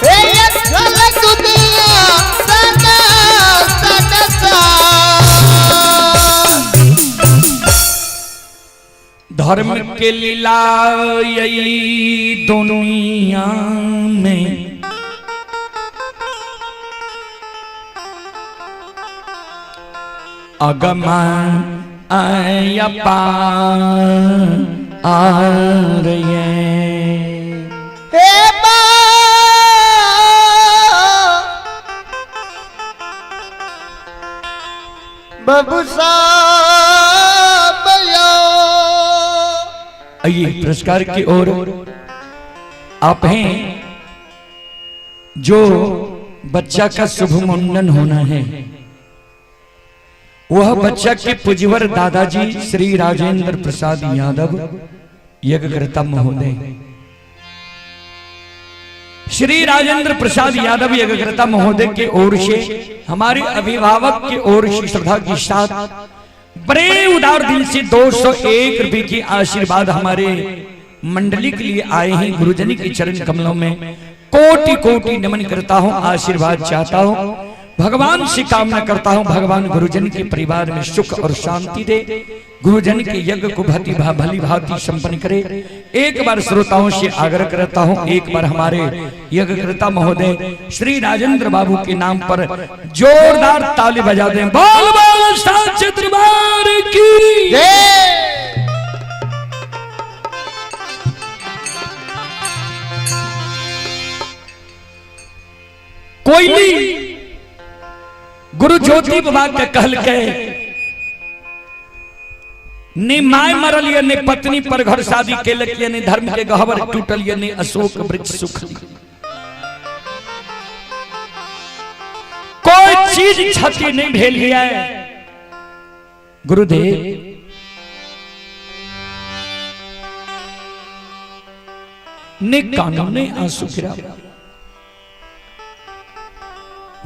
ये गलत दुनिया सदा सदा धर्म के लीला यही दुनिया में अगमा आर हे बाबू साहब आइए पुरस्कार की ओर आप हैं जो बच्चा का शुभ मुंडन होना है वह बच्चा के पुजवर दादाजी श्री राजेंद्र प्रसाद यादव यज्ञकर्ता महोदय श्री राजेंद्र प्रसाद यादव यज्ञकर्ता महोदय के ओर से हमारे अभिभावक के ओर से श्रद्धा के साथ बड़े उदार दिल से 201 रुपए की आशीर्वाद हमारे मंडली के लिए आए हैं। गुरुजनी के चरण कमलों में कोटि कोटि नमन करता हूँ, आशीर्वाद चाहता हूँ, भगवान से कामना करता हूँ भगवान गुरुजन के परिवार में सुख और शांति दे, गुरुजन के यज्ञ को भली भांति संपन्न करे। एक बार श्रोताओं से आग्रह करता हूँ, एक बार हमारे यज्ञकर्ता महोदय श्री राजेंद्र बाबू के नाम पर जोरदार ताली बजा दें। बोल बोल सच्चे दरबार की जय। कोयली गुरु ज्योति बाबा के कहल के ने माय मरल ये ने पत्नी पर घर शादी केलक ये ने धर्म के गहवर टूटल ये ने अशोक वृक्ष सुखली। कोई चीज क्षति नहीं भेल है गुरुदेव। ने कानों ने आंसू गिरा।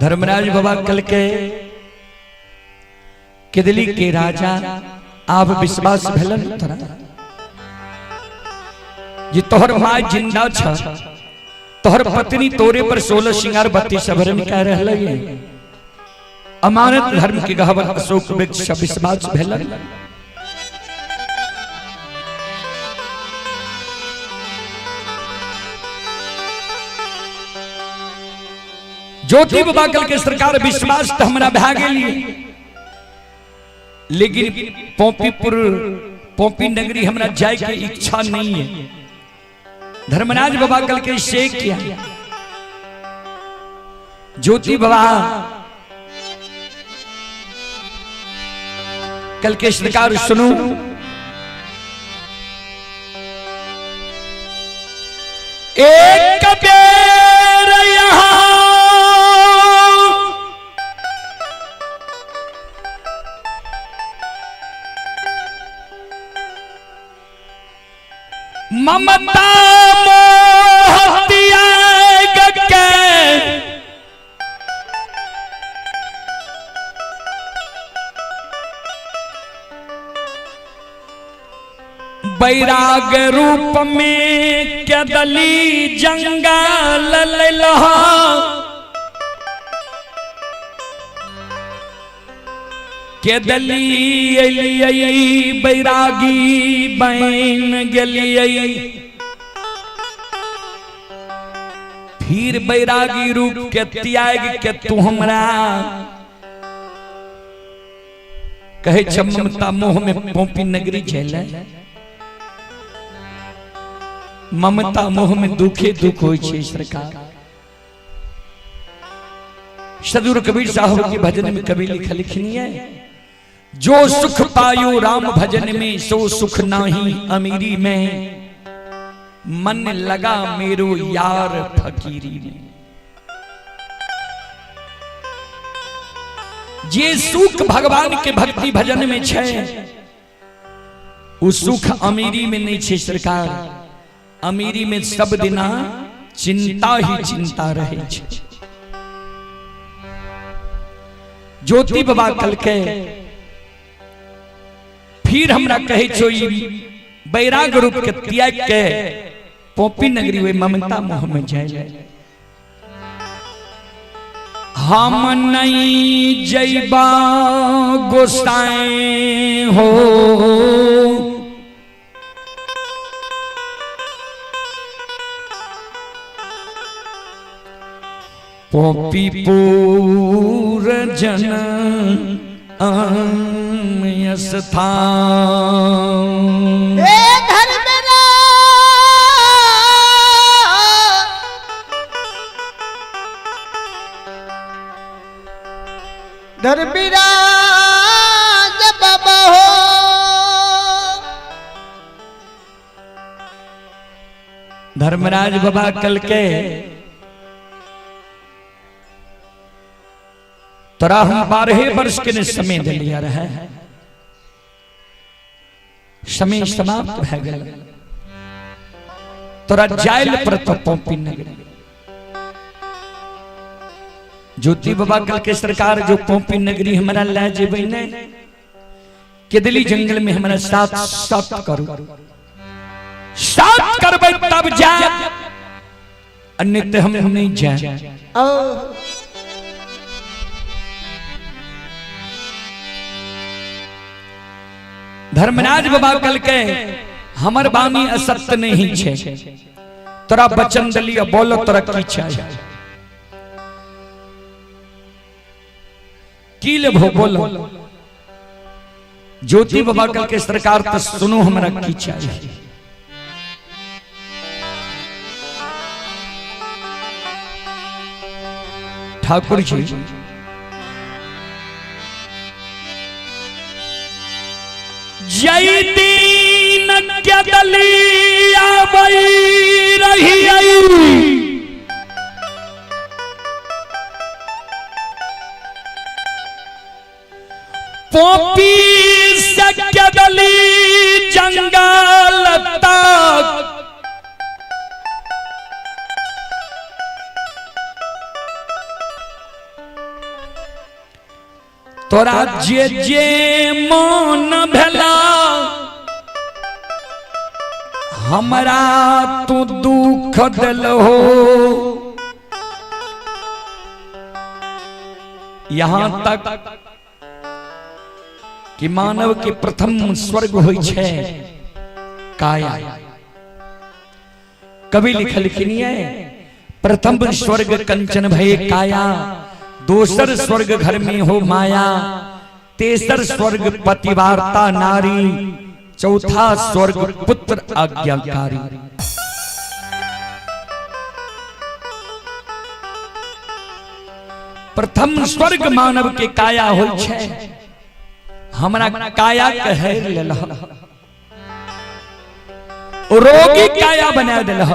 धर्मराज बाबा कल के किदली के राजा आप विश्वास भेलन तोरा ये तोहर माय जिंदा छ, तोहर पत्नी तोरे पर 16 श्रृंगार 32 सबरन कह रहल है। अमानत धर्म के गहवर अशोक वृक्ष विश्वास भेलन। ज्योति बाबा कल के सरकार विश्वास तो हमारा भा गेली, लेकिन पोपी नगरी हमरा जाए के इच्छा नहीं है। धर्मराज बाबा कल के से किया ज्योति बाबा कल के सरकार सुनो। एक बेर यहाँ ममता मोह त्याग के बैराग रूप में कदली जंगल लहा केदली एलियै बैरागी बन गेलियै। फिर बैरागी रूप के त्याग के तू हमरा कहे छ ममता मोह में पोपी नगरी झेले। ममता मोह में दुखे दुख होय छे सरकार। सदगुरु कबीर साहब के भजन में कवि लिखनी है, जो सुख पायो राम भजन में सो सुख नाही अमीरी में, मन लगा मेरो यार फकीरी में। जे सुख भगवान के भक्ति भजन में छे, उस सुख अमीरी में नहीं छे सरकार। अमीरी में सब दिना चिंता ही चिंता रहे छे। ज्योति बाबा कल के फिर हमरा कहे छो बैराग रूप के त्याग के पोपी नगरी वे ममता मोह में जाए। हम नहीं जैबा गोसाएं हो, पोपी पूर जन स्थान। धर्मराज बाबा हो, धर्मराज बाबा कल के तोरा हम 12 वर्ष के ने समय दे लिया रहे, समय समाप्त हो गया। तोरा जाइल पर तो पोपी नगरी। ज्योति बाबा कल के सरकार जो पोपी नगरी हमारा ले जेबे ने केदली जंगल में हमारा साथ करू, साथ करबे तब जाए, अन्यथा हम नहीं जाए। धर्मराज बाबा कल के हमर बानी असत्य नहीं छे, तोरा बचन दलिया बोलो तोरा की चाहिए, की लेबो बोलो। ज्योति बाबा कल के सरकार तो सुनो हमरा की चाहिए। ठाकुर जी जय दीन क्या दलिया बई रही आई, पोपी से क्या दली जंगल तक, तोरा जे जे मन भेला हमरा तू दुख दिल हो। यहां तक कि मानव के प्रथम स्वर्ग होय छे काया। कवि लिखनिए प्रथम स्वर्ग कंचन भय काया, दोसर स्वर्ग घर में हो माया, तेसर स्वर्ग पतिवार्ता नारी, चौथा स्वर्ग पुत्र आज्ञाकारी। प्रथम स्वर्ग मानव के काया होय छे, हमरा काया कहे लेला, रोगी काया बना देला।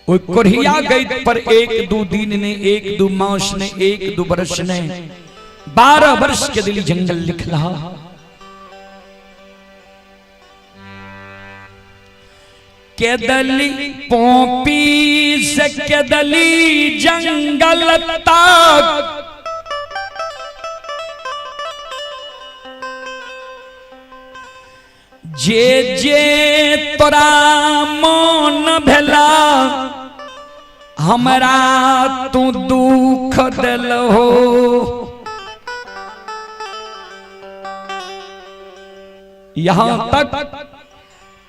वो कोढ़िया गई पर 1-2 दिन ने, 1-2 मास ने, 1-2 वर्ष ने, 12 वर्ष के दिल जंगल लिखला। केदली पोपी से केदली जंगल तक, जे जे तोरा मन भेला हमरा तू दुख दिल हो। यहां तक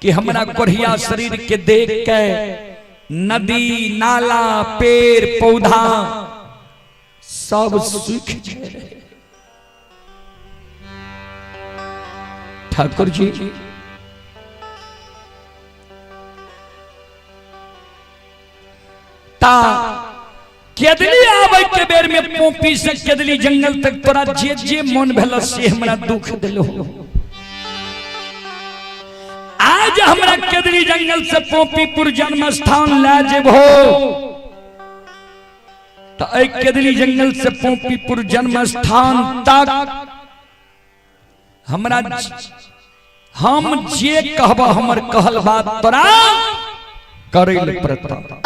कि हमरा कोढ़िया शरीर के देख के नदी नाला पेड़ पौधा सब सूख जाए। ठाकुर जी ता केदली आवे के बेर में पोपी से केदली जंगल तक तोरा जे जे मन भेल से हमरा दुख दिलो। आज हमरा केदली जंगल से पोपीपुर जन्म स्थान ला जेबो तो ए केदली जंगल से पोपीपुर जन्म स्थान तक हमरा हम जे कहब हमर कहल बात तोरा करे ले पड़ता।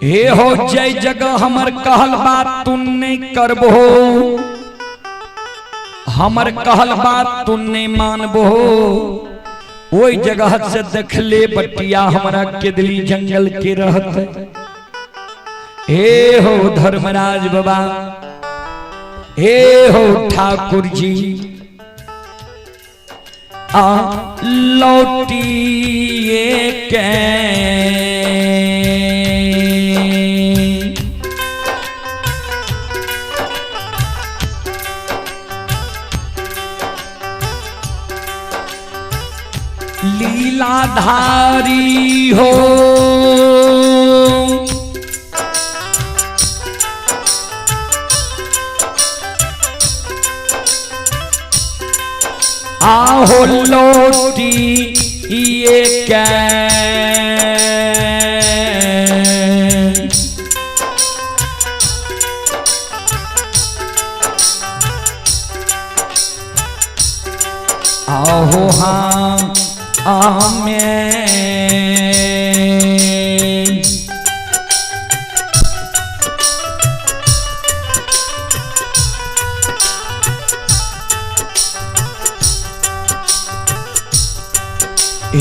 हे हो जय जगह हमर कहल बात तू नहीं करबो, हमर कहल बात तू नहीं मानबो, ओई जगह से देख ले बटिया हमरा केदली जंगल के रहत। हे हो धर्मराज बाबा, हे हो ठाकुर जी आ लौटिए के लीलाधारी हो आहो लौटी ये क्या आहो हाँ आमें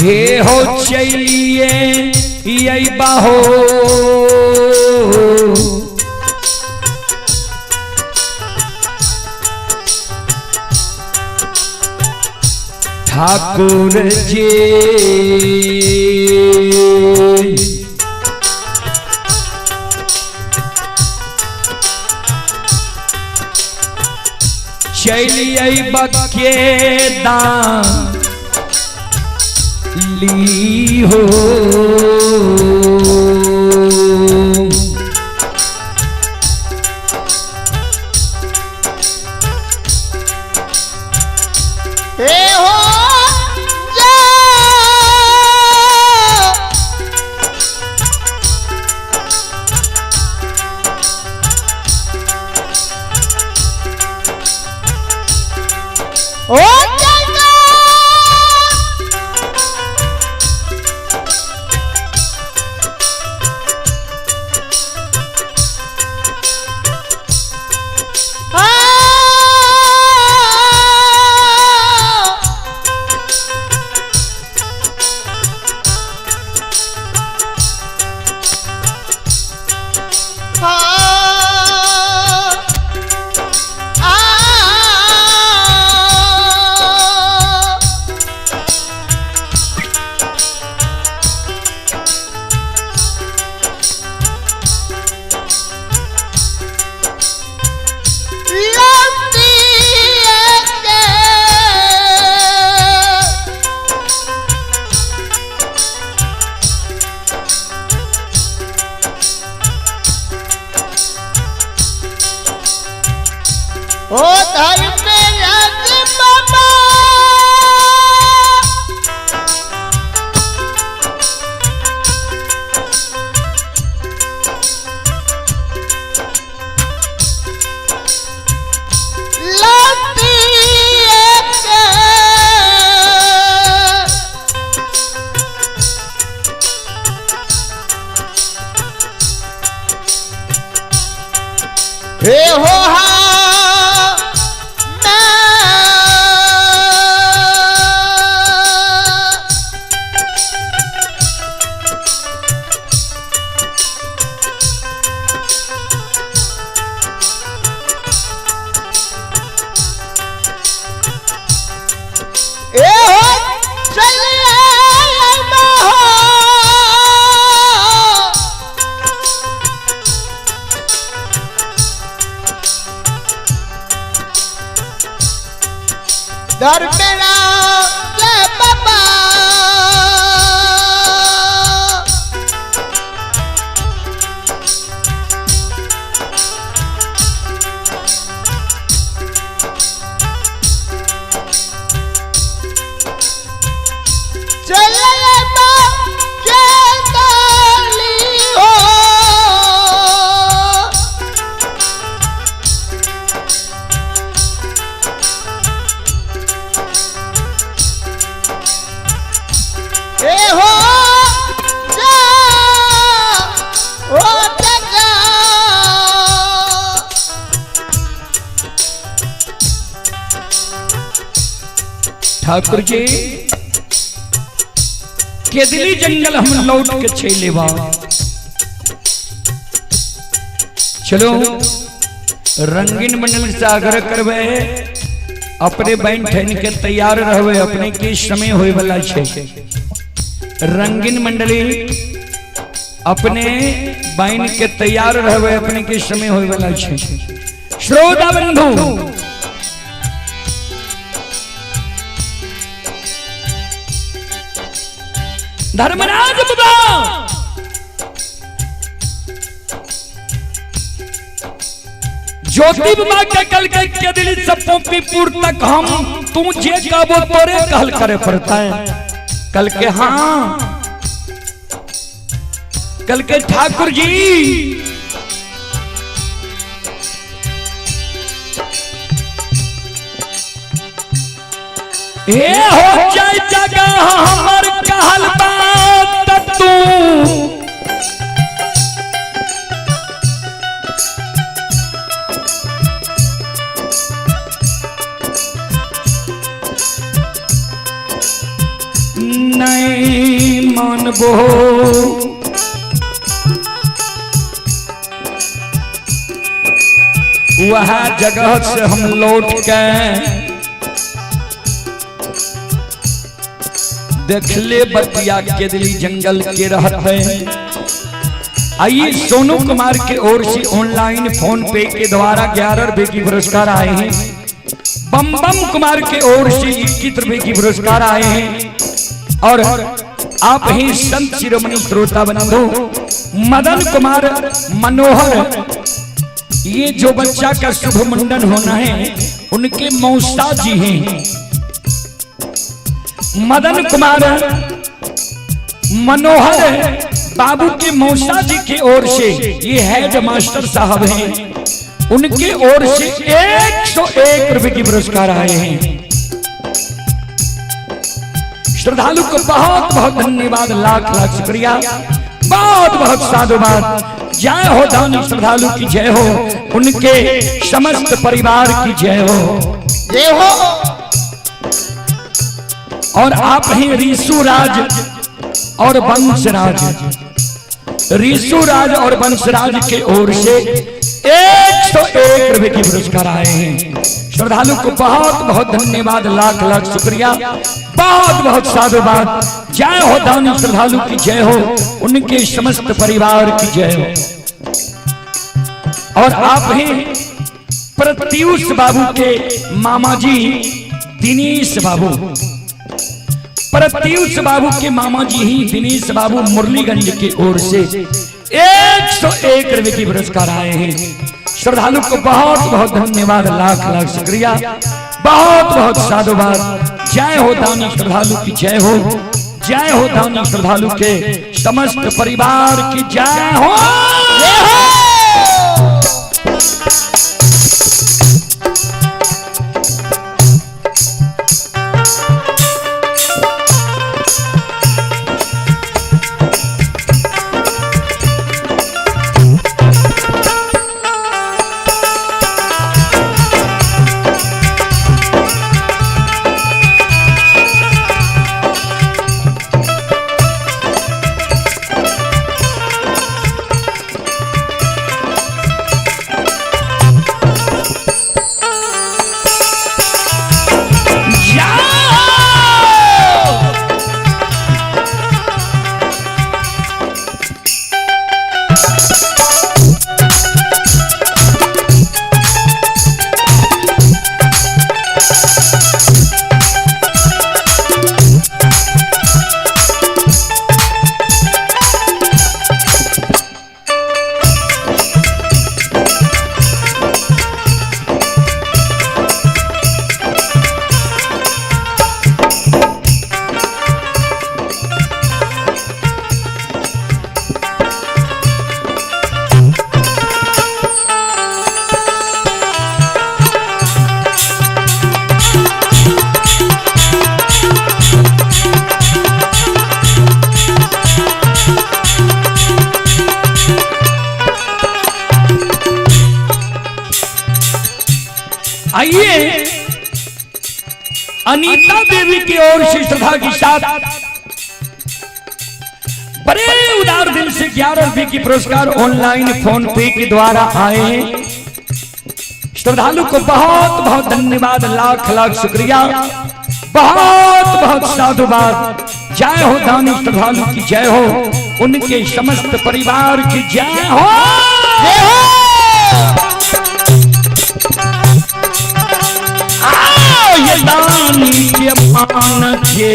हे हो चलिए यही बाहो ठाकुर जी चलिए बके दान ली हो हे हो ओ धर्मराज बाबा हे हो धर्मेरा ले बाबा चले के गाली हो ए हो जा ओ जगा ठाकुर जी केदली जंगल हम लौट के चले बा चलो रंगीन मंडल से आग्रह करवे अपने बहन ठहन के तैयार रहवे अपने के समय होए वाला छे रंगीन मंडली अपने बहन के तैयार रहवे अपने के समय होए वाला छे श्रोता बंधु धर्मराज बाबा ज्योति बाबा के कल के दिल सब पोपीपुर तक हम तू जे कहबो तोरे कहल करे पड़ता है कल के हाँ कल के ठाकुर जी ए हो जाए जगह हमर कहल बात तू नहीं मानबो वह जगह से हम लौट के देखले बतिया के दिली जंगल के रहत है आइए सोनू कुमार के ओर से ऑनलाइन फोन पे के द्वारा 11 रुपए की पुरस्कार आए हैं बम बम कुमार के ओर से 21 रुपए की पुरस्कार आए हैं और आप ही संत शिरोमणि श्रोता बंधु मदन कुमार मनोहर ये जो बच्चा का शुभ मुंडन होना है उनके मौसा जी हैं मदन कुमार मनोहर बाबू के मौसा जी की ओर से ये हेड मास्टर साहब हैं उनके ओर से 101 रुपए की पुरस्कार आए हैं श्रद्धालु को बहुत बहुत धन्यवाद लाख लाख शुक्रिया बहुत बहुत साधुवाद जय हो दानी श्रद्धालु की जय हो उनके समस्त परिवार की जय हो और आप हैं ऋषुराज और वंशराज ऋषुराज और वंशराज के ओर से 101 रुपए की पुरस्कार आए हैं श्रद्धालु को बहुत बहुत धन्यवाद लाख लाख शुक्रिया बहुत बहुत साधुवाद जय हो दानी श्रद्धालु की जय हो उनके समस्त परिवार की जय हो और आप हैं प्रत्युष बाबू के मामा जी दिनेश बाबू प्रत्युष बाबू के मामा जी ही दिनेश बाबू मुरलीगंज की ओर से 101 रुपए की पुरस्कार आए हैं श्रद्धालु को बहुत बहुत धन्यवाद लाख लाख शुक्रिया बहुत बहुत साधुवाद जय हो दानी श्रद्धालु की जय हो दानी श्रद्धालु के समस्त परिवार की जय हो आइए अनीता देवी की ओर से श्रद्धा के साथ बड़े उदार दिल से 11 रुपए की पुरस्कार ऑनलाइन फोन पे के द्वारा आए हैं। श्रद्धालु को बहुत बहुत धन्यवाद, लाख लाख शुक्रिया, बहुत बहुत साधुवाद। जय हो दानी श्रद्धालु की जय हो, उनके समस्त परिवार की जय हो। ये दानी के मान के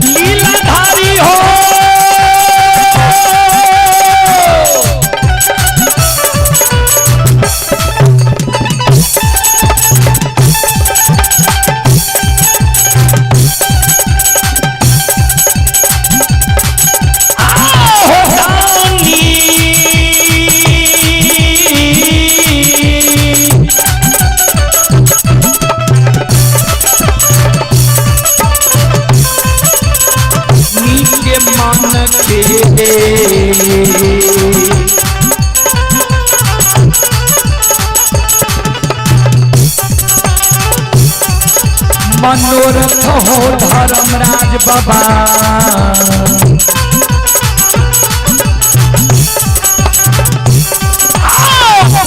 लीलाधारी हो। मनोरथ हो धर्मराज बाबा,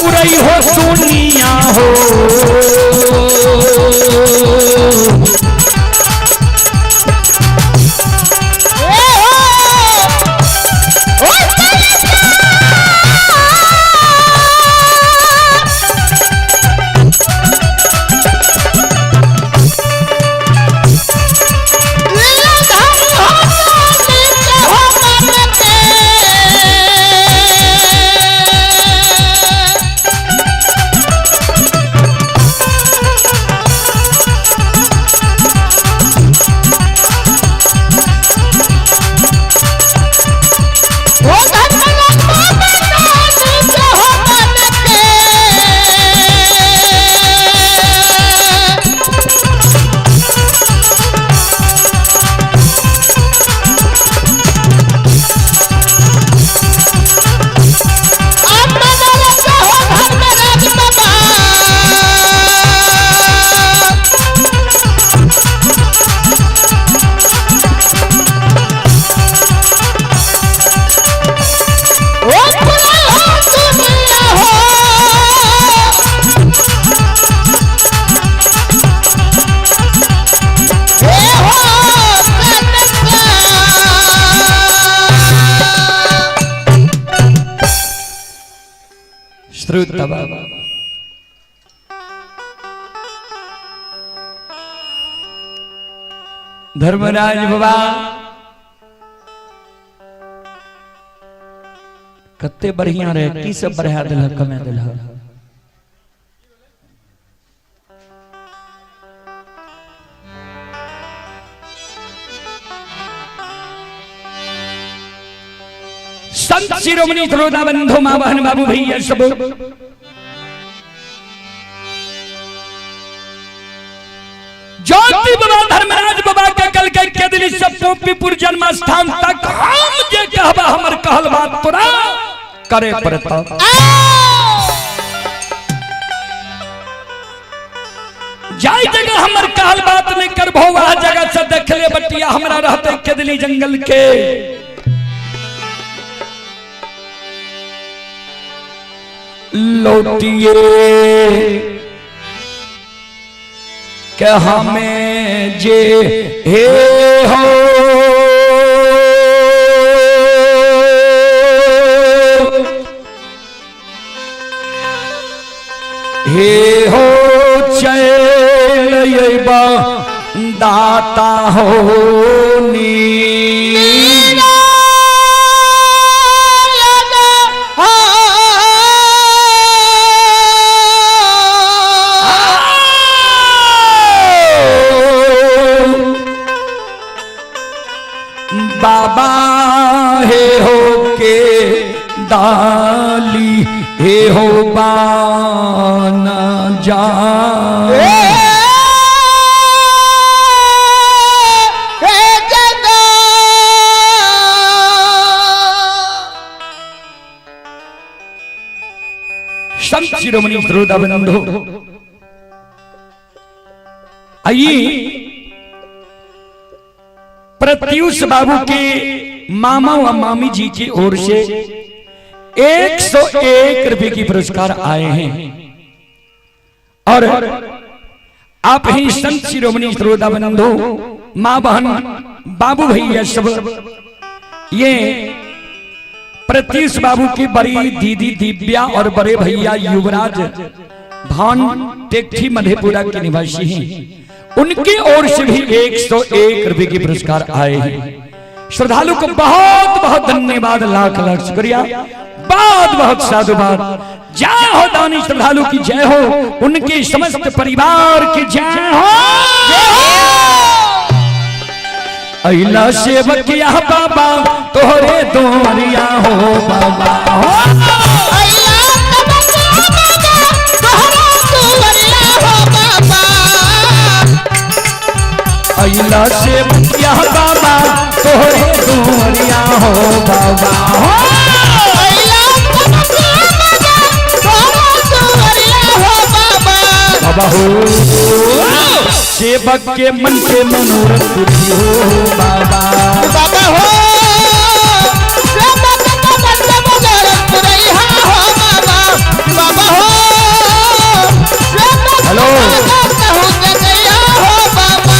बुराई हो दुनिया हो। धर्मराज बाबा कते बढ़िया रहे, की सब बढ़ा दिल कमा दिल। संत शिरोमणि श्रोता बंधु मां बहन बाबू भैया सब ज्योति बाबा धर्मराज बाबा के कल के दिल सब पोपीपुर जन्म स्थान तक हम जे कहबा हमर कहल बात तोरा करे पड़ता। जाई जगह हमर कहल बात नहीं करबो वह जगह से देख ले बटिया हमरा रहते के दिली जंगल के। लौटिए के हमें जे हे हो हे हो चल दाता हो नी बाबा हे हो के दाली हे हो बाना जा संत शिरोमणि श्रोता बंधु, आइए प्रत्युष बाबू के मामा व मामी जी की ओर से 101 रुपए की पुरस्कार आए हैं। और आप ही संत शिरोमणि श्रोता बंधु, मां बहन, बाबू भैया सब ये प्रत्युष बाबू की बड़ी दीदी दिव्या और बड़े भैया युवराज भान टेक्ठी मधेपुरा के निवासी हैं, उनकी ओर से भी 101 रुपए की पुरस्कार आए हैं। श्रद्धालु को बहुत बहुत धन्यवाद, लाख लाख शुक्रिया, बहुत बहुत साधुवाद। जय हो दानी श्रद्धालु की जय हो, उनके समस्त परिवार की जय हो। अइला सेवकिया बाबा तोहरे दोरिया हो बाबा हो, अइला सेवकिया बाबा तोहरे दोरिया हो बाबा हो, बाबा हो सेवक के मन के मनोरथ पूरी हो बाबा, बाबा हो सेवक के मन के मनोरथ पूरी हो बाबा, बाबा हो सेवक हेलो हो बाबा,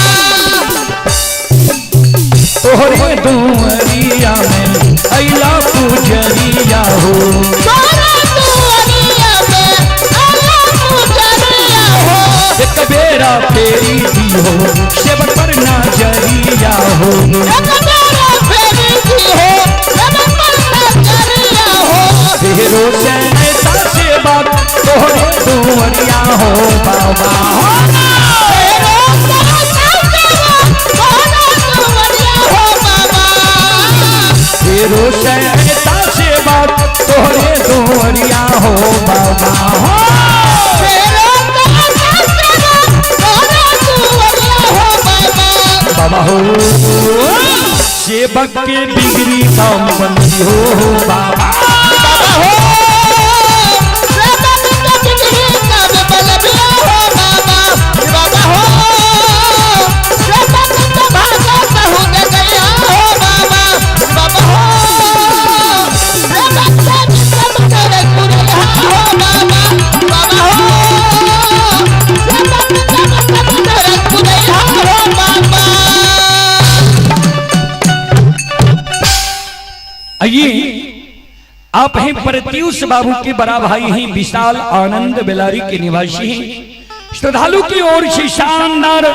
तोहरे दुआरिया में अइला पूजरिया हो, एक बेरा फेरी दी हो सेवक पर नजरिया हो, एक बेरा फेरी दी हो सेवक पर नजरिया हो, फेरो से ऐसा सेवा तोहरे दुआरिया हो बाबा हो, फेरो से ऐसा सेवा तोहरे दुआरिया हो बाबा, फेरो से ऐसा सेवा तोहरे दुआरिया हो बाबा हो, बाबा हो सेवक के बिगड़ी काम बंदी हो बाबा, बाबा हो सेवक के बिगड़ी काम बलबिया हो बाबा, बाबा हो सेवक के भागा कहू दे गया हो बाबा, बाबा हो सेवक के सब तेरे पूरे हो बाबा, बाबा हो सेवक के सब तेरे पूरे हो बाबा। आइए आप हैं प्रत्युष बाबू के बड़ा भाई हैं, विशाल आनंद बेलारी के निवासी हैं। श्रद्धालु की ओर से शानदार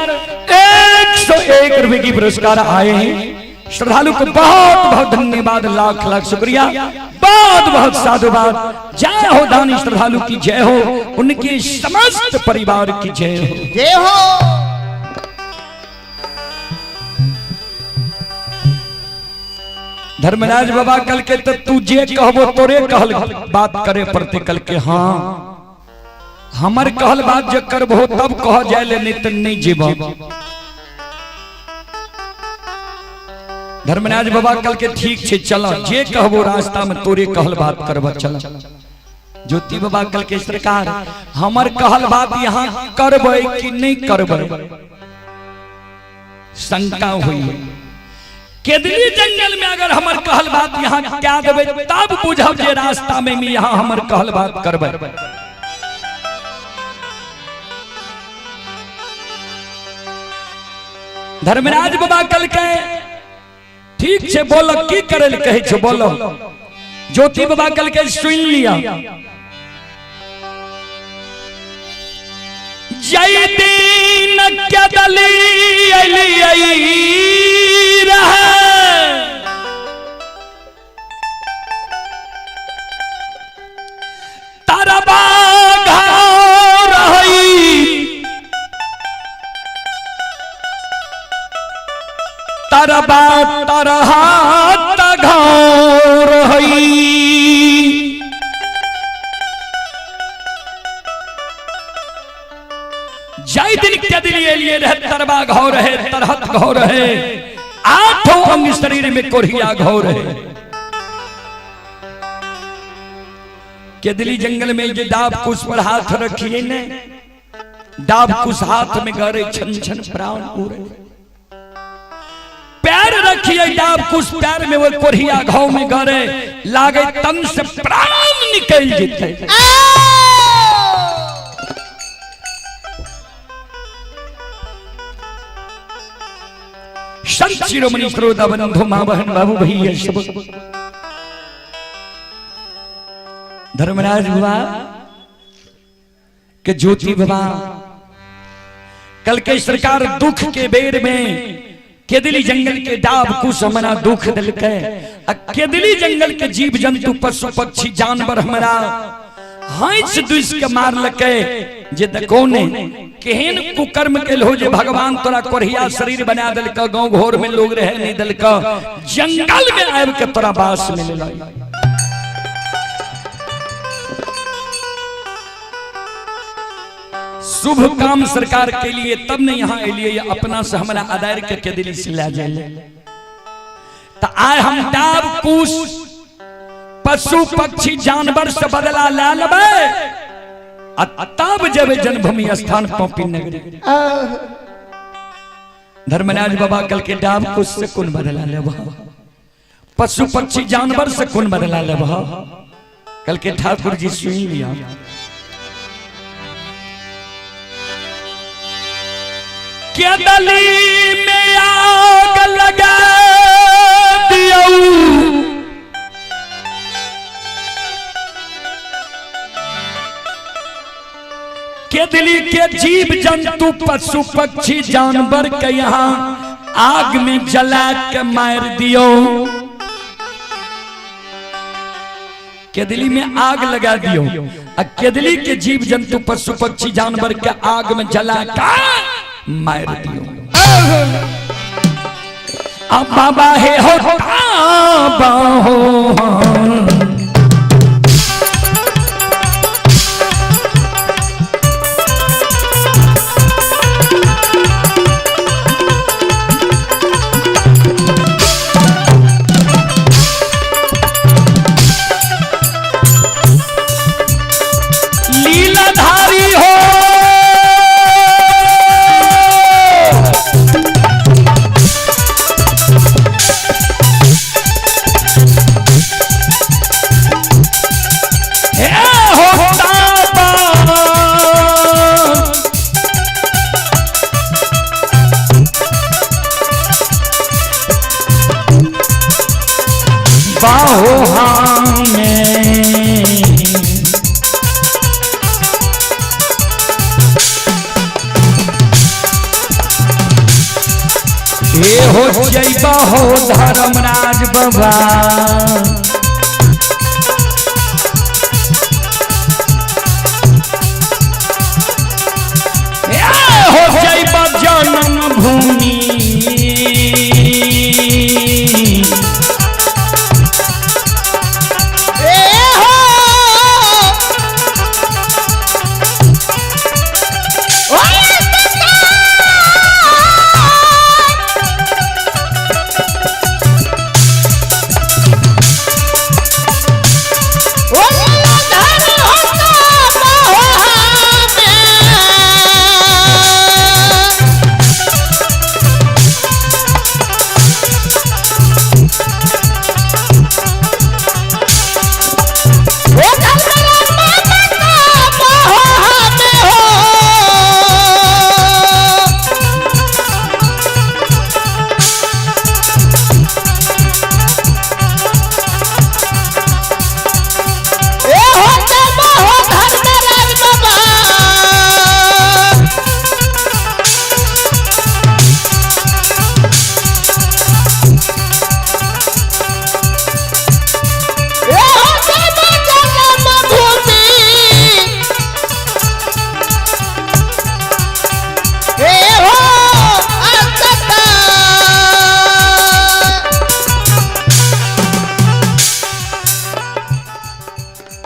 101 रुपए की पुरस्कार आए हैं। श्रद्धालु को बहुत बहुत धन्यवाद, लाख लाख शुक्रिया, बहुत बहुत साधुवाद। जय हो दानी श्रद्धालु की जय हो, उनके समस्त परिवार की जय हो, जय हो। धर्मराज बाबा कल के तो तू जे कहबो तोरे कहल बात करे पड़ते कल के, हाँ हमर कहल बात जे करबो तब कह जाए ले, नहीं तो नहीं जेब। धर्मराज बाबा कल के ठीक छे, चला जे कहबो रास्ता में तोरे कहल बात करब, चला। ज्योति बाबा कल के सरकार हमर कहल बात यहाँ करबै कि नहीं करबै, शंका हुई है। केदली जंगल में अगर हमर कहल बात यहाँ क्या देवे तब बुझब जे रास्ता में यहाँ हमर कहल बात करबै। धर्मराज बाबा कल के ठीक से बोल, की करे कहे छे बोलो। ज्योति बाबा कल के सुन लिया, जय दीन केदली तरबा तरहा तघौर हई, जय दिन के दिल लिए रहे तरबा घौर है, तरहत घौर है, आठों अंग शरीर में कोढ़िया घौर है। केदली जंगल में ये डाब कुश पर हाथ रखिए ने, डाब कुश हाथ में गरे छन छन प्राण उड़े। पैर रखिए डाब कुश पैर में, वो कोरिया घाव में गरे लागे तन से प्राण निकल जेते। संत शिरोमणि श्रोता बंधु मां बहन बाबू भैया सब धर्मराज हुआ कि ज्योति बाबा कल के सरकार दुख के बेर में केदली जंगल के डाब कुछ हमारा दुख दिल के, केदली जंगल के जीव जंतु पशु पक्षी जानवर हमारा हाइस दुस के मार लके जे कोने केहन कुकर्म के हो जे भगवान तोरा कोरिया शरीर बना दिल का, गांव घोर में लोग रहे नहीं दिल का, जंगल में आब के तोरा बास में ले। शुभ काम सरकार के लिए तब ने यहाँ लिए अपना से हमारा आदार करके दिल्ली से ले जाए। तो आए हम डाब कुश पशु पक्षी जानवर से बदला ले लेबे, तब जब जन्मभूमि स्थान पौपी नगरी। धर्मराज बाबा कल के डाब कुश से कौन बदला लेब, पशु पक्षी जानवर से कौन बदला लेब। कल के ठाकुर जी सुन लिया, केदली में आग लगा दियो, केदली के जीव जंतु पशु पक्षी जानवर के यहाँ आग में जला के मार दियो। केदली में आग लगा दियो, केदली के जीव जंतु पशु पक्षी जानवर के आग में जला के मार दियो। अब बाबा है हो बाबा हो लीलाधारी हो बाहो ये हो जैबा हो धर्मराज बाबा, हो जैबा जन्म भूमि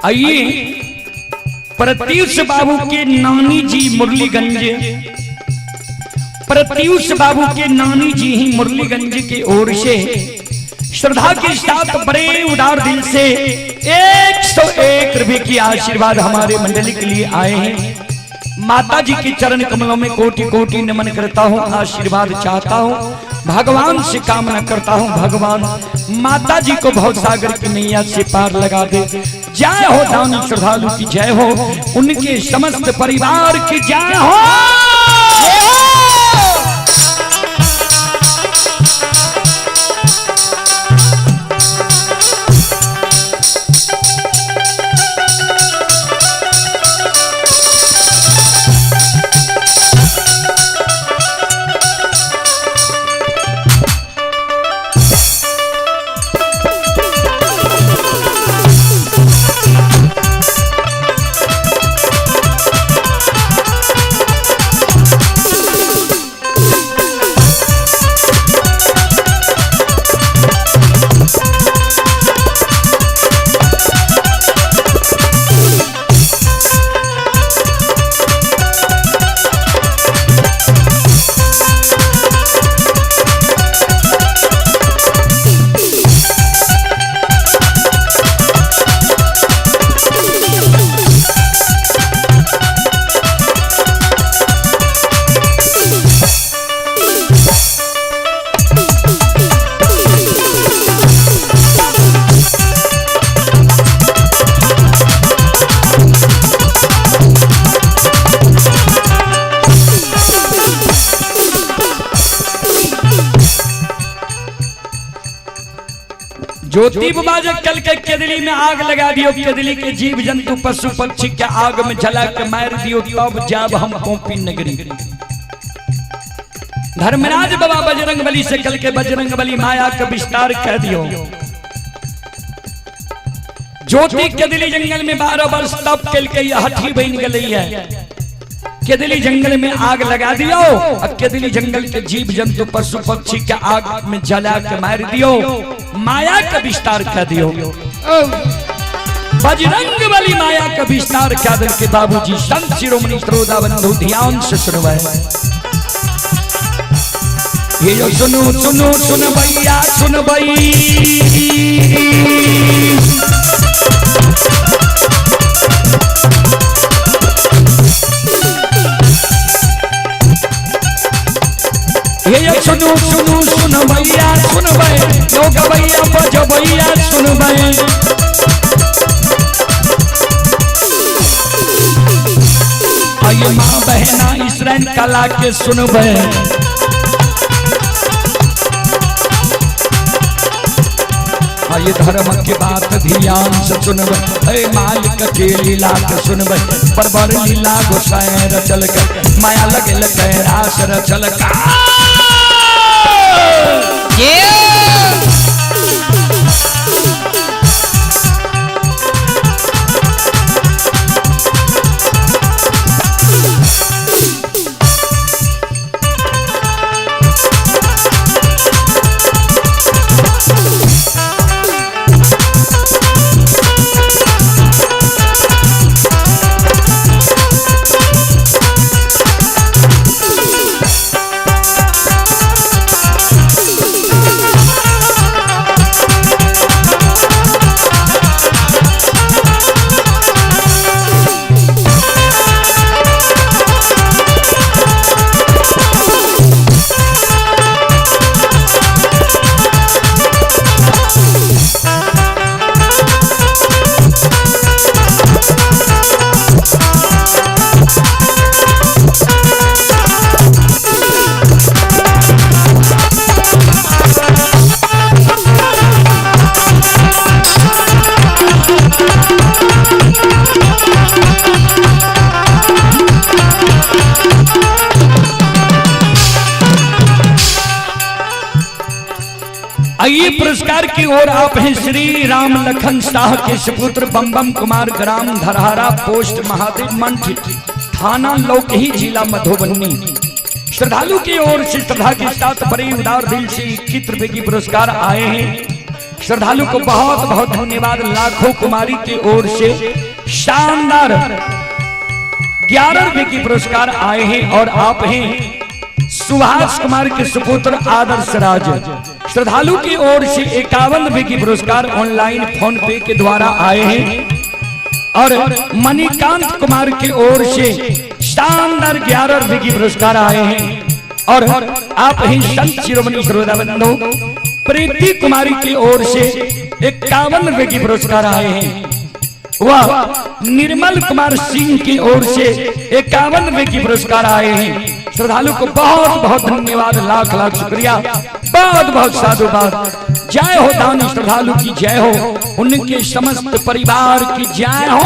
आइए प्रत्युष बाबू के नानी जी मुरलीगंज, प्रत्युष बाबू के नानी जी ही मुरलीगंज की ओर से श्रद्धा के साथ बड़े उदार दिल से 101 रुपए की आशीर्वाद हमारे मंडली के लिए आए हैं। माता जी के चरण कमलों में कोटि कोटि नमन करता हूँ, आशीर्वाद चाहता हूँ, भगवान से कामना करता हूँ भगवान माता जी को भव सागर की नैया से पार लगा दे। जय हो दानी श्रद्धालु की जय हो, उनके समस्त परिवार की जय हो। ज्योति बाबा जब कल के केदली में आग लगा दियो, केदली के जीव जंतु पशु पक्षी के आग में जला के मार दियो, तब जब हम पहुंची नगरी। धर्मराज बाबा बजरंग बली से कल के बजरंग बली माया का विस्तार कह दियो। ज्योति केदली जंगल में 12 वर्ष तप कल के हठी बन गई है। केदली जंगल में आग लगा दियो, अब केदली जंगल के जीव जंतु पशु पक्षी के आग में जला के मार दियो, माया का विस्तार कर दियो। बजरंग बली माया का विस्तार क्या दल के बाबूजी संत शिरोमणि श्रोता बंधु ध्यान से सुनवाए। ये जो सुनो सुनो सुन भैया सुन भई, ये सुनो सुनो सुन भैया सुन भाई, लोग भैया बज भैया सुन भाई। आइए माँ बहना इसराइल कला के सुन भाई। आइए धर्म की बात ध्यान से सुन भाई, मालिक के लीला के सुन भाई। परवर लीला गोसाई रचल कर, माया लगे लगे रास रचल का। आइए पुरस्कार की ओर आप हैं श्री राम लखन शाह के सुपुत्र बम कुमार, ग्राम धरहारा, पोस्ट महादेव मंच, थाना लौकही, जिला मधुबनी। श्रद्धालु की ओर से श्रद्धा के साथ बड़े उदार दिल से 21 रुपए की पुरस्कार आए हैं। श्रद्धालु को बहुत बहुत धन्यवाद। लाखों कुमारी की ओर से शानदार 11 रुपए की पुरस्कार आए हैं और आप हैं सुभाष कुमार के सुपुत्र आदर्श राज। श्रद्धालु की ओर से 51 रुपए की पुरस्कार ऑनलाइन फोन पे के द्वारा आए हैं और मणिकांत कुमार की ओर से शानदार 11 रुपए की पुरस्कार आए हैं और आप ही संत शिरोमणि श्रोता बंधु प्रीति कुमारी की ओर से 51 रुपए की पुरस्कार आए हैं। वह निर्मल कुमार सिंह की ओर से 51 रुपए की पुरस्कार आए हैं। श्रद्धालु को बहुत बहुत धन्यवाद, लाख लाख शुक्रिया, बहुत बहुत साधुवाद। जय हो दानी श्रद्धालु की जय हो, उनके समस्त परिवार की जय हो।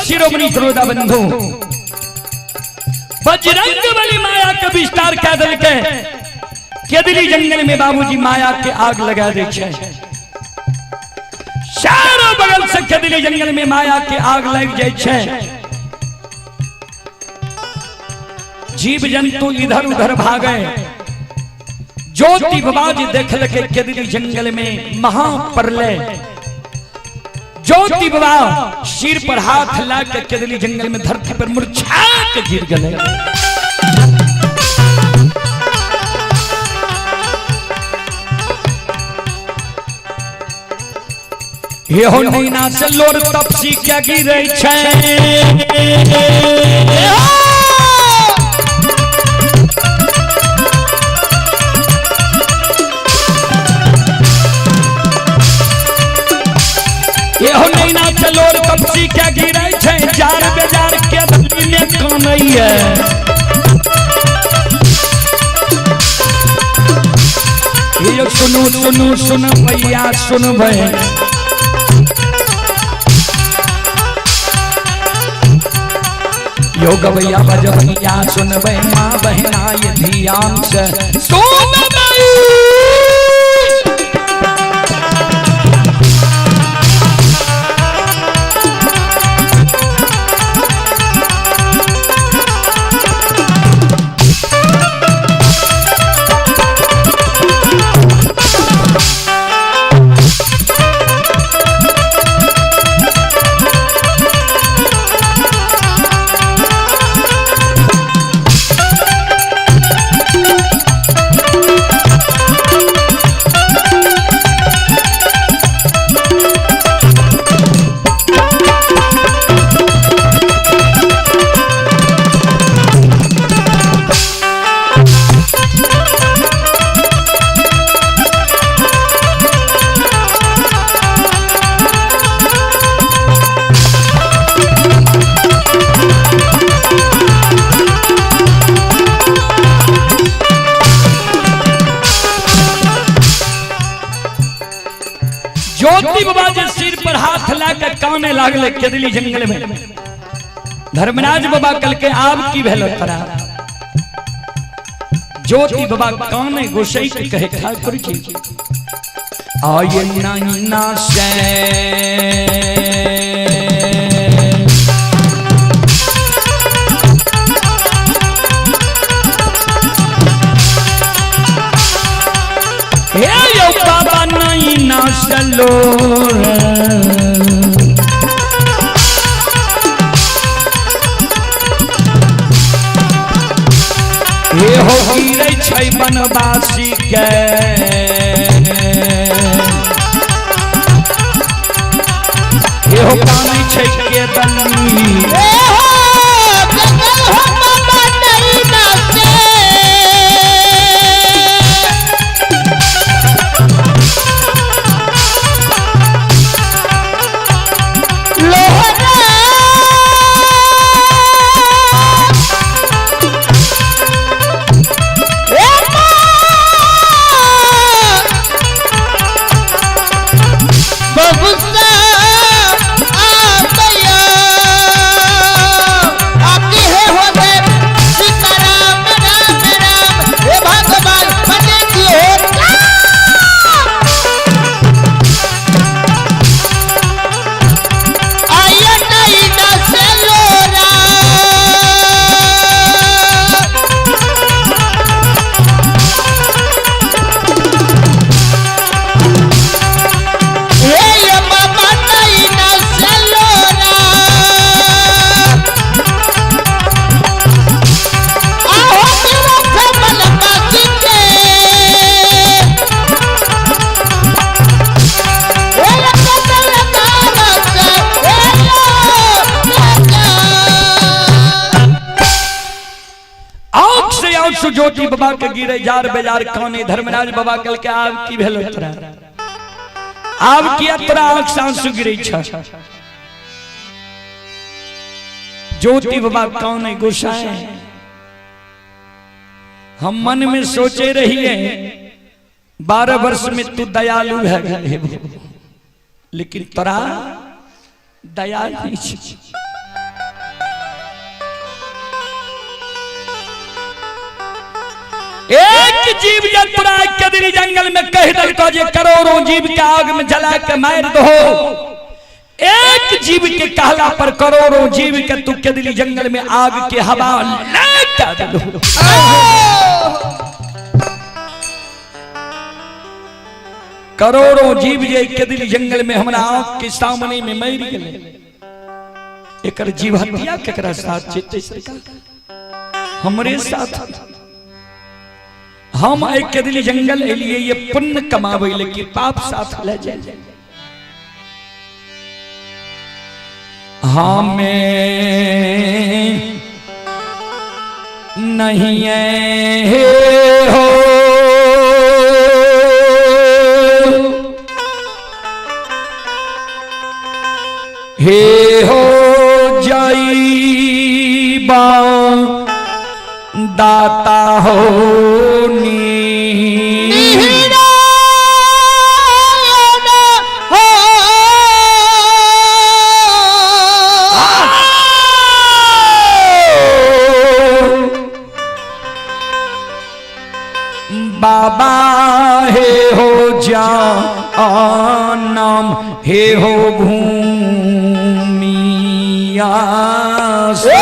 शिरोमणि श्रोता बंधु बजरंगबली माया का विस्तार क्या दल के केदली जंगल में बाबूजी माया के आग लगा दे छे। चारों बगल से केदली जंगल में माया के आग लग जाए छे। जीव जंतु इधर उधर भागे। ज्योति बाबाजी देखल के केदली जंगल में महाप्रलय। ज्योति बाबा सिर पर हाथ ला के केदली जंगल में धरती पर मूर्छा के गिर गए। ये हो नैना से लोर तपसी क्या गिरे छे। ये हो नैना चलोर कपसी क्या गिरे छे। जार बेजार के धरती में कानई है। ये सुनो सुनो सुन भैया सुन भाई। योग भैया बज भैया सुन भाई। माँ बहना ये ध्यान से सुन भाई। ज्योति बाबा जी सिर पर हाथ लाकर काने लागले केदली जंगल में। धर्मराज बाबा कल के आब की भेल तरा। ज्योति बाबा काने गोसाई के कहे ठाकुर जी आये नैना से सलोरा हे हो गिरै छै बनवासी के हे हो पानी छै के दली ज्योति बाबा के गिरे जार बेजार काने धर्मराज बाबा कल के आब की भेलो तोरा आब किया तोरा आंख से आंसू गिरै छ ज्योति बाबा काने गुस्साए हम मन में सोचे रहिए 12 वर्ष में तू दयालु है लेकिन तोरा दया नहीं छ एक जीव जंतुरा के दिली जंगल में कह दलको जे करोड़ों जीव के आग में जला के मार दो एक जीव के कहला पर करोड़ों जीव के तू के दिली जंगल में आग के हवा लगा दो करोड़ों जीव जे के दिली जंगल में हमरा आंख के सामने में मर गेले एकर जीव हत्या केकरा साथ चित्ते सरकार हमरे साथ हम एक के दिली जंगल लिए ये पुण्य कमावे लेकिन पाप साथ ले जाए हमें नहीं है हो हे हो जाईबा दाता हो बाबा हे हो जानम हे हो भूमिया से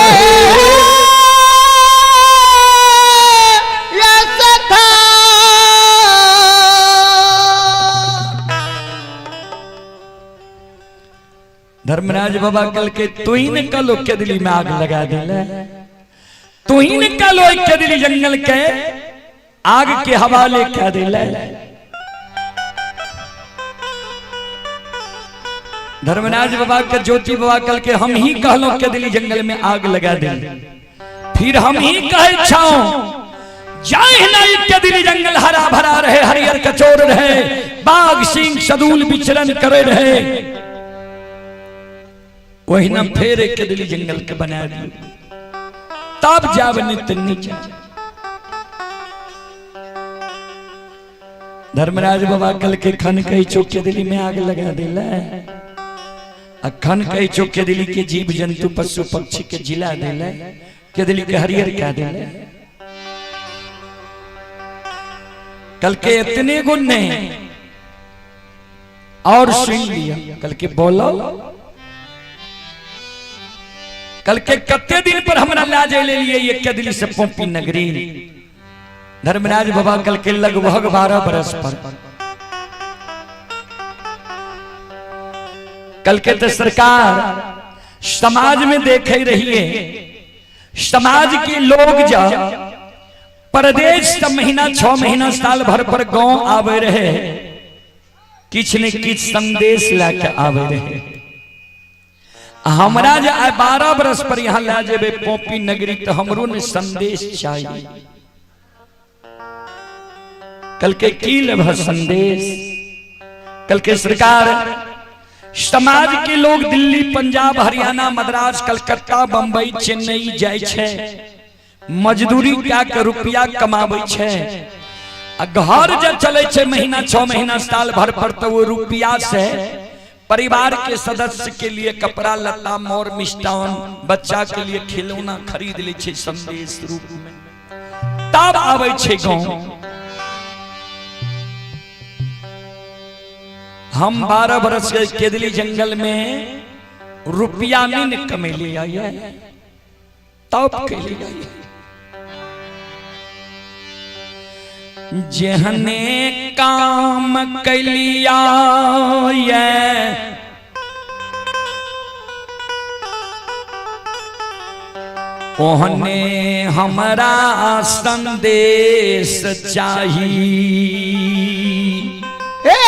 धर्मराज बाबा कल के तू ही ने कल के दिली में आग लगा दिले तू ही ने कल के दिली जंगल के आग के हवाले कह दिले धर्मराज बाबा के ज्योति बाबा कल के हम ही कहलो के दिली जंगल में आग लगा दे फिर हम ही कहे छाओ जाए नहीं के दिली जंगल हरा भरा रहे हरियर कचोर रहे बाघ सिंह सदूल विचरण करे रहे वही ना फेर के दिली जंगल के बना दिए तब जाब नित्य नीचे धर्मराज बाबा कल के खन कही चौक के दिली में आग लगा दिला खन कही चौक के दिली के जीव जंतु पशु पक्षी के जिला दिला के दिली के हरियर क्या दिला कल के इतने गुण नहीं और सुन लिया कल के बोलो कल के कत्ते दिन पर हमरा लाजे ले लिए ये के दिली से पोंपी नगरी धर्मराज बाबा कल के लगभग 12 बरस पर कल के तो सरकार समाज में देख ही रही है, समाज के लोग जा परदेश का महीना 6 महीना साल भर पर गांव आवे रहे, किछ ने किछ संदेश लेके आवे रहे। हमरा जे 12 बरस पर यहाँ ला जेबे पोपी नगरी तो हमरो ने संदेश चाहिए। कल के की लेब संदेश? कल के सरकार समाज के लोग दिल्ली, पंजाब, हरियाणा, मद्रास, कलकत्ता, बंबई, चेन्नई जाय छे, मजदूरी क्या के रुपया कमावे छे, घर जब चले छे महीना 6 महीना साल भर पर तो वो रुपया से परिवार के सदस्य के लिए कपड़ा लत्ता मोर मिष्टान, बच्चा के लिए खिलौना खरीद ले छे संदेश रूप में। तब आवे छे गांव। हम 12 बरस के केदली जंगल में रुपया नहीं कमे ले आए, तब के लिए आए। जहने काम कैलिया ओहने हमरा संदेश चाहिए। हे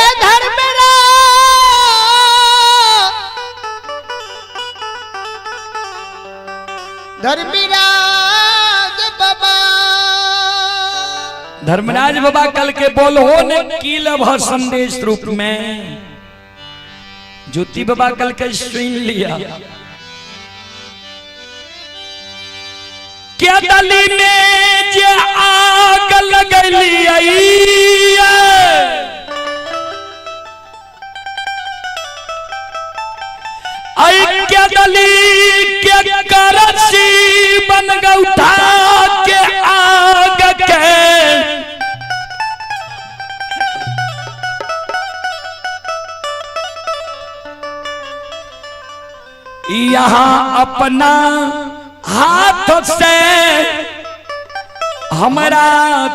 धर्मराज बाबा, धर्मराज बाबा कल के बोलो ने की लभ संदेश रूप में। ज्योति बाबा कल के सुन लिया। क्या दली में जे आग लगली आई, क्या दली के करसी बन गई उठा के आग के, यहाँ अपना हाथ से हमारा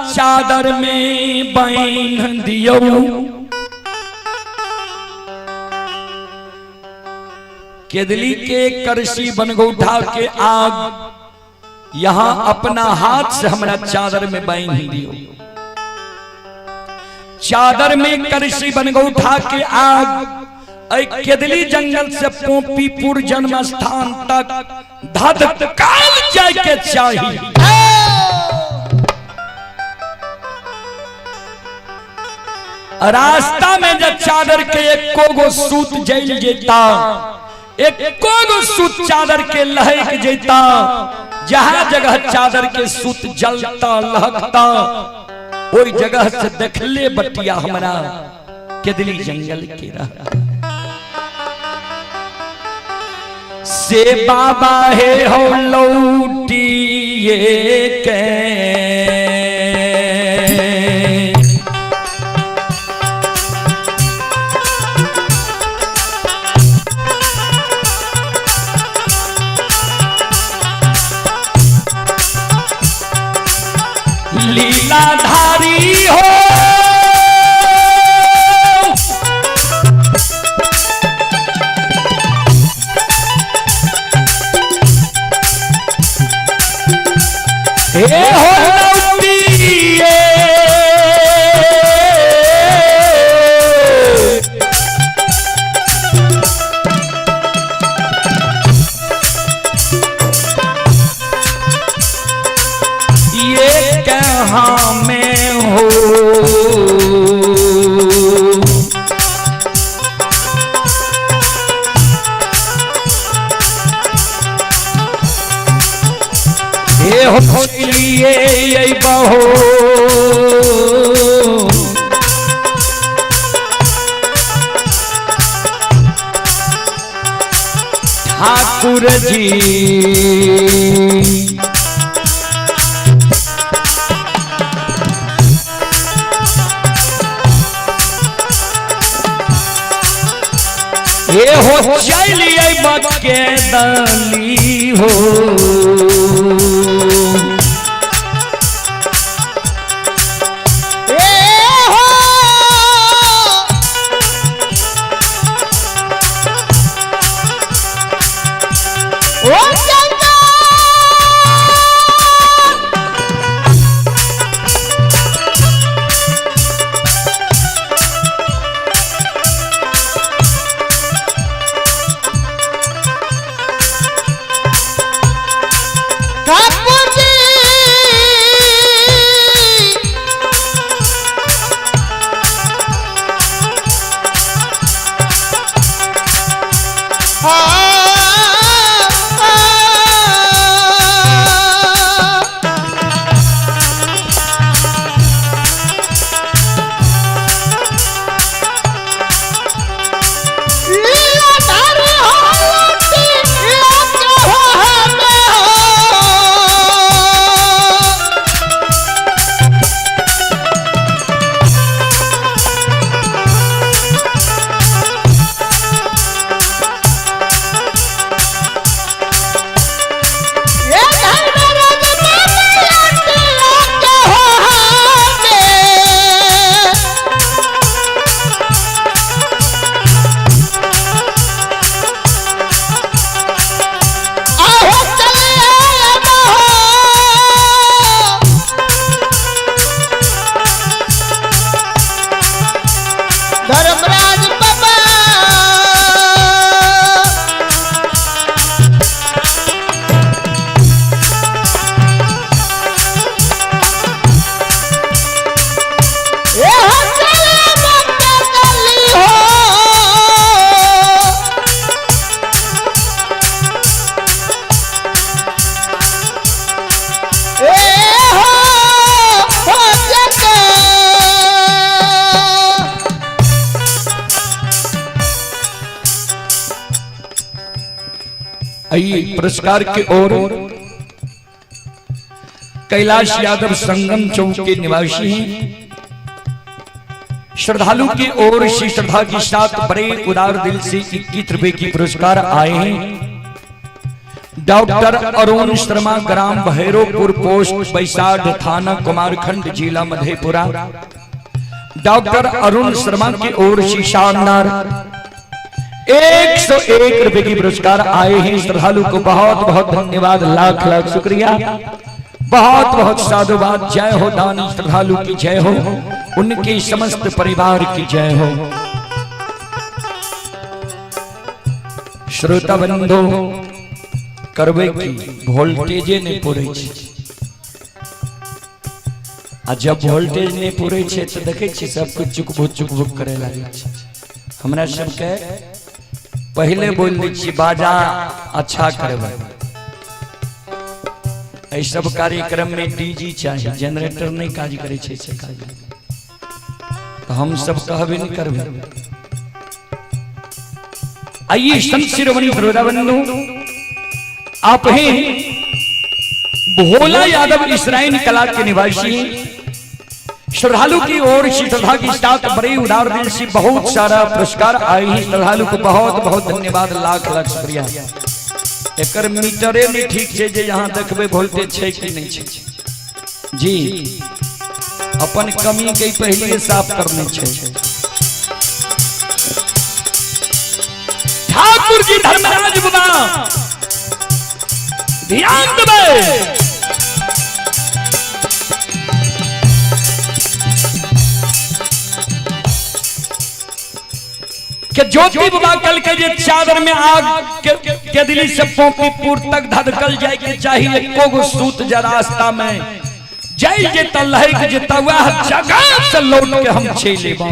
चादर में बांध दियो। केदली के करसी बन गो उठा के आग, यहाँ अपना हाथ से हमारा चादर में बांध दियो। चादर में करसी बन गो उठा के आग, केदली जंगल से पोपीपुर जन्म स्थान तक धधकाल जाए के चाहिए। रास्ता में जब चादर के एको गो सूत जल जेता, एको गो सूत चादर के लहक जेता, जहां जगह चादर के सूत जलता लहकता, ओई जगह से देखले बटिया हमारा केदली जंगल के रहा। से बाबा हे हो लौटिए के, लीलाधारी हो हे हो लौटिए, ये कहाँ में हो, ये हो लिए बहो ठाकुर जी, ये हो चलिए बके दली हो, आइए पुरस्कार की ओर कैलाश यादव संगम चौक के निवासी हैं। श्रद्धालु की ओर से श्रद्धा के साथ बड़े उदार दिल से 21 रुपए की पुरस्कार आए हैं। Doctor Arun Sharma, gram Bhairavpur post बैसाड, थाना कुमारखंड, जिला मधेपुरा। डॉक्टर अरुण शर्मा की ओर से शानदार 101 रुपए की पुरस्कार आए हैं। श्रद्धालु को बहुत बहुत धन्यवाद, लाख लाख शुक्रिया, बहुत बहुत साधुवाद। जय हो दानी श्रद्धालु की जय हो, उनके समस्त परिवार की जय हो। श्रोता बंधु करवे की वोल्टेजे ने पूरे आ जब वोल्टेज ने पूरे तो देखे सब कुछ चुकबुक करे लगे। हमरा सबके पहले बोल दी बाजा अच्छा करवा। सब कार्यक्रम में डीजी चाहिए, जनरेटर नहीं काज करे तो हम सब कहबे नहीं करबे। आइए संत शिरोमणि श्रोताबंधु, आप हैं भोला यादव इसराइल कला के निवासी। श्रद्धालु की ओर श्रद्धा के साथ बड़े उदार दिल से बहुत सारा पुरस्कार आए हैं। श्रद्धालु को बहुत बहुत धन्यवाद, लाख लाख शुक्रिया। एकर मीटरे नहीं ठीक है जे यहाँ देखबे वोल्टेज है कि नहीं है जी, अपन कमी के पहले साफ करने छै। ठाकुर जी धर्मराज बाबा ध्यान देबे। के ज्योति बाबा कल के जे चादर में आग के दिली से पोंकीपुर तक धधकल जाए के चाहिए। कोगो सूत जरास्ता में जय जे तलहै के जे तवा जगह से लौट के हम छे लेबा।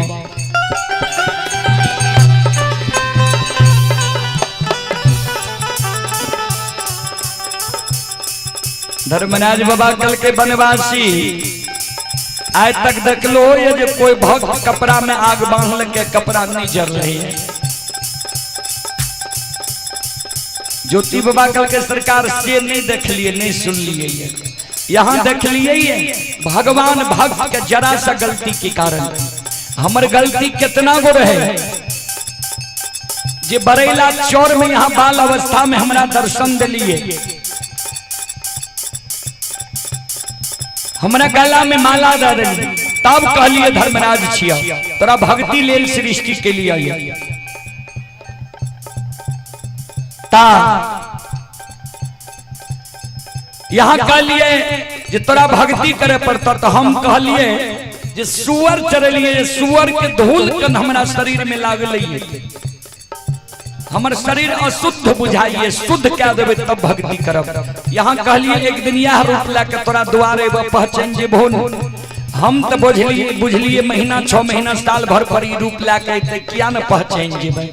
धर्मराज बाबा कल के बनवासी आज तक देख लो ये जो कोई भक्त कपड़ा में आग बांधल के कपड़ा नहीं जल रही है। ज्योति बाबा कल के सरकार से नहीं देख लिए, नहीं सुन लिए। यहाँ देख लिए भगवान भक्त के जरा सा गलती के कारण। हमर गलती कितना गो रहे जे बरेला चौर में यहाँ बाल अवस्था में हमारा दर्शन दिलिए, हमरा गला में माला दे रही, तब कहलिए धर्मराज छिया तोरा भक्ति लेल सृष्टि के लिए आइए। ता यहाँ कहलिए जे तोरा भक्ति करे पड़ता, तो हम कहलिए जे सुअर चरलिए, सुअर के धूल कन हमरा शरीर में लागल, हमर शरीर अशुद्ध बुझाइए, शुद्ध क्या देवे तब भक्ति करब। यहाँ कहलिए एक दिन यह रूप लाके तोरा द्वारे पहचान जेबो। हम तो बुझलिए महीना 6 महीना साल भर पर रूप लाके क्या न पहचान जेबे।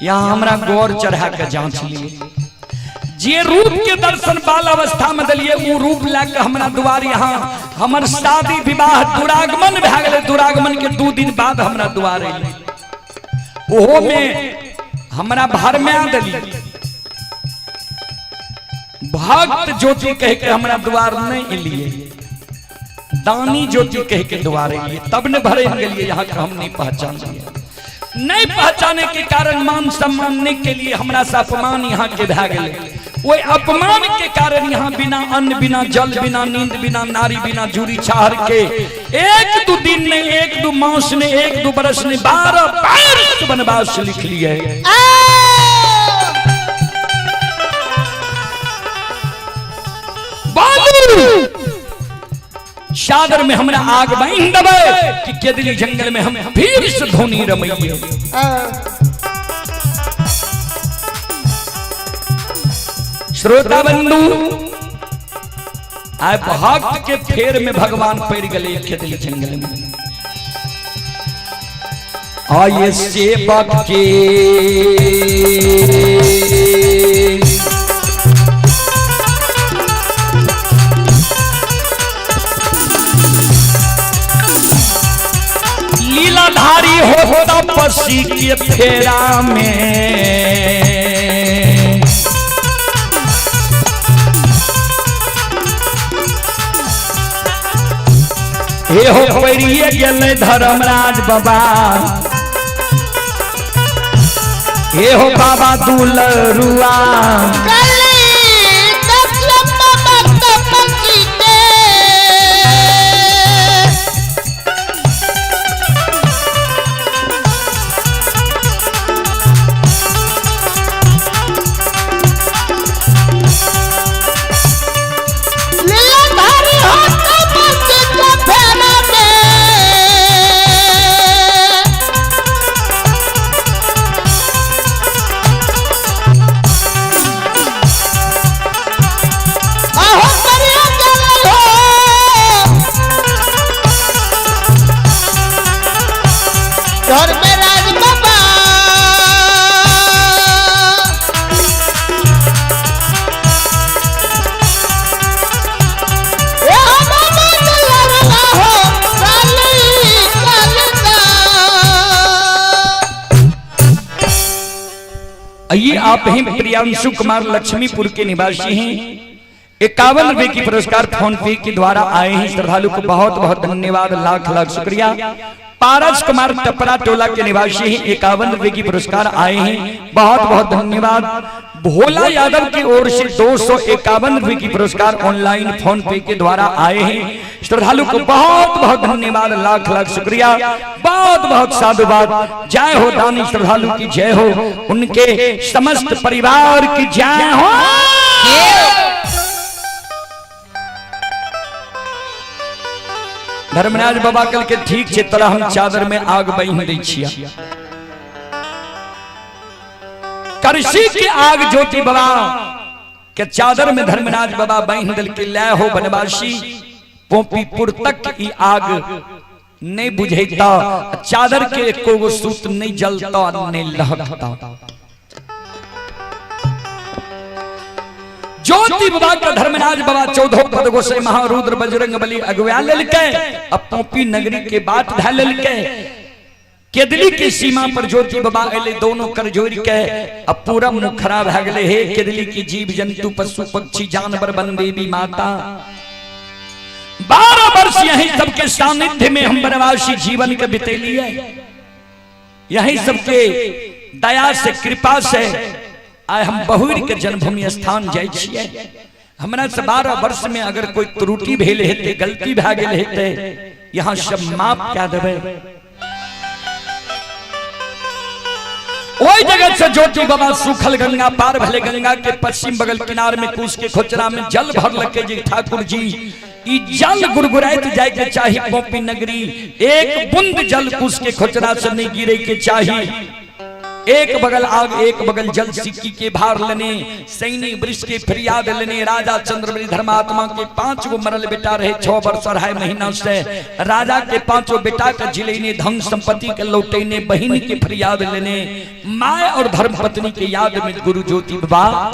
यहाँ हमरा गौर चढ़ा के जांच लिए, जे रूप के दर्शन बाल अवस्था में दिलिए वो रूप लाके हमरा द्वार यहाँ हमर शादी विवाह दुरागमन भए गेलै। दुरागमन के 2 दिन बाद हमरा द्वार अइलै, ओहो में हमरा भर में आ दिली। भक्त ज्योति कह के हमरा द्वार नहीं एलिए, दानी ज्योति कह के द्वार एलिए, तब ने भरे गेलिए। यहाँ के हम नहीं पहचान लिए, नहीं पहचाने के कारण मान सम्मान नहीं के लिए हमरा से अपमान यहाँ के भए गेलै। ओए अपमान के कारण यहाँ बिना अन्न, बिना जल, बिना नींद, बिना नारी, बिना जूरी छाहर के 1-2 दिन नहीं, 1-2 मास ने, 1-2 बरस ने 12 वर्ष वनवास लिख लिए। चादर में हमरा आग बांध देबे कि केदली जंगल में हम फिर से धोनी रमैये। श्रोता बंधु, आय भक्त के फेर में भगवान पड़ गए केदली जंगल में। आये सेवक के लीलाधारी हो तपस्वी के फेरा में हे हो परिये गेले धर्मराज बाबा हे हो बाबा दुलरुआ आइए आप हैं प्रियांशु कुमार लक्ष्मीपुर के निवासी हैं 51 रुपए की पुरस्कार फोन पे के द्वारा आए हैं श्रद्धालु को बहुत बहुत धन्यवाद लाख लाख शुक्रिया। पारस कुमार टपरा टोला के निवासी हैं 51 रुपए की पुरस्कार आए हैं बहुत बहुत धन्यवाद। भोला यादव की ओर से 251 रुपए की पुरस्कार ऑनलाइन फोन पे के द्वारा आए हैं श्रद्धालु को बहुत बहुत धन्यवाद लाख लाख शुक्रिया बहुत बहुत साधुवाद। जय हो दानी श्रद्धालु की जय हो उनके समस्त परिवार की जय हो। धर्मराज बाबा कल के ठीक से तरह हम चादर में आग बही दै छिया करसी के आग ज्योति बाबा के चादर में धर्मराज बाबा बही दल के लय हो बनवासी पोपीपुर तक ई आग नहीं बुझेता चादर के एको सूत नहीं जलता नहीं लहकता। ज्योति बाबा का धर्मराज बाबा 14 पद गो से महारुद्र बजरंग बली अगुआ लेलके अब पोपी नगरी के बात धा लेलके केदली की सीमा पर ज्योति बाबा अले दोनों कर जोड़ के अब पूरा मुख खराब भ गेले हे केदली की जीव जंतु पशु पक्षी जानवर वन देवी माता 12 वर्ष यही सबके सानिध्य में हम बनवासी जीवन के बितेलिए यही सबके दया से कृपा से आय हम बहुर के जन्मभूमि स्थान जाय छियै हमरा से 12 वर्ष में अगर कोई त्रुटि भेल हेते गलती भ गेल हेते यहाँ सब माफ क्या देबे। ओई जगह से ज्योति बाबा सुखल गंगा पार भले गंगा के पश्चिम बगल किनार में कूस के खोचरा में जल भर लगे जी ठाकुर जी ई जल गुड़गुड़ाइत जाए के चाहिए पोपी नगरी एक बूंद जल कूस के खोचरा से नहीं गिरे के चाहिए। एक बगल आग एक बगल जल सिक्की के भार लेने सैनी वृक्ष के फरियाद लेने राजा चंद्रबली धर्मात्मा के 5 गो मरल बेटा रहे 6 वर्ष 2.5 महीना से राजा के 5 बेटा का जिलेने धन संपत्ति के लौटेने बहन के फरियाद लेने माय और धर्म पत्नी के याद में गुरु ज्योति बाबा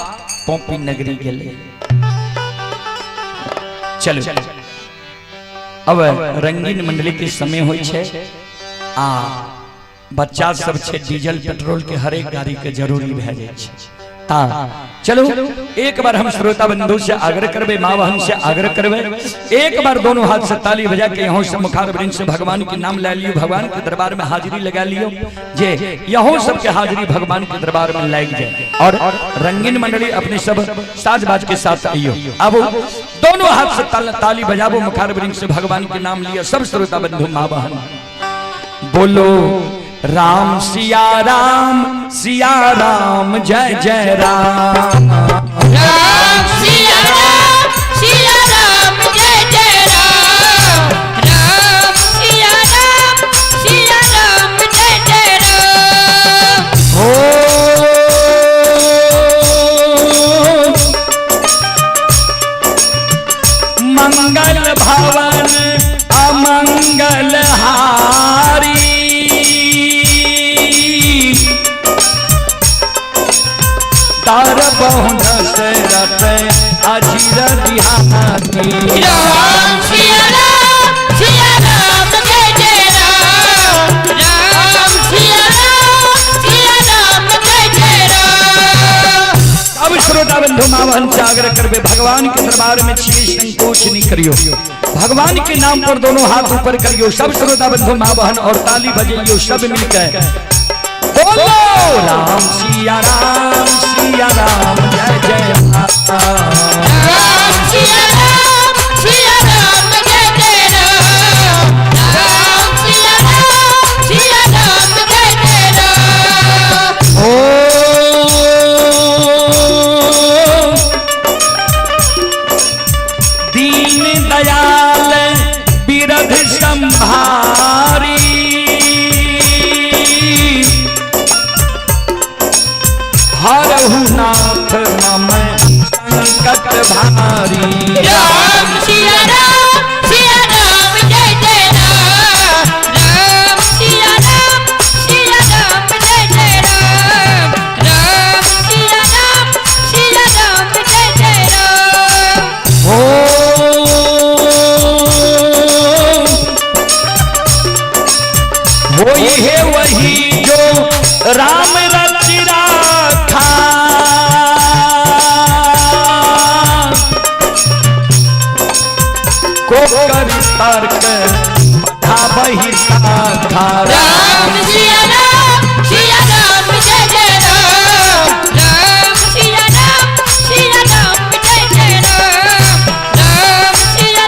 पोपी नगरी गेले। चलो अब रंगीन मंडली के समय होय छे आ बच्चा सब छे डीजल पेट्रोल के हर एक गाड़ी के जरूरी भे जाय छे ता चलो एक बार हम श्रोता बंधु से आग्रह करबे मां बहन से आग्रह करबे एक बार दोनों हाथ से ताली बजा के यहों से मुखार वृंद से भगवान के नाम ले लियो भगवान के दरबार में हाजिरी लगा लियो जे यहों सब के हाजिरी भगवान के दरबार में लग जाए और रंगीन मंडली अपने सब साज बाज के साथ आइयो। अब दोनों हाथ से ताली बजाबो मुखार वृंद से भगवान के नाम लियो सब श्रोता बंधु मां बहन बोलो राम सिया राम जय जय राम राम सिया राम जय जय राम राम सिया राम जय जय राम। हो मंगल भवन अमंगल हारी तार बहु दशरथ अजीर बिहारी राम सिया राम जय जय राम राम सिया राम जय जय राम। अब श्रोता बंधु मां बहन से आग्रह करबे भगवान के दरबार में छिए संकोच नहीं करियो भगवान के नाम पर दोनों हाथ ऊपर करियो, सब श्रोता बंधु माँ बहन और ताली बजाइयो सब मिलकर बोलो राम सिया राम जय जय राम सिया राम जय जय राम। राम सिया राम जय जय राम। ओ दीन दयाल बिरध संभारी हरहु नाथ मम संकट भारी। राम सिया राम जय जय राम। राम सिया राम जय जय राम। राम सिया राम जय जय राम। हो वही है वही जो राम रच राखा को कर तर्क था बही साखा। राम सिया राम जय जय राम। राम सिया राम जय जय राम। राम सिया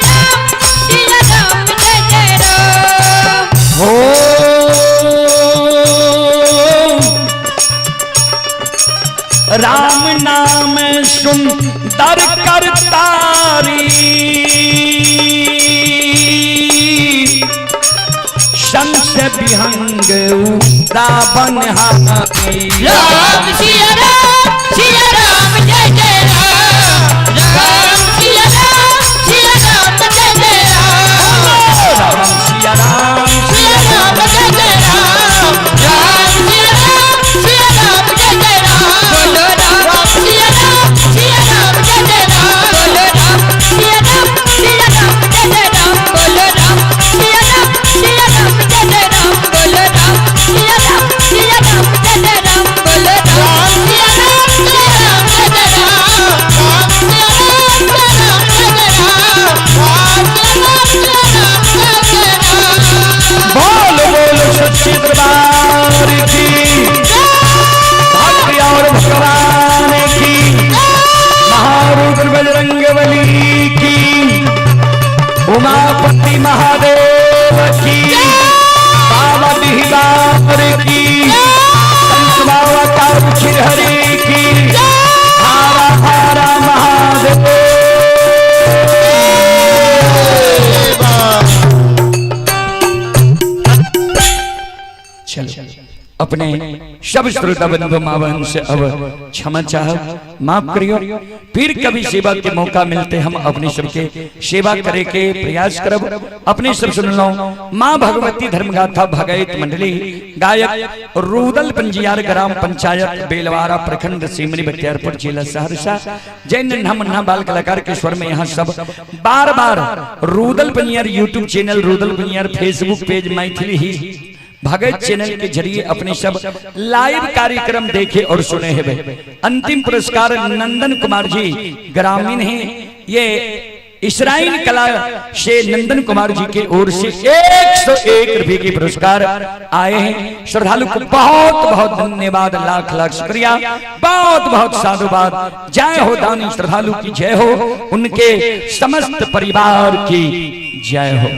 राम जय जय राम। हो राम नाम सुंदर करतारी शंस विहंग रावण हारी। राम सिया राम जय जय राम। राम सिया राम जय जय राम। राम सिया राम जय जय राम। राम सिया राम जय जय राम। बोलो राम सिया राम जय जय राम। बोलो राम सिया राम जय जय राम। बोलो राम सिया राम जय जय राम। बोलो राम सिया राम जय जय राम। बोलो राम सिया राम जय जय राम। राम सिया राम जय जय राम। राम सिया राम जय जय राम। बोल बोल सच्चे दरबार की भक्ति और भगवान की महारुद्र बजरंगबली की उमापति महादेव की बाबा बिहार की संत बाबा कारुचिर हरि की हारा हारा महादेव। चलो अपने सब श्रोता बंधु माँ बहन से अब क्षमा चाह माफ करियो, फिर कभी सेवा के मौका मिलते हम अपने सबके सेवा करे के प्रयास करब। अपने सब सुन लो माँ भगवती धर्मगाथा भगवत मंडली गायक रूदल पंजियार ग्राम पंचायत बेलवारा प्रखंड सिमरी बख्तियारपुर जिला सहरसा जय नन्हा मुन्ना बाल कलाकार के स्वर में यहाँ सब बार बार Rudal Panjiyar YouTube channel Rudal Panjiyar Facebook page Maithili ही भगत चैनल के जरिए अपने सब लाइव कार्यक्रम देखे और सुने हैं। अंतिम पुरस्कार नंदन कुमार जी ग्रामीण हैं, ये इसराइल कला से नंदन कुमार जी के ओर से 101 रुपए के पुरस्कार आए हैं। श्रद्धालु को बहुत बहुत धन्यवाद, लाख लाख शुक्रिया, बहुत बहुत साधुवाद। जय हो दानी श्रद्धालु की जय हो, उनके समस्त परिवार की जय हो।